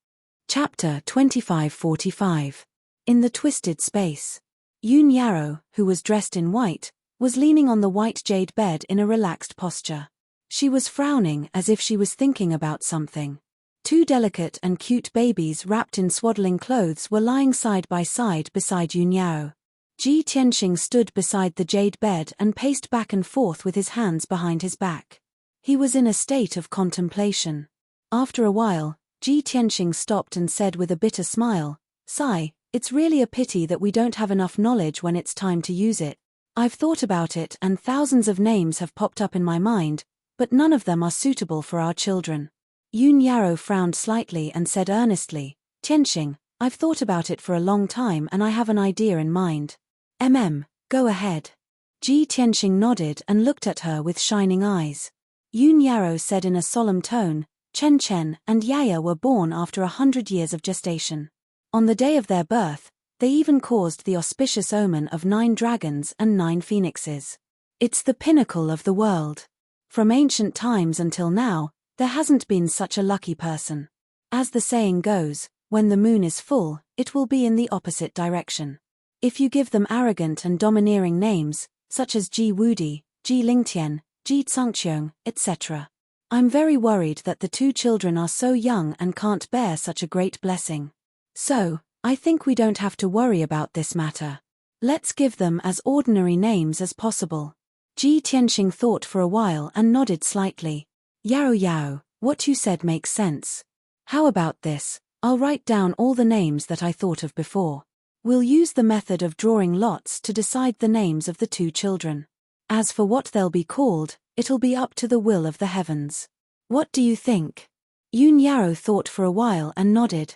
Chapter 2545. In the Twisted Space. Yun Yaro, who was dressed in white, was leaning on the white jade bed in a relaxed posture. She was frowning as if she was thinking about something. 2 delicate and cute babies wrapped in swaddling clothes were lying side by side beside Yun Yaro. Ji Tianqing stood beside the jade bed and paced back and forth with his hands behind his back. He was in a state of contemplation. After a while, Ji Tianxing stopped and said with a bitter smile, "Sigh, it's really a pity that we don't have enough knowledge when it's time to use it. I've thought about it and thousands of names have popped up in my mind, but none of them are suitable for our children." Yun Yarrow frowned slightly and said earnestly, "Tianxing, I've thought about it for a long time and I have an idea in mind." Go ahead." Ji Tianxing nodded and looked at her with shining eyes. Yun Yarrow said in a solemn tone, "Chen Chen and Yaya were born after 100 years of gestation. On the day of their birth, they even caused the auspicious omen of 9 dragons and 9 phoenixes. It's the pinnacle of the world. From ancient times until now, there hasn't been such a lucky person. As the saying goes, when the moon is full, it will be in the opposite direction. If you give them arrogant and domineering names, such as Ji Wudi, Ji Lingtian, Ji Tsangqiong, etc. I'm very worried that the 2 children are so young and can't bear such a great blessing. So, I think we don't have to worry about this matter. Let's give them as ordinary names as possible." Ji Tianxing thought for a while and nodded slightly. Yao, what you said makes sense. How about this? I'll write down all the names that I thought of before. We'll use the method of drawing lots to decide the names of the 2 children. As for what they'll be called, it'll be up to the will of the heavens. What do you think? Yun Yarrow thought for a while and nodded.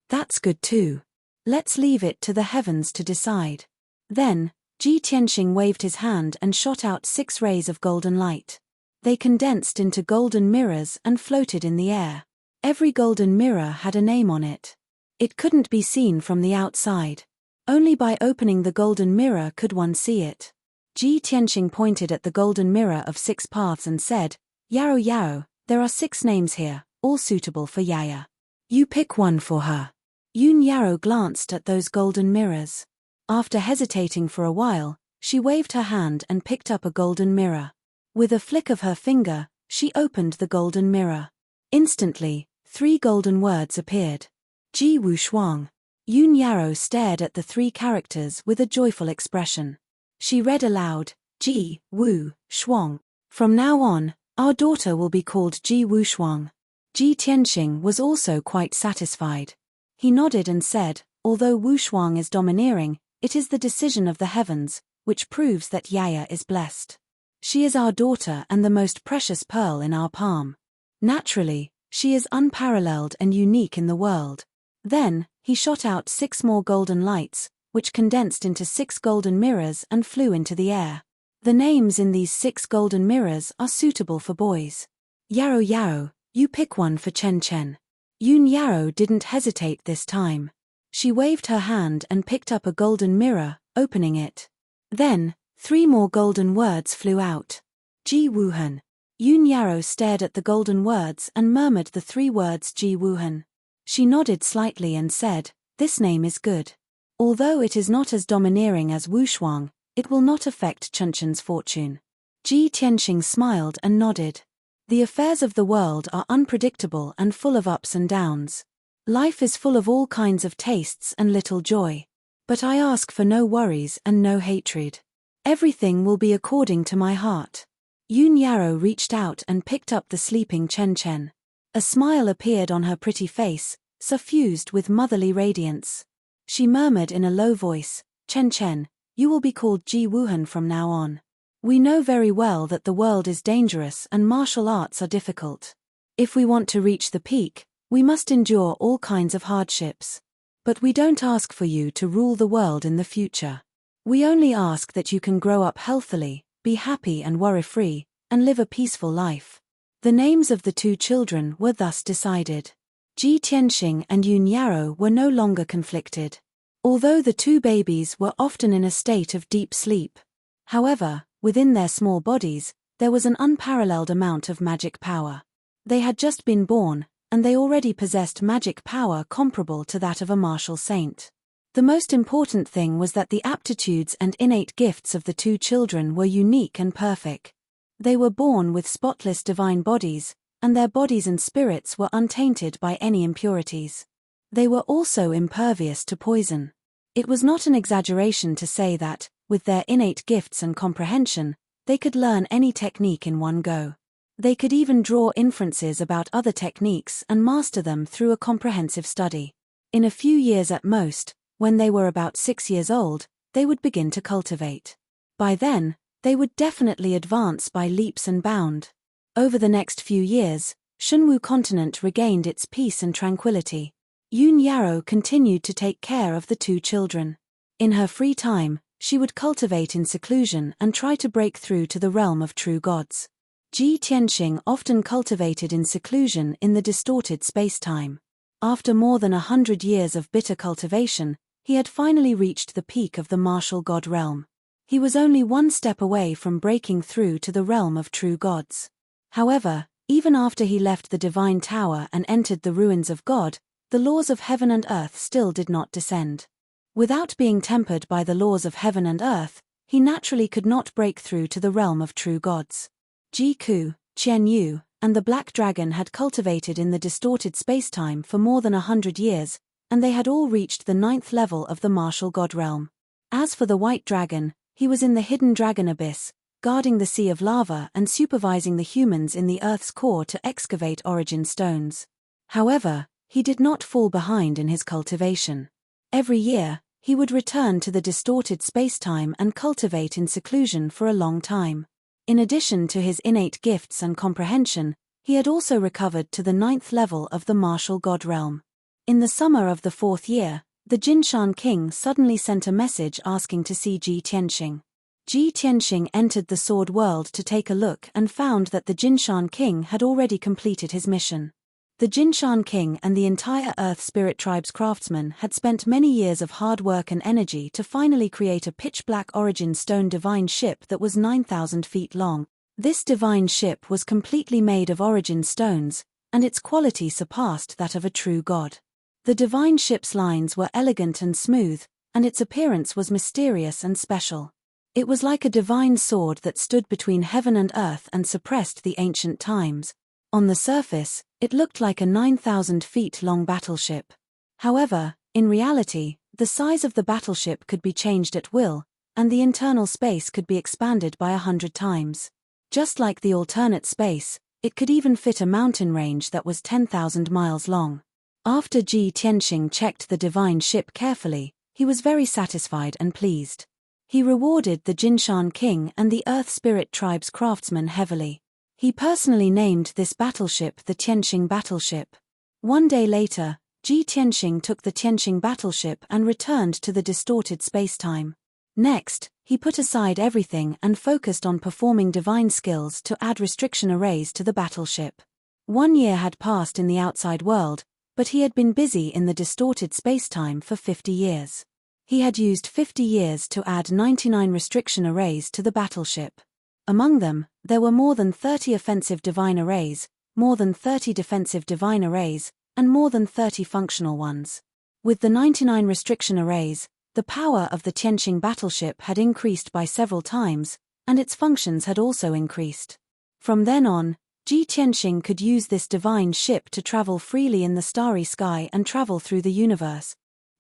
That's good too. Let's leave it to the heavens to decide. Then, Ji Tianxing waved his hand and shot out 6 rays of golden light. They condensed into golden mirrors and floated in the air. Every golden mirror had a name on it. It couldn't be seen from the outside. Only by opening the golden mirror could one see it. Ji Tianxing pointed at the golden mirror of 6 paths and said, Yao, there are 6 names here, all suitable for Yaya. You pick one for her." Yun Yarrow glanced at those golden mirrors. After hesitating for a while, she waved her hand and picked up a golden mirror. With a flick of her finger, she opened the golden mirror. Instantly, 3 golden words appeared. Ji Wu Shuang. Yun Yarrow stared at the 3 characters with a joyful expression. She read aloud, Ji Wu Shuang. From now on, our daughter will be called Ji Wu Shuang. Ji Tianxing was also quite satisfied. He nodded and said, although Wu Shuang is domineering, it is the decision of the heavens, which proves that Yaya is blessed. She is our daughter and the most precious pearl in our palm. Naturally, she is unparalleled and unique in the world. Then, he shot out 6 more golden lights, which condensed into 6 golden mirrors and flew into the air. The names in these 6 golden mirrors are suitable for boys. Yao, you pick one for Chen Chen. Yun Yarrow didn't hesitate this time. She waved her hand and picked up a golden mirror, opening it. Then, 3 more golden words flew out. Ji Wuhan. Yun Yarrow stared at the golden words and murmured the 3 words Ji Wuhan. She nodded slightly and said, this name is good. Although it is not as domineering as Wu Shuang, it will not affect Chen Chen's fortune. Ji Tianxing smiled and nodded. The affairs of the world are unpredictable and full of ups and downs. Life is full of all kinds of tastes and little joy. But I ask for no worries and no hatred. Everything will be according to my heart. Yun Yarrow reached out and picked up the sleeping Chen Chen. A smile appeared on her pretty face, suffused with motherly radiance. She murmured in a low voice, Chen, you will be called Ji Wuhan from now on. We know very well that the world is dangerous and martial arts are difficult. If we want to reach the peak, we must endure all kinds of hardships. But we don't ask for you to rule the world in the future. We only ask that you can grow up healthily, be happy and worry-free, and live a peaceful life. The names of the 2 children were thus decided. Ji Tianxing and Yun Yarrow were no longer conflicted. Although the 2 babies were often in a state of deep sleep. However, within their small bodies, there was an unparalleled amount of magic power. They had just been born, and they already possessed magic power comparable to that of a martial saint. The most important thing was that the aptitudes and innate gifts of the 2 children were unique and perfect. They were born with spotless divine bodies, and their bodies and spirits were untainted by any impurities. They were also impervious to poison. It was not an exaggeration to say that, with their innate gifts and comprehension, they could learn any technique in one go. They could even draw inferences about other techniques and master them through a comprehensive study. In a few years at most, when they were about 6 years old, they would begin to cultivate. By then, they would definitely advance by leaps and bounds. Over the next few years, Shunwu continent regained its peace and tranquility. Yun Yarrow continued to take care of the two children. In her free time, she would cultivate in seclusion and try to break through to the realm of true gods. Ji Tianxing often cultivated in seclusion in the distorted space-time. After more than 100 years of bitter cultivation, he had finally reached the peak of the martial god realm. He was only one step away from breaking through to the realm of true gods. However, even after he left the divine tower and entered the ruins of God, the laws of heaven and earth still did not descend. Without being tempered by the laws of heaven and earth, he naturally could not break through to the realm of true gods. Ji Ku, Qian Yu, and the Black Dragon had cultivated in the distorted spacetime for more than 100 years, and they had all reached the 9th level of the martial god realm. As for the White Dragon, he was in the hidden dragon abyss, guarding the sea of lava and supervising the humans in the Earth's core to excavate origin stones. However, he did not fall behind in his cultivation. Every year, he would return to the distorted spacetime and cultivate in seclusion for a long time. In addition to his innate gifts and comprehension, he had also recovered to the 9th level of the martial god realm. In the summer of the 4th year, the Jinshan king suddenly sent a message asking to see Ji Tianxing. Ji Tianxing entered the Sword World to take a look and found that the Jinshan king had already completed his mission. The Jinshan king and the entire Earth Spirit Tribe's craftsmen had spent many years of hard work and energy to finally create a pitch-black origin stone divine ship that was 9,000 feet long. This divine ship was completely made of origin stones, and its quality surpassed that of a true god. The divine ship's lines were elegant and smooth, and its appearance was mysterious and special. It was like a divine sword that stood between heaven and earth and suppressed the ancient times. On the surface, it looked like a 9,000 feet long battleship. However, in reality, the size of the battleship could be changed at will, and the internal space could be expanded by 100 times. Just like the alternate space, it could even fit a mountain range that was 10,000 miles long. After Ji Tianxing checked the divine ship carefully, he was very satisfied and pleased. He rewarded the Jinshan king and the Earth Spirit Tribe's craftsmen heavily. He personally named this battleship the Tianxing battleship. One day later, Ji Tianxing took the Tianxing battleship and returned to the distorted spacetime. Next, he put aside everything and focused on performing divine skills to add restriction arrays to the battleship. 1 year had passed in the outside world, but he had been busy in the distorted spacetime for 50 years. He had used 50 years to add 99 restriction arrays to the battleship. Among them, there were more than 30 offensive divine arrays, more than 30 defensive divine arrays, and more than 30 functional ones. With the 99 restriction arrays, the power of the Tianxing battleship had increased by several times, and its functions had also increased. From then on, Ji Tianxing could use this divine ship to travel freely in the starry sky and travel through the universe.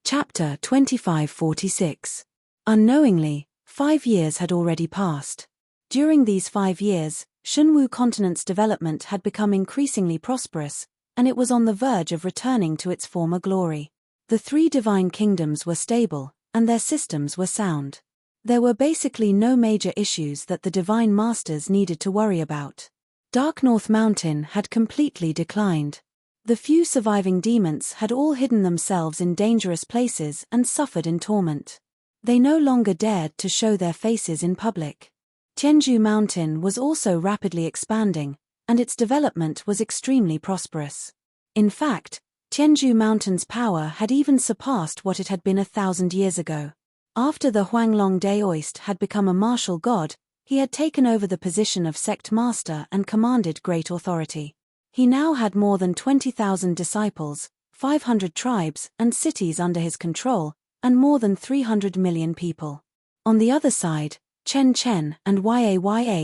Chapter 2546. Unknowingly, 5 years had already passed. During these 5 years, Shunwu continent's development had become increasingly prosperous, and it was on the verge of returning to its former glory. The 3 divine kingdoms were stable, and their systems were sound. There were basically no major issues that the divine masters needed to worry about. Dark North Mountain had completely declined. The few surviving demons had all hidden themselves in dangerous places and suffered in torment. They no longer dared to show their faces in public. Tianzhu Mountain was also rapidly expanding, and its development was extremely prosperous. In fact, Tianzhu Mountain's power had even surpassed what it had been 1,000 years ago. After the Huanglong Daoist had become a martial god, he had taken over the position of sect master and commanded great authority. He now had more than 20,000 disciples, 500 tribes and cities under his control, and more than 300 million people. On the other side, Chen Chen and Yaya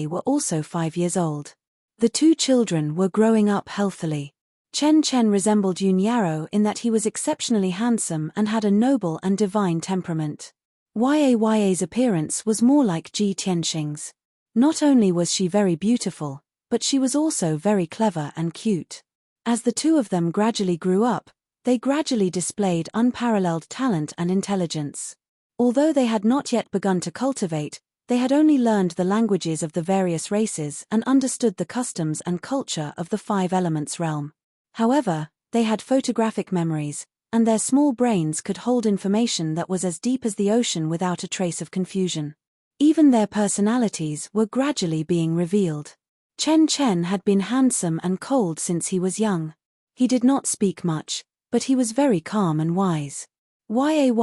were also 5 years old. The 2 children were growing up healthily. Chen Chen resembled Yun Yarrow in that he was exceptionally handsome and had a noble and divine temperament. Yaya's appearance was more like Ji Tianxing's. Not only was she very beautiful, but she was also very clever and cute. As the two of them gradually grew up, they gradually displayed unparalleled talent and intelligence. Although they had not yet begun to cultivate, they had only learned the languages of the various races and understood the customs and culture of the five elements realm. However, they had photographic memories, and their small brains could hold information that was as deep as the ocean without a trace of confusion. Even their personalities were gradually being revealed. Chen Chen had been handsome and cold since he was young. He did not speak much, but he was very calm and wise. Yaya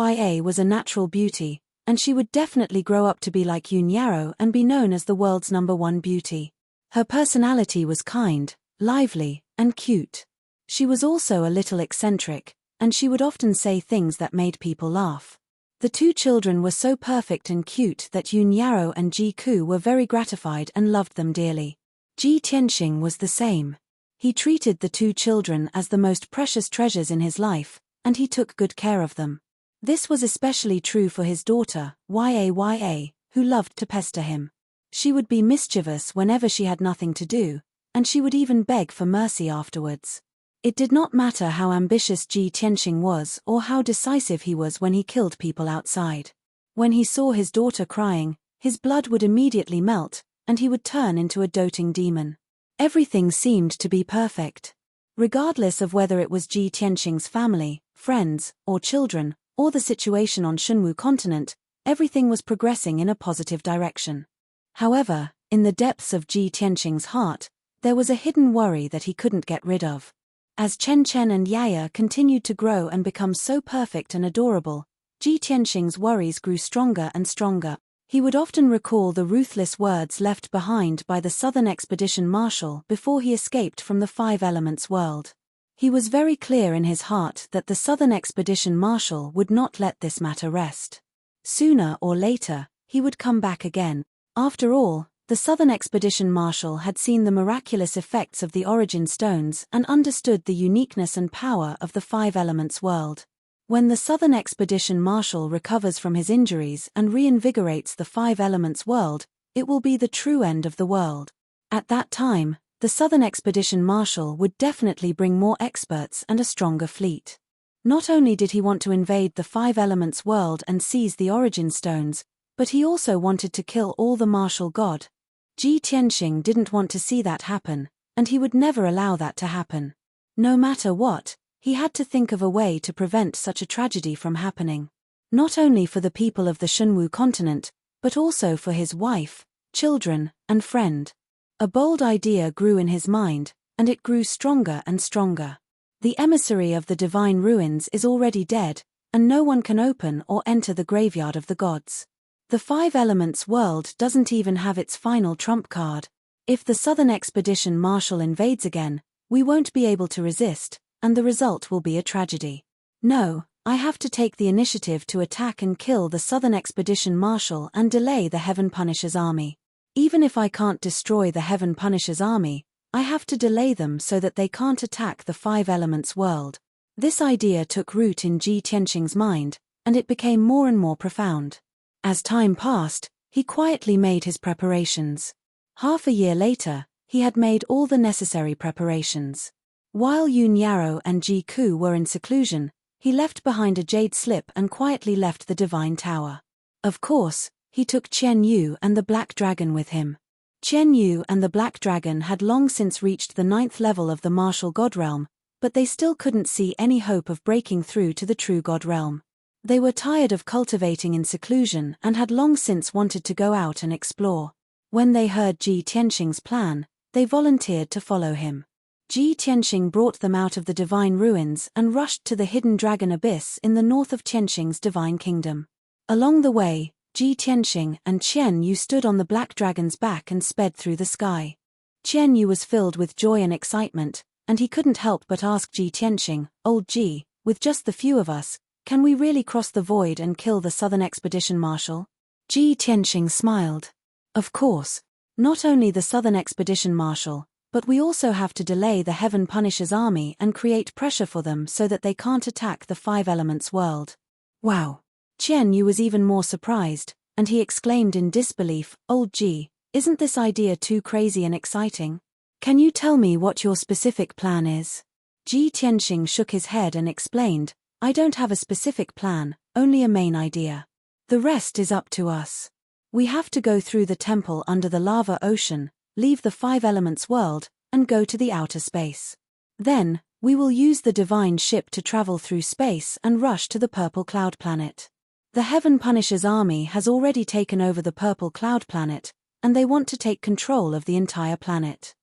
was a natural beauty, and she would definitely grow up to be like Yun Yarrow and be known as the world's #1 beauty. Her personality was kind, lively, and cute. She was also a little eccentric, and she would often say things that made people laugh. The two children were so perfect and cute that Yun Yarrow and Ji Ku were very gratified and loved them dearly. Ji Tianxing was the same. He treated the two children as the most precious treasures in his life, and he took good care of them. This was especially true for his daughter, Yaya, who loved to pester him. She would be mischievous whenever she had nothing to do, and she would even beg for mercy afterwards. It did not matter how ambitious Ji Tianxing was or how decisive he was when he killed people outside. When he saw his daughter crying, his blood would immediately melt, and he would turn into a doting demon. Everything seemed to be perfect. Regardless of whether it was Ji Tianxing's family, friends, or children, or the situation on Shunwu continent, everything was progressing in a positive direction. However, in the depths of Ji Tianxing's heart, there was a hidden worry that he couldn't get rid of. As Chen Chen and Yaya continued to grow and become so perfect and adorable, Ji Tianxing's worries grew stronger and stronger. He would often recall the ruthless words left behind by the Southern Expedition Marshal before he escaped from the Five Elements world. He was very clear in his heart that the Southern Expedition Marshal would not let this matter rest. Sooner or later, he would come back again. After all, the Southern Expedition Marshal had seen the miraculous effects of the Origin Stones and understood the uniqueness and power of the Five Elements world. When the Southern Expedition Marshal recovers from his injuries and reinvigorates the Five Elements world, it will be the true end of the world. At that time, the Southern Expedition Marshal would definitely bring more experts and a stronger fleet. Not only did he want to invade the Five Elements world and seize the Origin Stones, but he also wanted to kill all the martial god. Ji Tianxing didn't want to see that happen, and he would never allow that to happen. No matter what, he had to think of a way to prevent such a tragedy from happening. Not only for the people of the Shunwu continent, but also for his wife, children, and friend. A bold idea grew in his mind, and it grew stronger and stronger. The emissary of the divine ruins is already dead, and no one can open or enter the graveyard of the gods. The Five Elements world doesn't even have its final trump card. If the Southern Expedition Marshal invades again, we won't be able to resist, and the result will be a tragedy. No, I have to take the initiative to attack and kill the Southern Expedition Marshal and delay the Heaven Punisher's army. Even if I can't destroy the Heaven Punisher's army, I have to delay them so that they can't attack the Five Elements world. This idea took root in Ji Tianxing's mind, and it became more and more profound. As time passed, he quietly made his preparations. Half a year later, he had made all the necessary preparations. While Yun Yarrow and Ji Ku were in seclusion, he left behind a jade slip and quietly left the Divine Tower. Of course, he took Qian Yu and the Black Dragon with him. Qian Yu and the Black Dragon had long since reached the 9th level of the martial god realm, but they still couldn't see any hope of breaking through to the true god realm. They were tired of cultivating in seclusion and had long since wanted to go out and explore. When they heard Ji Tianxing's plan, they volunteered to follow him. Ji Tianxing brought them out of the divine ruins and rushed to the hidden dragon abyss in the north of Tianxing's divine kingdom. Along the way, Ji Tianxing and Qian Yu stood on the black dragon's back and sped through the sky. Qian Yu was filled with joy and excitement, and he couldn't help but ask Ji Tianxing, "Old Ji, with just the few of us, can we really cross the void and kill the Southern Expedition Marshal?" Ji Tianxing smiled. "Of course. Not only the Southern Expedition Marshal, but we also have to delay the Heaven Punisher's army and create pressure for them so that they can't attack the Five Elements world." Wow! Qian Yu was even more surprised, and he exclaimed in disbelief, "Old Ji, isn't this idea too crazy and exciting? Can you tell me what your specific plan is? Ji Tianxing shook his head and explained, I don't have a specific plan, only a main idea. The rest is up to us. We have to go through the temple under the lava ocean, leave the five elements world, and go to the outer space. Then, we will use the divine ship to travel through space and rush to the purple cloud planet. The Heaven Punisher's army has already taken over the purple cloud planet, and they want to take control of the entire planet.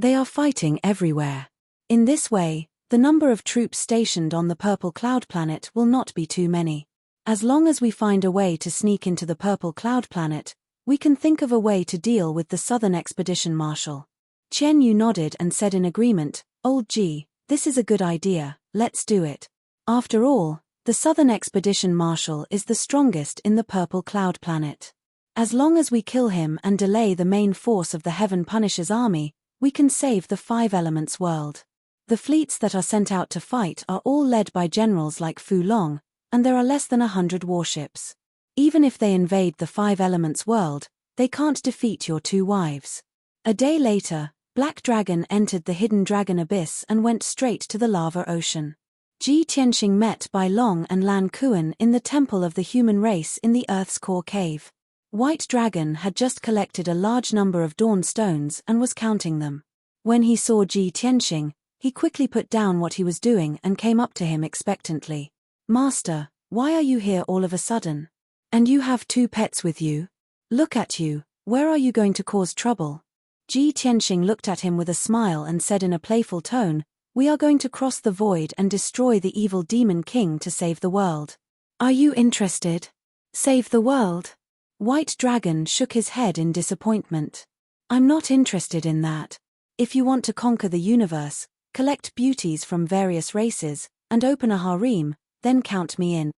They are fighting everywhere. In this way, the number of troops stationed on the purple cloud planet will not be too many. As long as we find a way to sneak into the purple cloud planet, we can think of a way to deal with the Southern Expedition Marshal. Chen Yu nodded and said in agreement, Old Ji, this is a good idea, let's do it. After all, the Southern Expedition Marshal is the strongest in the purple cloud planet. As long as we kill him and delay the main force of the Heaven Punisher's army, we can save the five elements world. The fleets that are sent out to fight are all led by generals like Fu Long, and there are less than 100 warships. Even if they invade the five elements world, they can't defeat your two wives. A day later, Black Dragon entered the hidden dragon abyss and went straight to the lava ocean. Ji Tianxing met Bai Long and Lan Kuan in the temple of the human race in the Earth's core cave. White Dragon had just collected a large number of dawn stones and was counting them. When he saw Ji Tianxing, he quickly put down what he was doing and came up to him expectantly. Master, why are you here all of a sudden? And you have two pets with you? Look at you, where are you going to cause trouble? Ji Tianxing looked at him with a smile and said in a playful tone, we are going to cross the void and destroy the evil demon king to save the world. Are you interested? Save the world? White Dragon shook his head in disappointment. I'm not interested in that. If you want to conquer the universe, collect beauties from various races, and open a harem, then count me in.